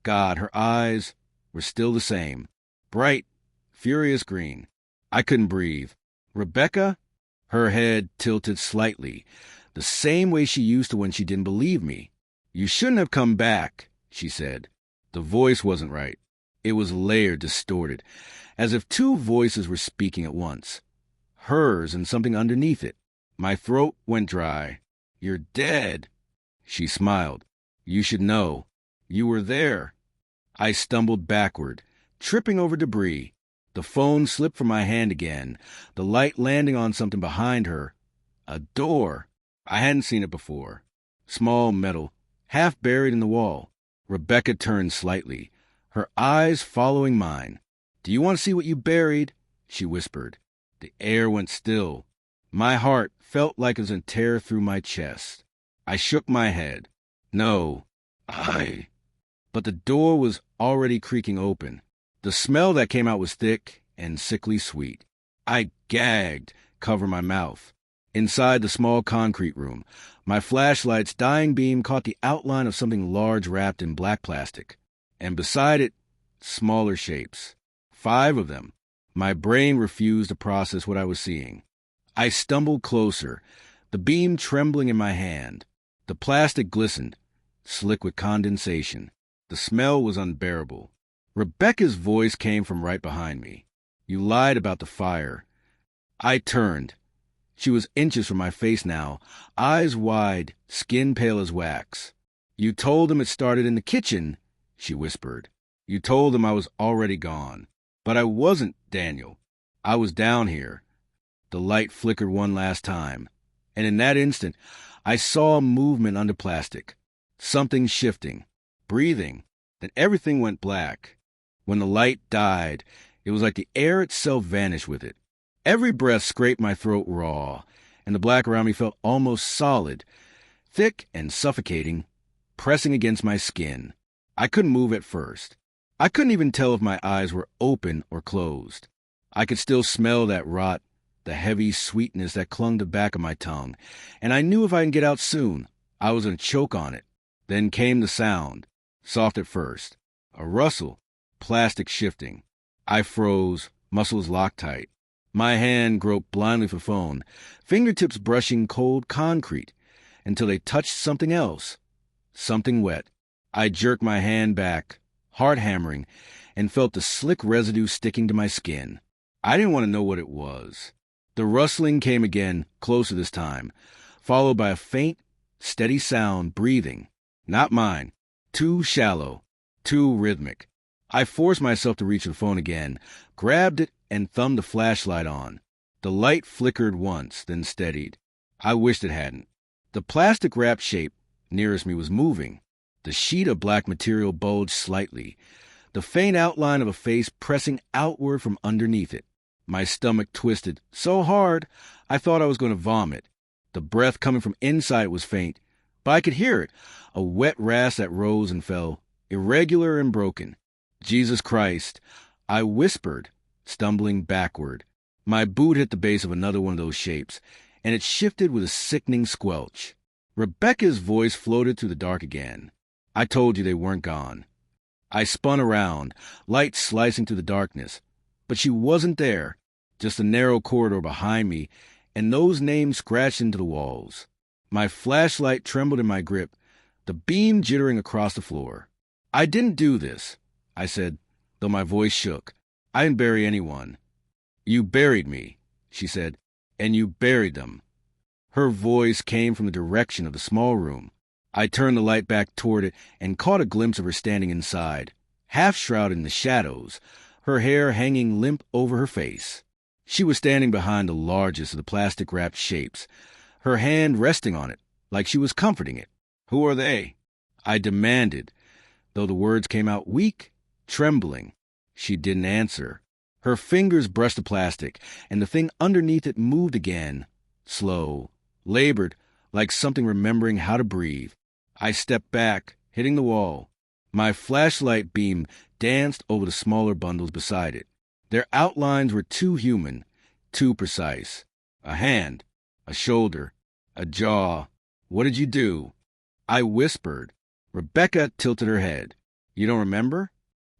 God, her eyes were still the same. Bright, furious green. I couldn't breathe. Rebecca? Her head tilted slightly, the same way she used to when she didn't believe me. You shouldn't have come back, she said. The voice wasn't right. It was layered, distorted, as if two voices were speaking at once. Hers and something underneath it. My throat went dry. You're dead. She smiled. You should know. You were there. I stumbled backward, tripping over debris. The phone slipped from my hand again, the light landing on something behind her. A door. I hadn't seen it before. Small metal, half buried in the wall. Rebecca turned slightly, her eyes following mine. Do you want to see what you buried? She whispered. The air went still. My heart felt like it was going to tear through my chest. I shook my head. No. But the door was already creaking open. The smell that came out was thick and sickly sweet. I gagged, covering my mouth. Inside the small concrete room, my flashlight's dying beam caught the outline of something large wrapped in black plastic. And beside it, smaller shapes. 5 of them. My brain refused to process what I was seeing. I stumbled closer, the beam trembling in my hand. The plastic glistened, slick with condensation. The smell was unbearable. Rebecca's voice came from right behind me. You lied about the fire. I turned. She was inches from my face now, eyes wide, skin pale as wax. You told them it started in the kitchen, she whispered. You told them I was already gone. But I wasn't, Daniel. I was down here. The light flickered one last time, and in that instant, I saw movement under plastic. Something shifting, breathing. Then everything went black. When the light died, it was like the air itself vanished with it. Every breath scraped my throat raw, and the black around me felt almost solid, thick and suffocating, pressing against my skin. I couldn't move at first. I couldn't even tell if my eyes were open or closed. I could still smell that rot, the heavy sweetness that clung to the back of my tongue, and I knew if I didn't get out soon, I was going to choke on it. Then came the sound, soft at first, a rustle, plastic shifting. I froze, muscles locked tight. My hand groped blindly for the phone, fingertips brushing cold concrete, until they touched something else, something wet. I jerked my hand back, heart hammering, and felt the slick residue sticking to my skin. I didn't want to know what it was. The rustling came again, closer this time, followed by a faint, steady sound, breathing. Not mine. Too shallow. Too rhythmic. I forced myself to reach for the phone again, grabbed it, and thumbed the flashlight on. The light flickered once, then steadied. I wished it hadn't. The plastic-wrapped shape nearest me was moving. The sheet of black material bulged slightly, the faint outline of a face pressing outward from underneath it. My stomach twisted so hard I thought I was going to vomit. The breath coming from inside was faint, but I could hear it, a wet rasp that rose and fell, irregular and broken. Jesus Christ, I whispered, stumbling backward. My boot hit the base of another one of those shapes, and it shifted with a sickening squelch. Rebecca's voice floated through the dark again. I told you they weren't gone. I spun around, light slicing through the darkness, but she wasn't there, just a narrow corridor behind me, and those names scratched into the walls. My flashlight trembled in my grip, the beam jittering across the floor. I didn't do this, I said, though my voice shook. I didn't bury anyone. You buried me, she said, and you buried them. Her voice came from the direction of the small room. I turned the light back toward it and caught a glimpse of her standing inside, half shrouded in the shadows, her hair hanging limp over her face. She was standing behind the largest of the plastic-wrapped shapes, her hand resting on it, like she was comforting it. Who are they? I demanded, though the words came out weak, trembling. She didn't answer. Her fingers brushed the plastic, and the thing underneath it moved again, slow, labored, like something remembering how to breathe. I stepped back, hitting the wall. My flashlight beam danced over the smaller bundles beside it. Their outlines were too human, too precise. A hand, a shoulder, a jaw. What did you do? I whispered. Rebecca tilted her head. You don't remember?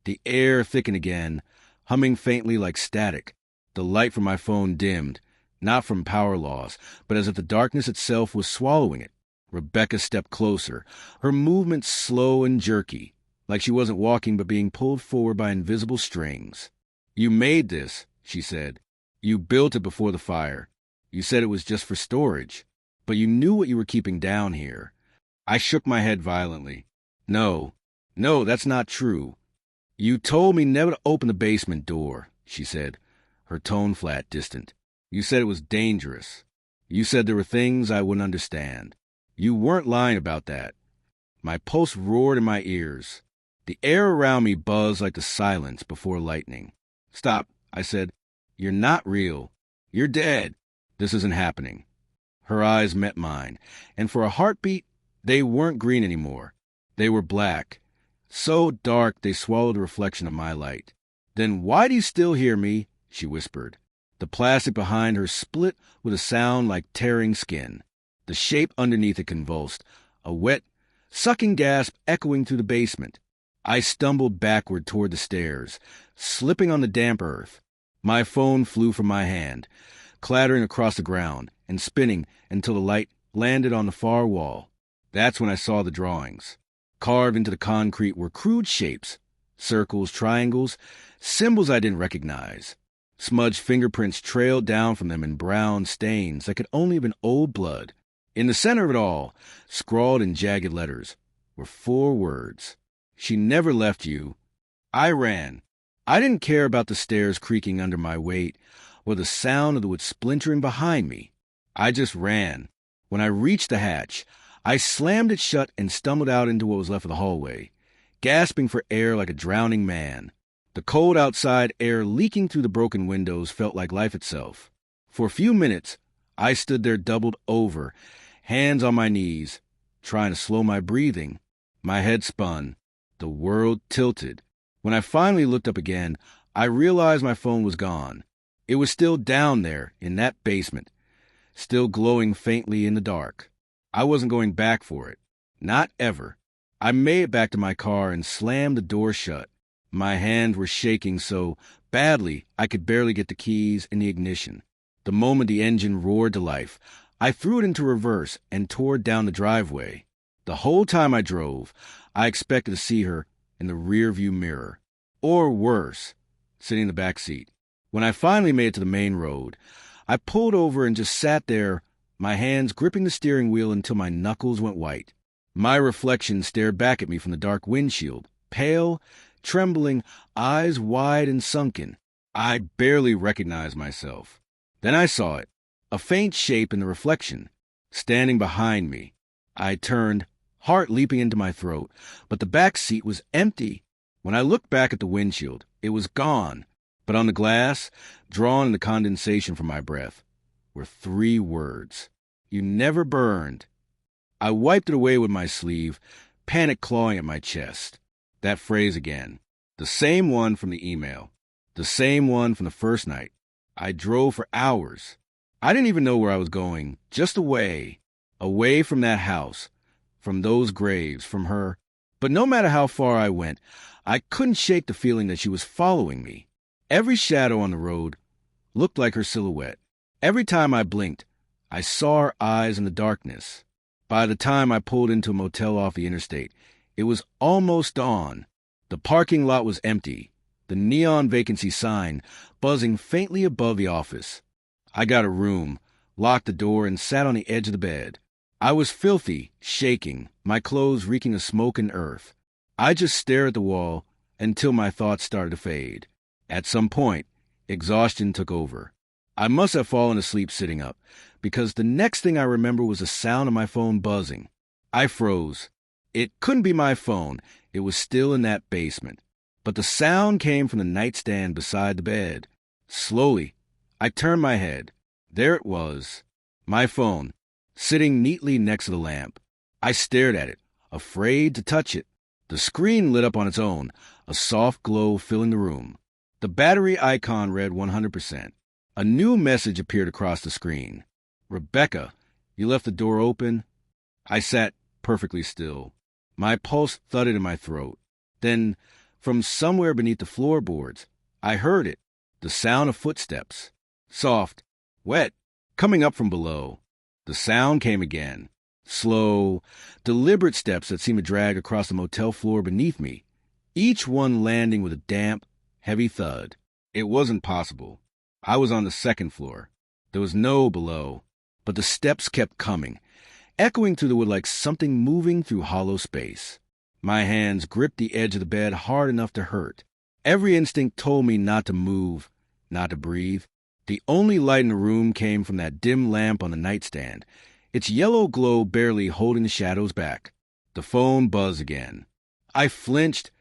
The air thickened again, humming faintly like static. The light from my phone dimmed, not from power loss, but as if the darkness itself was swallowing it. Rebecca stepped closer, her movements slow and jerky, like she wasn't walking but being pulled forward by invisible strings. You made this, she said. You built it before the fire. You said it was just for storage, but you knew what you were keeping down here. I shook my head violently. No, that's not true. You told me never to open the basement door, she said, her tone flat, distant. You said it was dangerous. You said there were things I wouldn't understand. You weren't lying about that. My pulse roared in my ears. The air around me buzzed like the silence before lightning. Stop, I said. You're not real. You're dead. This isn't happening. Her eyes met mine, and for a heartbeat, they weren't green anymore. They were black, so dark they swallowed the reflection of my light. Then why do you still hear me? She whispered. The plastic behind her split with a sound like tearing skin. The shape underneath it convulsed, a wet, sucking gasp echoing through the basement. I stumbled backward toward the stairs, slipping on the damp earth. My phone flew from my hand, clattering across the ground and spinning until the light landed on the far wall. That's when I saw the drawings. Carved into the concrete were crude shapes, circles, triangles, symbols I didn't recognize. Smudged fingerprints trailed down from them in brown stains that could only have been old blood. In the center of it all, scrawled in jagged letters, were 4 words. She never left you. I ran. I didn't care about the stairs creaking under my weight or the sound of the wood splintering behind me. I just ran. When I reached the hatch, I slammed it shut and stumbled out into what was left of the hallway, gasping for air like a drowning man. The cold outside air leaking through the broken windows felt like life itself. For a few minutes, I stood there doubled over, hands on my knees, trying to slow my breathing. My head spun. The world tilted. When I finally looked up again, I realized my phone was gone. It was still down there in that basement, still glowing faintly in the dark. I wasn't going back for it. Not ever. I made it back to my car and slammed the door shut. My hands were shaking so badly I could barely get the keys in the ignition. The moment the engine roared to life, I threw it into reverse and tore down the driveway. The whole time I drove, I expected to see her in the rearview mirror. Or worse, sitting in the back seat. When I finally made it to the main road, I pulled over and just sat there, my hands gripping the steering wheel until my knuckles went white. My reflection stared back at me from the dark windshield, pale, trembling, eyes wide and sunken. I barely recognized myself. Then I saw it, a faint shape in the reflection, standing behind me. I turned, heart leaping into my throat, but the back seat was empty. When I looked back at the windshield, it was gone. But on the glass, drawn in the condensation from my breath, were 3 words. You never burned. I wiped it away with my sleeve, panic clawing at my chest. That phrase again. The same one from the email. The same one from the first night. I drove for hours. I didn't even know where I was going, just away. Away from that house, from those graves, from her. But no matter how far I went, I couldn't shake the feeling that she was following me. Every shadow on the road looked like her silhouette. Every time I blinked, I saw her eyes in the darkness. By the time I pulled into a motel off the interstate, it was almost dawn. The parking lot was empty, the neon vacancy sign buzzing faintly above the office. I got a room, locked the door, and sat on the edge of the bed. I was filthy, shaking, my clothes reeking of smoke and earth. I just stared at the wall until my thoughts started to fade. At some point, exhaustion took over. I must have fallen asleep sitting up, because the next thing I remember was the sound of my phone buzzing. I froze. It couldn't be my phone. It was still in that basement. But the sound came from the nightstand beside the bed. Slowly, I turned my head. There it was, my phone, sitting neatly next to the lamp. I stared at it, afraid to touch it. The screen lit up on its own, a soft glow filling the room. The battery icon read 100%. A new message appeared across the screen. Rebecca, you left the door open? I sat perfectly still. My pulse thudded in my throat. Then, from somewhere beneath the floorboards, I heard it, the sound of footsteps. Soft, wet, coming up from below. The sound came again. Slow, deliberate steps that seemed to drag across the motel floor beneath me, each one landing with a damp, heavy thud. It wasn't possible. I was on the 2nd floor. There was no below, but the steps kept coming, echoing through the wood like something moving through hollow space. My hands gripped the edge of the bed hard enough to hurt. Every instinct told me not to move, not to breathe. The only light in the room came from that dim lamp on the nightstand, its yellow glow barely holding the shadows back. The phone buzzed again. I flinched,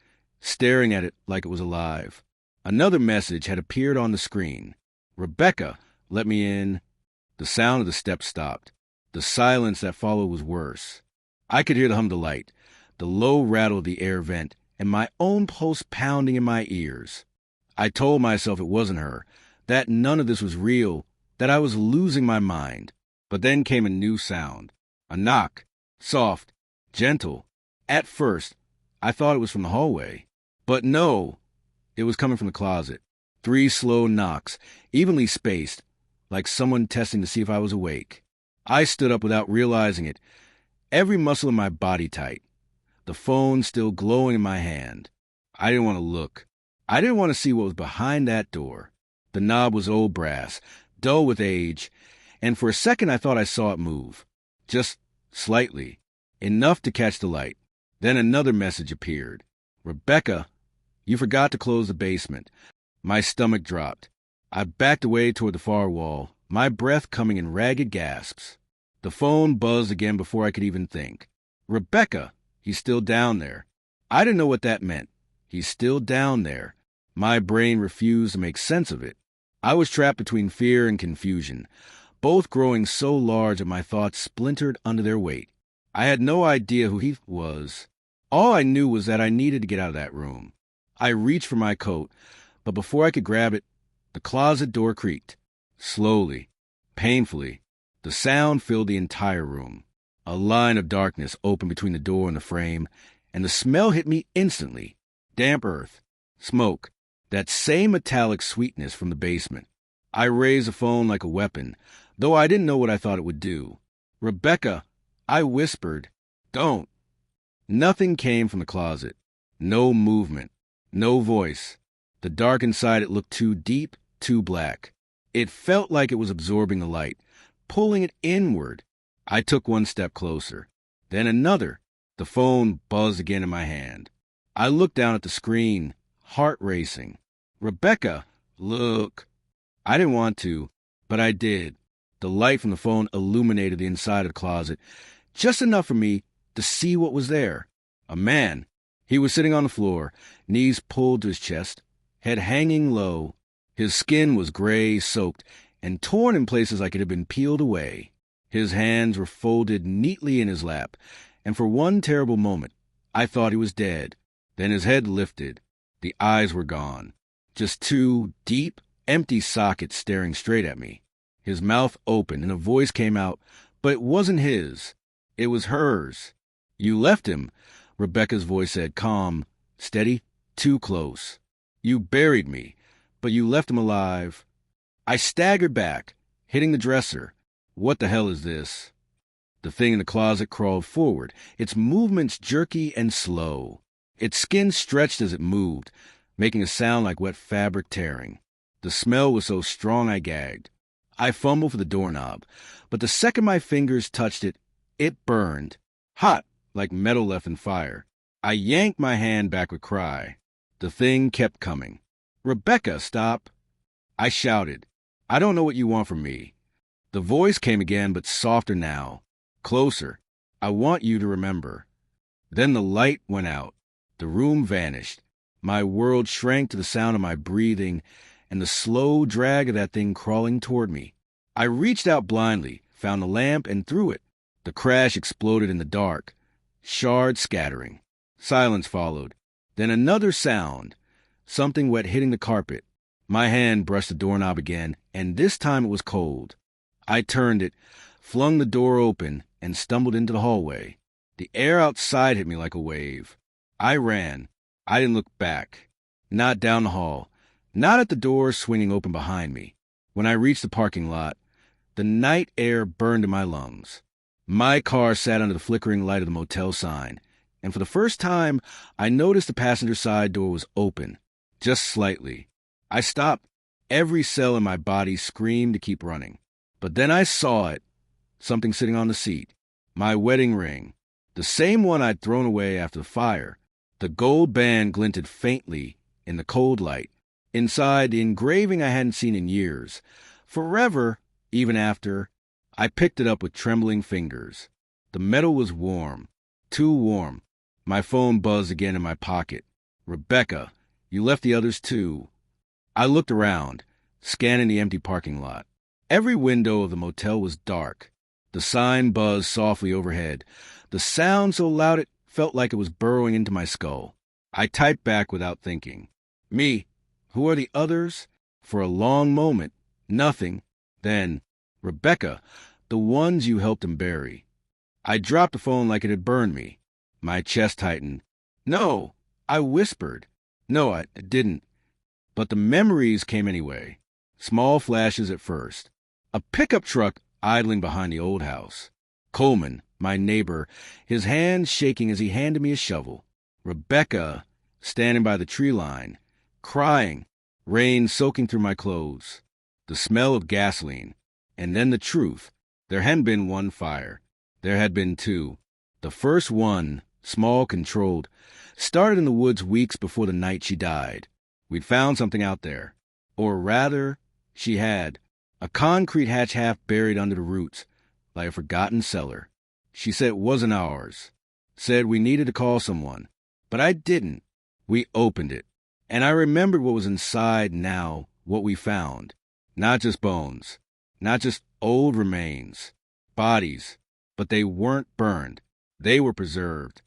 staring at it like it was alive. Another message had appeared on the screen. Rebecca, let me in. The sound of the steps stopped. The silence that followed was worse. I could hear the hum of the light, the low rattle of the air vent, and my own pulse pounding in my ears. I told myself it wasn't her, that none of this was real, that I was losing my mind. But then came a new sound. A knock. Soft, gentle. At first, I thought it was from the hallway. But no, it was coming from the closet. 3 slow knocks, evenly spaced, like someone testing to see if I was awake. I stood up without realizing it, every muscle in my body tight, the phone still glowing in my hand. I didn't want to look. I didn't want to see what was behind that door. The knob was old brass, dull with age, and for a second I thought I saw it move. Just slightly, enough to catch the light. Then another message appeared. Rebecca, you forgot to close the basement. My stomach dropped. I backed away toward the far wall, my breath coming in ragged gasps. The phone buzzed again before I could even think. Rebecca, he's still down there. I didn't know what that meant. He's still down there. My brain refused to make sense of it. I was trapped between fear and confusion, both growing so large that my thoughts splintered under their weight. I had no idea who he was. All I knew was that I needed to get out of that room. I reached for my coat, but before I could grab it, the closet door creaked. Slowly, painfully, the sound filled the entire room. A line of darkness opened between the door and the frame, and the smell hit me instantly. Damp earth, Smoke. That same metallic sweetness from the basement. I raised the phone like a weapon, though I didn't know what I thought it would do. "Rebecca," I whispered. "Don't." Nothing came from the closet. No movement. No voice. The dark inside it looked too deep, too black. It felt like it was absorbing the light, pulling it inward. I took one step closer. Then another. The phone buzzed again in my hand. I looked down at the screen, heart racing. "Rebecca, look." I didn't want to, but I did. The light from the phone illuminated the inside of the closet, just enough for me to see what was there. A man. He was sitting on the floor, knees pulled to his chest, head hanging low. His skin was gray, soaked, and torn in places like it had been peeled away. His hands were folded neatly in his lap, and for one terrible moment, I thought he was dead. Then his head lifted. The eyes were gone. Just two deep, empty sockets staring straight at me. His mouth opened, and a voice came out, but it wasn't his. It was hers. "You left him," Rebecca's voice said, calm, steady, too close. "You buried me, but you left him alive." I staggered back, hitting the dresser. What the hell is this? The thing in the closet crawled forward, its movements jerky and slow. Its skin stretched as it moved, making a sound like wet fabric tearing. The smell was so strong I gagged. I fumbled for the doorknob, but the second my fingers touched it, it burned. Hot, like metal left in fire. I yanked my hand back with a cry. The thing kept coming. "Rebecca, stop!" I shouted. "I don't know what you want from me." The voice came again, but softer now. Closer. "I want you to remember." Then the light went out. The room vanished. My world shrank to the sound of my breathing and the slow drag of that thing crawling toward me. I reached out blindly, found the lamp, and threw it. The crash exploded in the dark, shards scattering. Silence followed. Then another sound, something wet hitting the carpet. My hand brushed the doorknob again, and this time it was cold. I turned it, flung the door open, and stumbled into the hallway. The air outside hit me like a wave. I ran. I didn't look back. Not down the hall. Not at the door swinging open behind me. When I reached the parking lot, the night air burned in my lungs. My car sat under the flickering light of the motel sign, and for the first time, I noticed the passenger side door was open, just slightly. I stopped. Every cell in my body screamed to keep running. But then I saw it, something sitting on the seat. My wedding ring, the same one I'd thrown away after the fire. The gold band glinted faintly in the cold light. Inside, the engraving I hadn't seen in years. Forever, even after. I picked it up with trembling fingers. The metal was warm, too warm. My phone buzzed again in my pocket. "Rebecca, you left the others too." I looked around, scanning the empty parking lot. Every window of the motel was dark. The sign buzzed softly overhead, the sound so loud it felt like it was burrowing into my skull. I typed back without thinking. "Me. Who are the others?" For a long moment, nothing. Then, "Rebecca, the ones you helped him bury." I dropped the phone like it had burned me. My chest tightened. "No," I whispered. "No, I didn't." But the memories came anyway. Small flashes at first. A pickup truck idling behind the old house. Coleman, my neighbor, his hand shaking as he handed me a shovel. Rebecca, standing by the tree line, crying, rain soaking through my clothes. The smell of gasoline. And then the truth. There hadn't been one fire. There had been two. The first one, small, controlled, started in the woods weeks before the night she died. We'd found something out there. Or rather, she had. A concrete hatch half buried under the roots, like a forgotten cellar. She said it wasn't ours. Said we needed to call someone. But I didn't. We opened it. And I remembered what was inside now, what we found. Not just bones. Not just old remains. Bodies. But they weren't burned. They were preserved.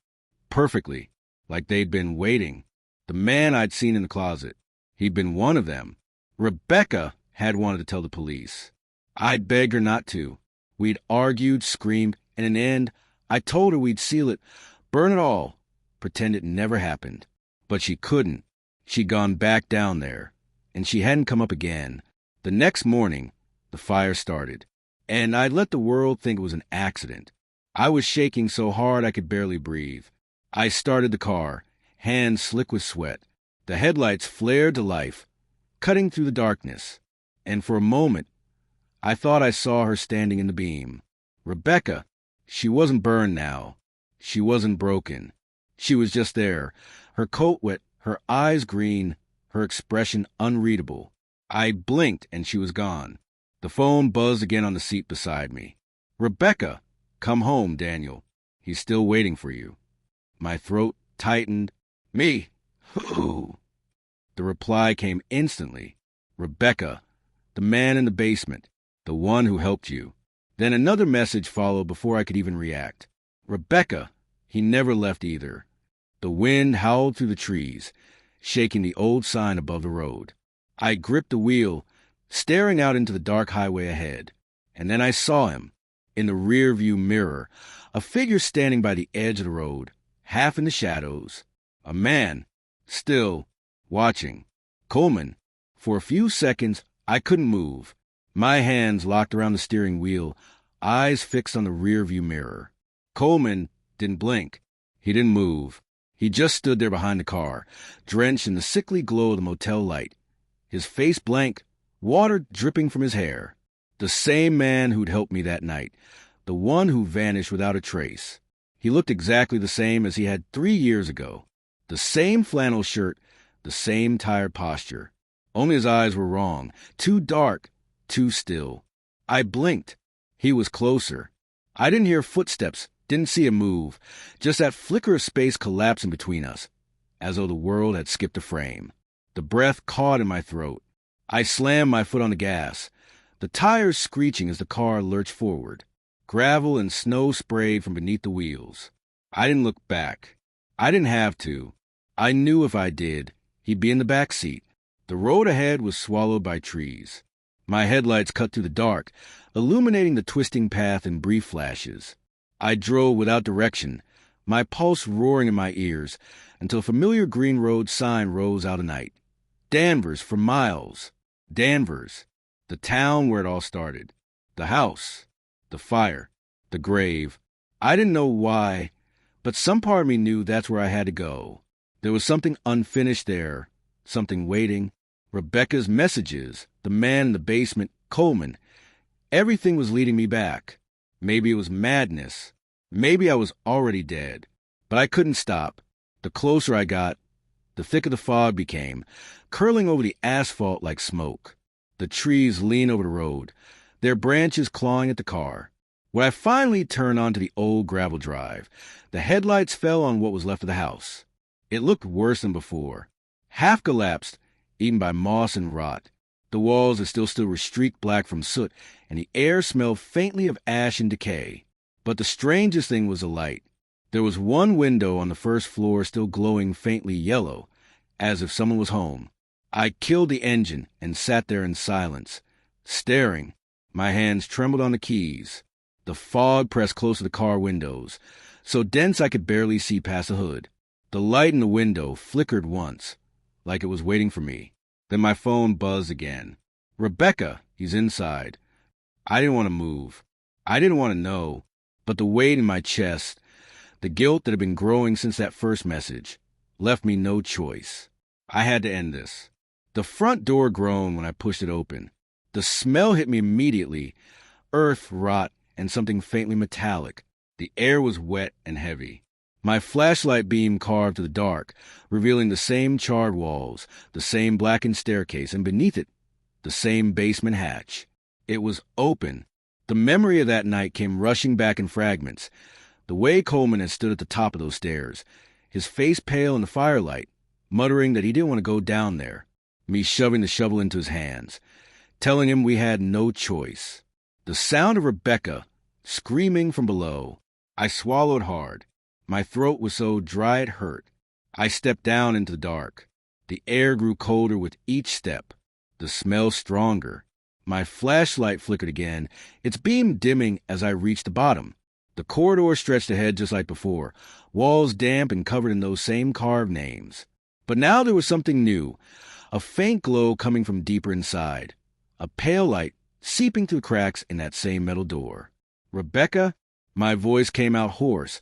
Perfectly. Like they'd been waiting. The man I'd seen in the closet. He'd been one of them. Rebecca had wanted to tell the police. I'd begged her not to. We'd argued, screamed, and in the end, I told her we'd seal it, burn it all, pretend it never happened. But she couldn't. She'd gone back down there, and she hadn't come up again. The next morning, the fire started, and I'd let the world think it was an accident. I was shaking so hard I could barely breathe. I started the car, hands slick with sweat. The headlights flared to life, cutting through the darkness, and for a moment, I thought I saw her standing in the beam. Rebecca. She wasn't burned now. She wasn't broken. She was just there, her coat wet, her eyes green, her expression unreadable. I blinked and she was gone. The phone buzzed again on the seat beside me. Rebecca, come home, Daniel. He's still waiting for you. My throat tightened. Me? Who? The reply came instantly. Rebecca, the man in the basement, the one who helped you. Then another message followed before I could even react. Rebecca, he never left either. The wind howled through the trees, shaking the old sign above the road. I gripped the wheel, staring out into the dark highway ahead. And then I saw him, in the rear-view mirror, a figure standing by the edge of the road, half in the shadows. A man, still, watching. Coleman. For a few seconds, I couldn't move. My hands locked around the steering wheel, eyes fixed on the rear-view mirror. Coleman didn't blink. He didn't move. He just stood there behind the car, drenched in the sickly glow of the motel light, his face blank, water dripping from his hair. The same man who'd helped me that night, the one who vanished without a trace. He looked exactly the same as he had 3 years ago. The same flannel shirt, the same tired posture. Only his eyes were wrong, too dark, too still. I blinked. He was closer. I didn't hear footsteps, didn't see him move, just that flicker of space collapsing between us, as though the world had skipped a frame. The breath caught in my throat. I slammed my foot on the gas, the tires screeching as the car lurched forward. Gravel and snow sprayed from beneath the wheels. I didn't look back. I didn't have to. I knew if I did, he'd be in the back seat. The road ahead was swallowed by trees. My headlights cut through the dark, illuminating the twisting path in brief flashes. I drove without direction, my pulse roaring in my ears, until a familiar green road sign rose out of night. Danvers for miles. Danvers. The town where it all started. The house. The fire. The grave. I didn't know why, but some part of me knew that's where I had to go. There was something unfinished there, something waiting. Rebecca's messages, the man in the basement, Coleman. Everything was leading me back. Maybe it was madness. Maybe I was already dead. But I couldn't stop. The closer I got, the thicker the fog became, curling over the asphalt like smoke. The trees leaned over the road, their branches clawing at the car. When I finally turned onto the old gravel drive, the headlights fell on what was left of the house. It looked worse than before. Half collapsed, eaten by moss and rot. The walls that still stood were streaked black from soot, and the air smelled faintly of ash and decay. But the strangest thing was the light. There was one window on the first floor still glowing faintly yellow, as if someone was home. I killed the engine and sat there in silence, staring. My hands trembled on the keys. The fog pressed close to the car windows, so dense I could barely see past the hood. The light in the window flickered once, like it was waiting for me. Then my phone buzzed again. Rebecca, he's inside. I didn't want to move. I didn't want to know. But the weight in my chest, the guilt that had been growing since that first message, left me no choice. I had to end this. The front door groaned when I pushed it open. The smell hit me immediately. Earth, rot, and something faintly metallic. The air was wet and heavy. My flashlight beam carved to the dark, revealing the same charred walls, the same blackened staircase, and beneath it, the same basement hatch. It was open. The memory of that night came rushing back in fragments. The way Coleman had stood at the top of those stairs, his face pale in the firelight, muttering that he didn't want to go down there. Me shoving the shovel into his hands, telling him we had no choice. The sound of Rebecca screaming from below. I swallowed hard. My throat was so dry it hurt. I stepped down into the dark. The air grew colder with each step, the smell stronger. My flashlight flickered again, its beam dimming as I reached the bottom. The corridor stretched ahead just like before, walls damp and covered in those same carved names. But now there was something new, a faint glow coming from deeper inside, a pale light seeping through cracks in that same metal door. "Rebecca?" My voice came out hoarse,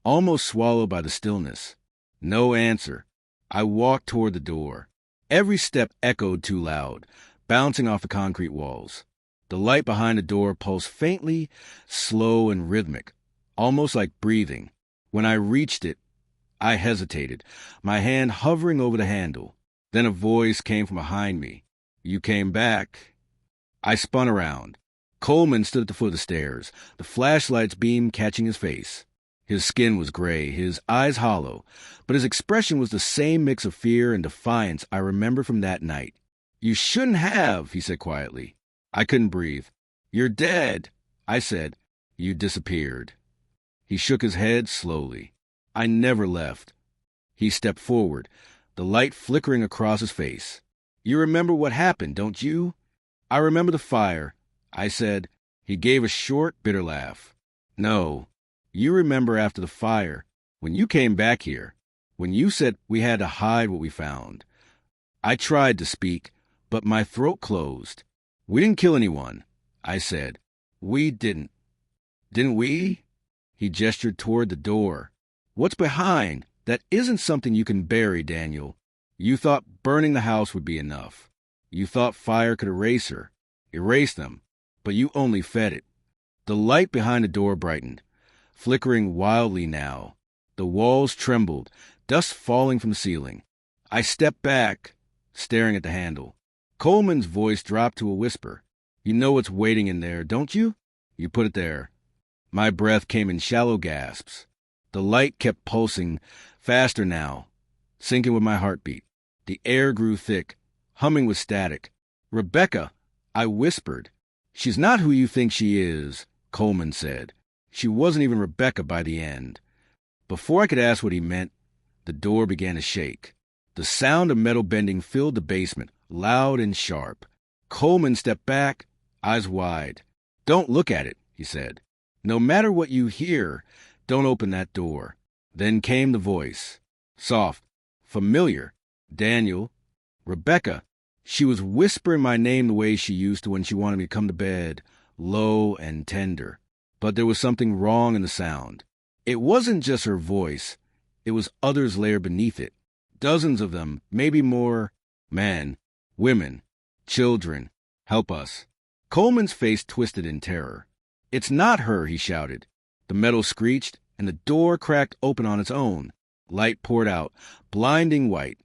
almost swallowed by the stillness. No answer. I walked toward the door. Every step echoed too loud, bouncing off the concrete walls. The light behind the door pulsed faintly, slow and rhythmic, almost like breathing. When I reached it, I hesitated, my hand hovering over the handle. Then a voice came from behind me. "You came back." I spun around. Coleman stood at the foot of the stairs, the flashlight's beam catching his face. His skin was gray, his eyes hollow, but his expression was the same mix of fear and defiance I remember from that night. "You shouldn't have," he said quietly. I couldn't breathe. "You're dead," I said. "You disappeared." He shook his head slowly. "I never left." He stepped forward, the light flickering across his face. "You remember what happened, don't you?" "I remember the fire," I said. He gave a short, bitter laugh. "No. You remember after the fire, when you came back here, when you said we had to hide what we found." I tried to speak, but my throat closed. "We didn't kill anyone," I said. "We didn't." "Didn't we?" He gestured toward the door. "What's behind? That isn't something you can bury, Daniel. You thought burning the house would be enough. You thought fire could erase them, but you only fed it." The light behind the door brightened, flickering wildly now. The walls trembled, dust falling from the ceiling. I stepped back, staring at the handle. Coleman's voice dropped to a whisper. "You know what's waiting in there, don't you? You put it there." My breath came in shallow gasps. The light kept pulsing, faster now, syncing with my heartbeat. The air grew thick, humming with static. "Rebecca," I whispered. "She's not who you think she is," Coleman said. She wasn't even Rebecca by the end. Before I could ask what he meant, the door began to shake. The sound of metal bending filled the basement, loud and sharp. Coleman stepped back, eyes wide. "Don't look at it," he said. "No matter what you hear, don't open that door." Then came the voice. Soft, familiar. "Daniel." "Rebecca." She was whispering my name the way she used to when she wanted me to come to bed, low and tender. But there was something wrong in the sound. It wasn't just her voice. It was others layered beneath it. Dozens of them, maybe more. Men, women, children. "Help us." Coleman's face twisted in terror. "It's not her," he shouted. The metal screeched, and the door cracked open on its own. Light poured out, blinding white,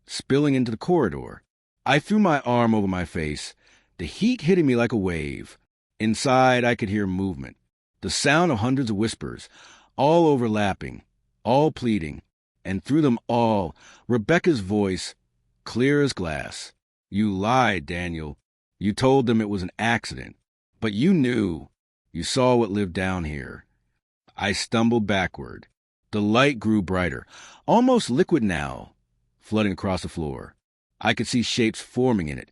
spilling into the corridor. I threw my arm over my face, the heat hitting me like a wave. Inside, I could hear movement, the sound of hundreds of whispers, all overlapping, all pleading, and through them all, Rebecca's voice, clear as glass. "You lied, Daniel. You told them it was an accident. But you knew. You saw what lived down here." I stumbled backward. The light grew brighter, almost liquid now, flooding across the floor. I could see shapes forming in it,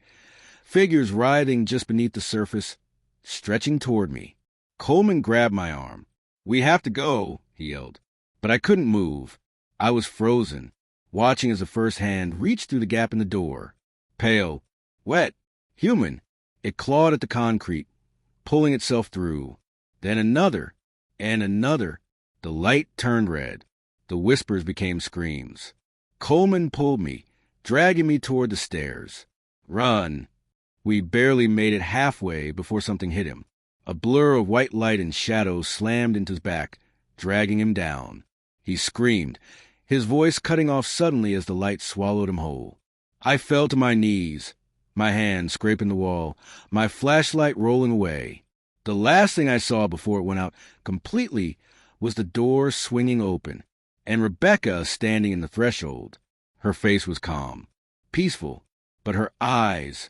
figures writhing just beneath the surface, stretching toward me. Coleman grabbed my arm. "We have to go," he yelled. But I couldn't move. I was frozen, watching as the first hand reached through the gap in the door. Pale, wet, human. It clawed at the concrete, pulling itself through. Then another, and another. The light turned red. The whispers became screams. Coleman pulled me, dragging me toward the stairs. "Run." We barely made it halfway before something hit him. A blur of white light and shadows slammed into his back, dragging him down. He screamed, his voice cutting off suddenly as the light swallowed him whole. I fell to my knees, my hand scraping the wall, my flashlight rolling away. The last thing I saw before it went out completely was the door swinging open, and Rebecca standing in the threshold. Her face was calm, peaceful, but her eyes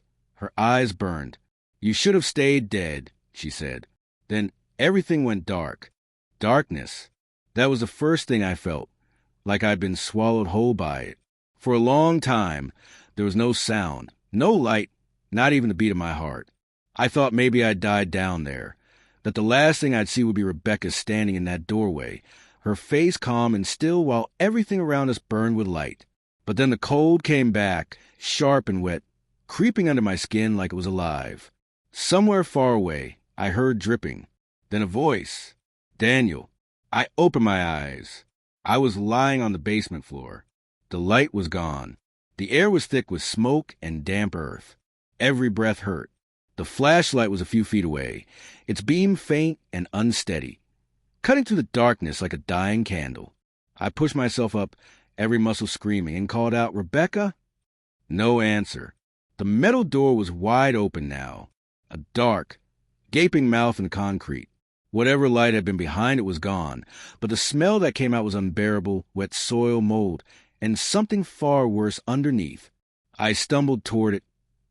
burned. "You should have stayed dead," she said. Then everything went dark. Darkness. That was the first thing I felt, like I'd been swallowed whole by it. For a long time, there was no sound, no light, not even the beat of my heart. I thought maybe I'd died down there, that the last thing I'd see would be Rebecca standing in that doorway, her face calm and still while everything around us burned with light. But then the cold came back, sharp and wet, creeping under my skin like it was alive. Somewhere far away, I heard dripping. Then a voice. Daniel. I opened my eyes. I was lying on the basement floor. The light was gone. The air was thick with smoke and damp earth. Every breath hurt. The flashlight was a few feet away, its beam faint and unsteady, cutting through the darkness like a dying candle. I pushed myself up, every muscle screaming, and called out, "Rebecca?" No answer. The metal door was wide open now, a dark, gaping mouth in the concrete. Whatever light had been behind it was gone, but the smell that came out was unbearable, wet soil, mold, and something far worse underneath. I stumbled toward it,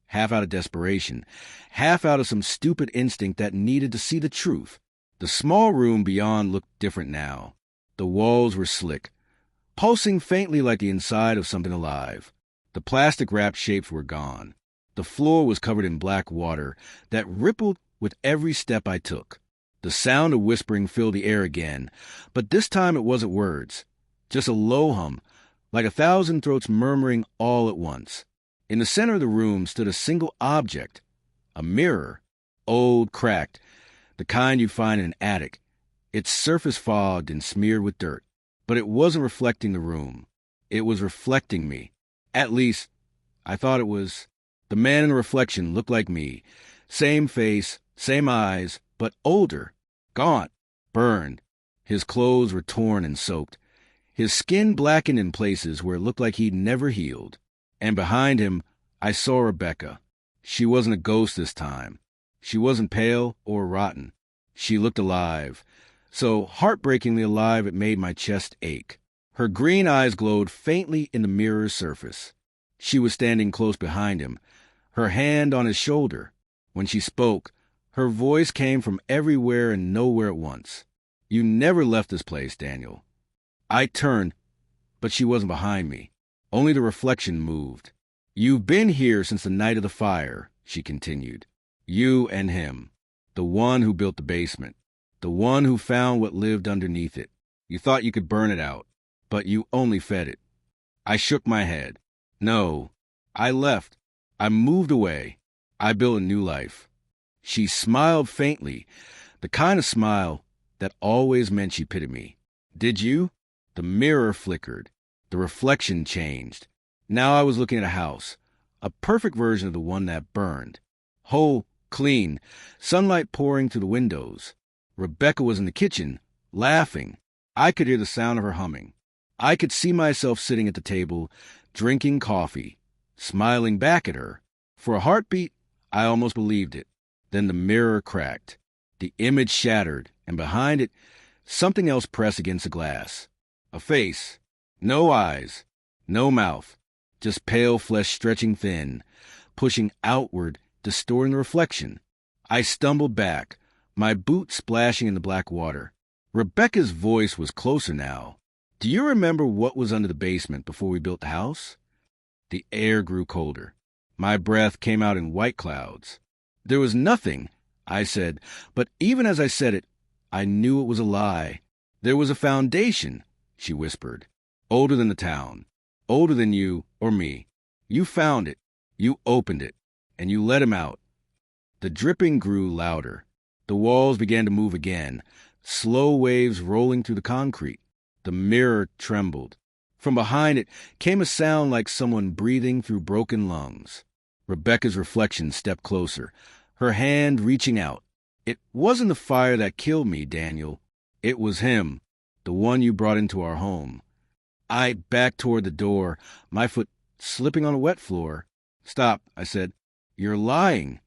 half out of desperation, half out of some stupid instinct that needed to see the truth. The small room beyond looked different now. The walls were slick, pulsing faintly like the inside of something alive. The plastic-wrapped shapes were gone. The floor was covered in black water that rippled with every step I took. The sound of whispering filled the air again, but this time it wasn't words, just a low hum, like 1,000 throats murmuring all at once. In the center of the room stood a single object, a mirror, old, cracked, the kind you find in an attic, its surface fogged and smeared with dirt. But it wasn't reflecting the room. It was reflecting me. At least, I thought it was. The man in the reflection looked like me. Same face, same eyes, but older, gaunt, burned. His clothes were torn and soaked. His skin blackened in places where it looked like he'd never healed. And behind him, I saw Rebecca. She wasn't a ghost this time. She wasn't pale or rotten. She looked alive. So heartbreakingly alive it made my chest ache. Her green eyes glowed faintly in the mirror's surface. She was standing close behind him, her hand on his shoulder. When she spoke, her voice came from everywhere and nowhere at once. "You never left this place, Daniel." I turned, but she wasn't behind me. Only the reflection moved. "You've been here since the night of the fire," she continued. "You and him. The one who built the basement. The one who found what lived underneath it. You thought you could burn it out, but you only fed it." I shook my head. "No, I left. I moved away. I built a new life." She smiled faintly, the kind of smile that always meant she pitied me. "Did you?" The mirror flickered. The reflection changed. Now I was looking at a house, a perfect version of the one that burned. Whole, clean, sunlight pouring through the windows. Rebecca was in the kitchen, laughing. I could hear the sound of her humming. I could see myself sitting at the table, drinking coffee, smiling back at her. For a heartbeat, I almost believed it. Then the mirror cracked. The image shattered, and behind it, something else pressed against the glass. A face. No eyes. No mouth. Just pale flesh stretching thin, pushing outward, distorting the reflection. I stumbled back, my boot splashing in the black water. Rebecca's voice was closer now. "Do you remember what was under the basement before we built the house?" The air grew colder. My breath came out in white clouds. "There was nothing," I said, but even as I said it, I knew it was a lie. "There was a foundation," she whispered. "Older than the town. Older than you or me. You found it. You opened it. And you let him out." The dripping grew louder. The walls began to move again, slow waves rolling through the concrete. The mirror trembled. From behind it came a sound like someone breathing through broken lungs. Rebecca's reflection stepped closer, her hand reaching out. "It wasn't the fire that killed me, Daniel. It was him, the one you brought into our home." I backed toward the door, my foot slipping on a wet floor. "Stop," I said. "You're lying."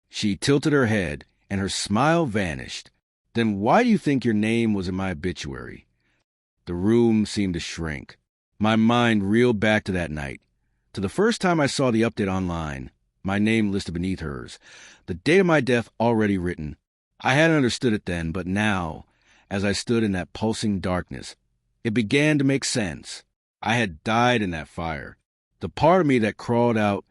She tilted her head, and her smile vanished. "Then why do you think your name was in my obituary?" The room seemed to shrink. My mind reeled back to that night, to the first time I saw the update online, my name listed beneath hers, the date of my death already written. I hadn't understood it then, but now, as I stood in that pulsing darkness, it began to make sense. I had died in that fire. The part of me that crawled out,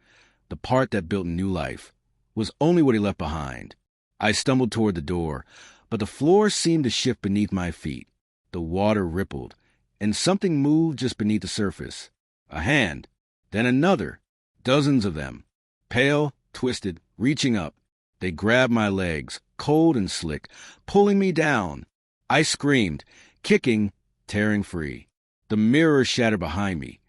the part that built a new life, was only what he left behind. I stumbled toward the door, but the floor seemed to shift beneath my feet. The water rippled, and something moved just beneath the surface. A hand. Then another. Dozens of them. Pale, twisted, reaching up. They grabbed my legs, cold and slick, pulling me down. I screamed, kicking, tearing free. The mirror shattered behind me,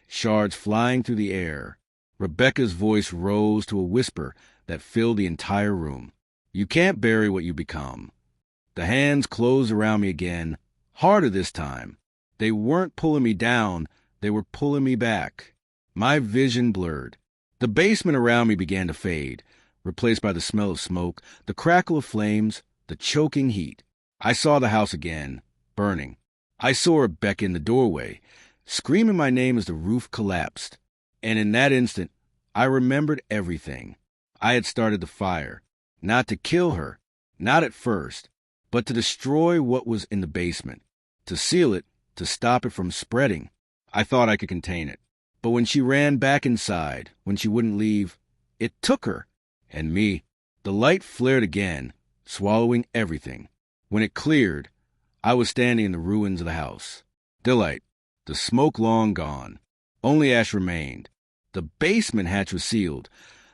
shards flying through the air. Rebecca's voice rose to a whisper that filled the entire room. You can't bury what you become. The hands closed around me again, harder this time. They weren't pulling me down, they were pulling me back. My vision blurred. The basement around me began to fade, replaced by the smell of smoke, the crackle of flames, the choking heat. I saw the house again, burning. I saw Rebecca in the doorway, screaming my name as the roof collapsed. And in that instant, I remembered everything. I had started the fire, not to kill her, not at first, but to destroy what was in the basement, to seal it, to stop it from spreading. I thought I could contain it. But when she ran back inside, when she wouldn't leave, it took her. And me. The light flared again, swallowing everything. When it cleared, I was standing in the ruins of the house. Daylight, the smoke long gone. Only ash remained. The basement hatch was sealed,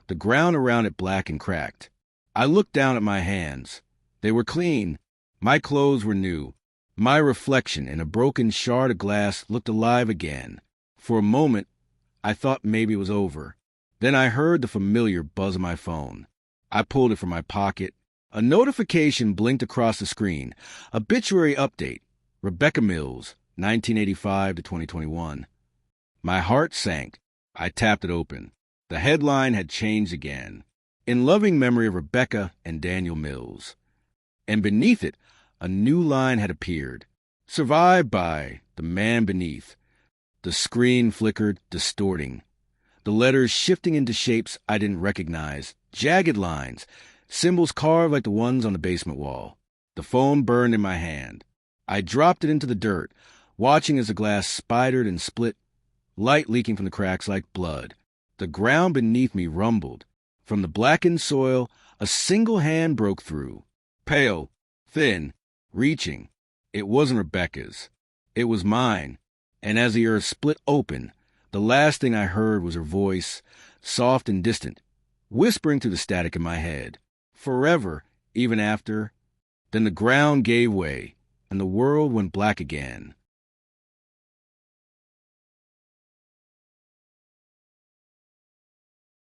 the ground around it black and cracked. I looked down at my hands. They were clean. My clothes were new. My reflection in a broken shard of glass looked alive again. For a moment, I thought maybe it was over. Then I heard the familiar buzz of my phone. I pulled it from my pocket. A notification blinked across the screen. Obituary update. Rebecca Mills, 1985 to 2021. My heart sank. I tapped it open. The headline had changed again. In loving memory of Rebecca and Daniel Mills. And beneath it, a new line had appeared. Survived by the man beneath. The screen flickered, distorting. The letters shifting into shapes I didn't recognize. Jagged lines. Symbols carved like the ones on the basement wall. The phone burned in my hand. I dropped it into the dirt, watching as the glass spidered and split, light leaking from the cracks like blood. The ground beneath me rumbled. From the blackened soil, a single hand broke through. Pale, thin, reaching. It wasn't Rebecca's. It was mine. And as the earth split open, the last thing I heard was her voice, soft and distant, whispering through the static in my head. Forever, even after. Then the ground gave way, and the world went black again.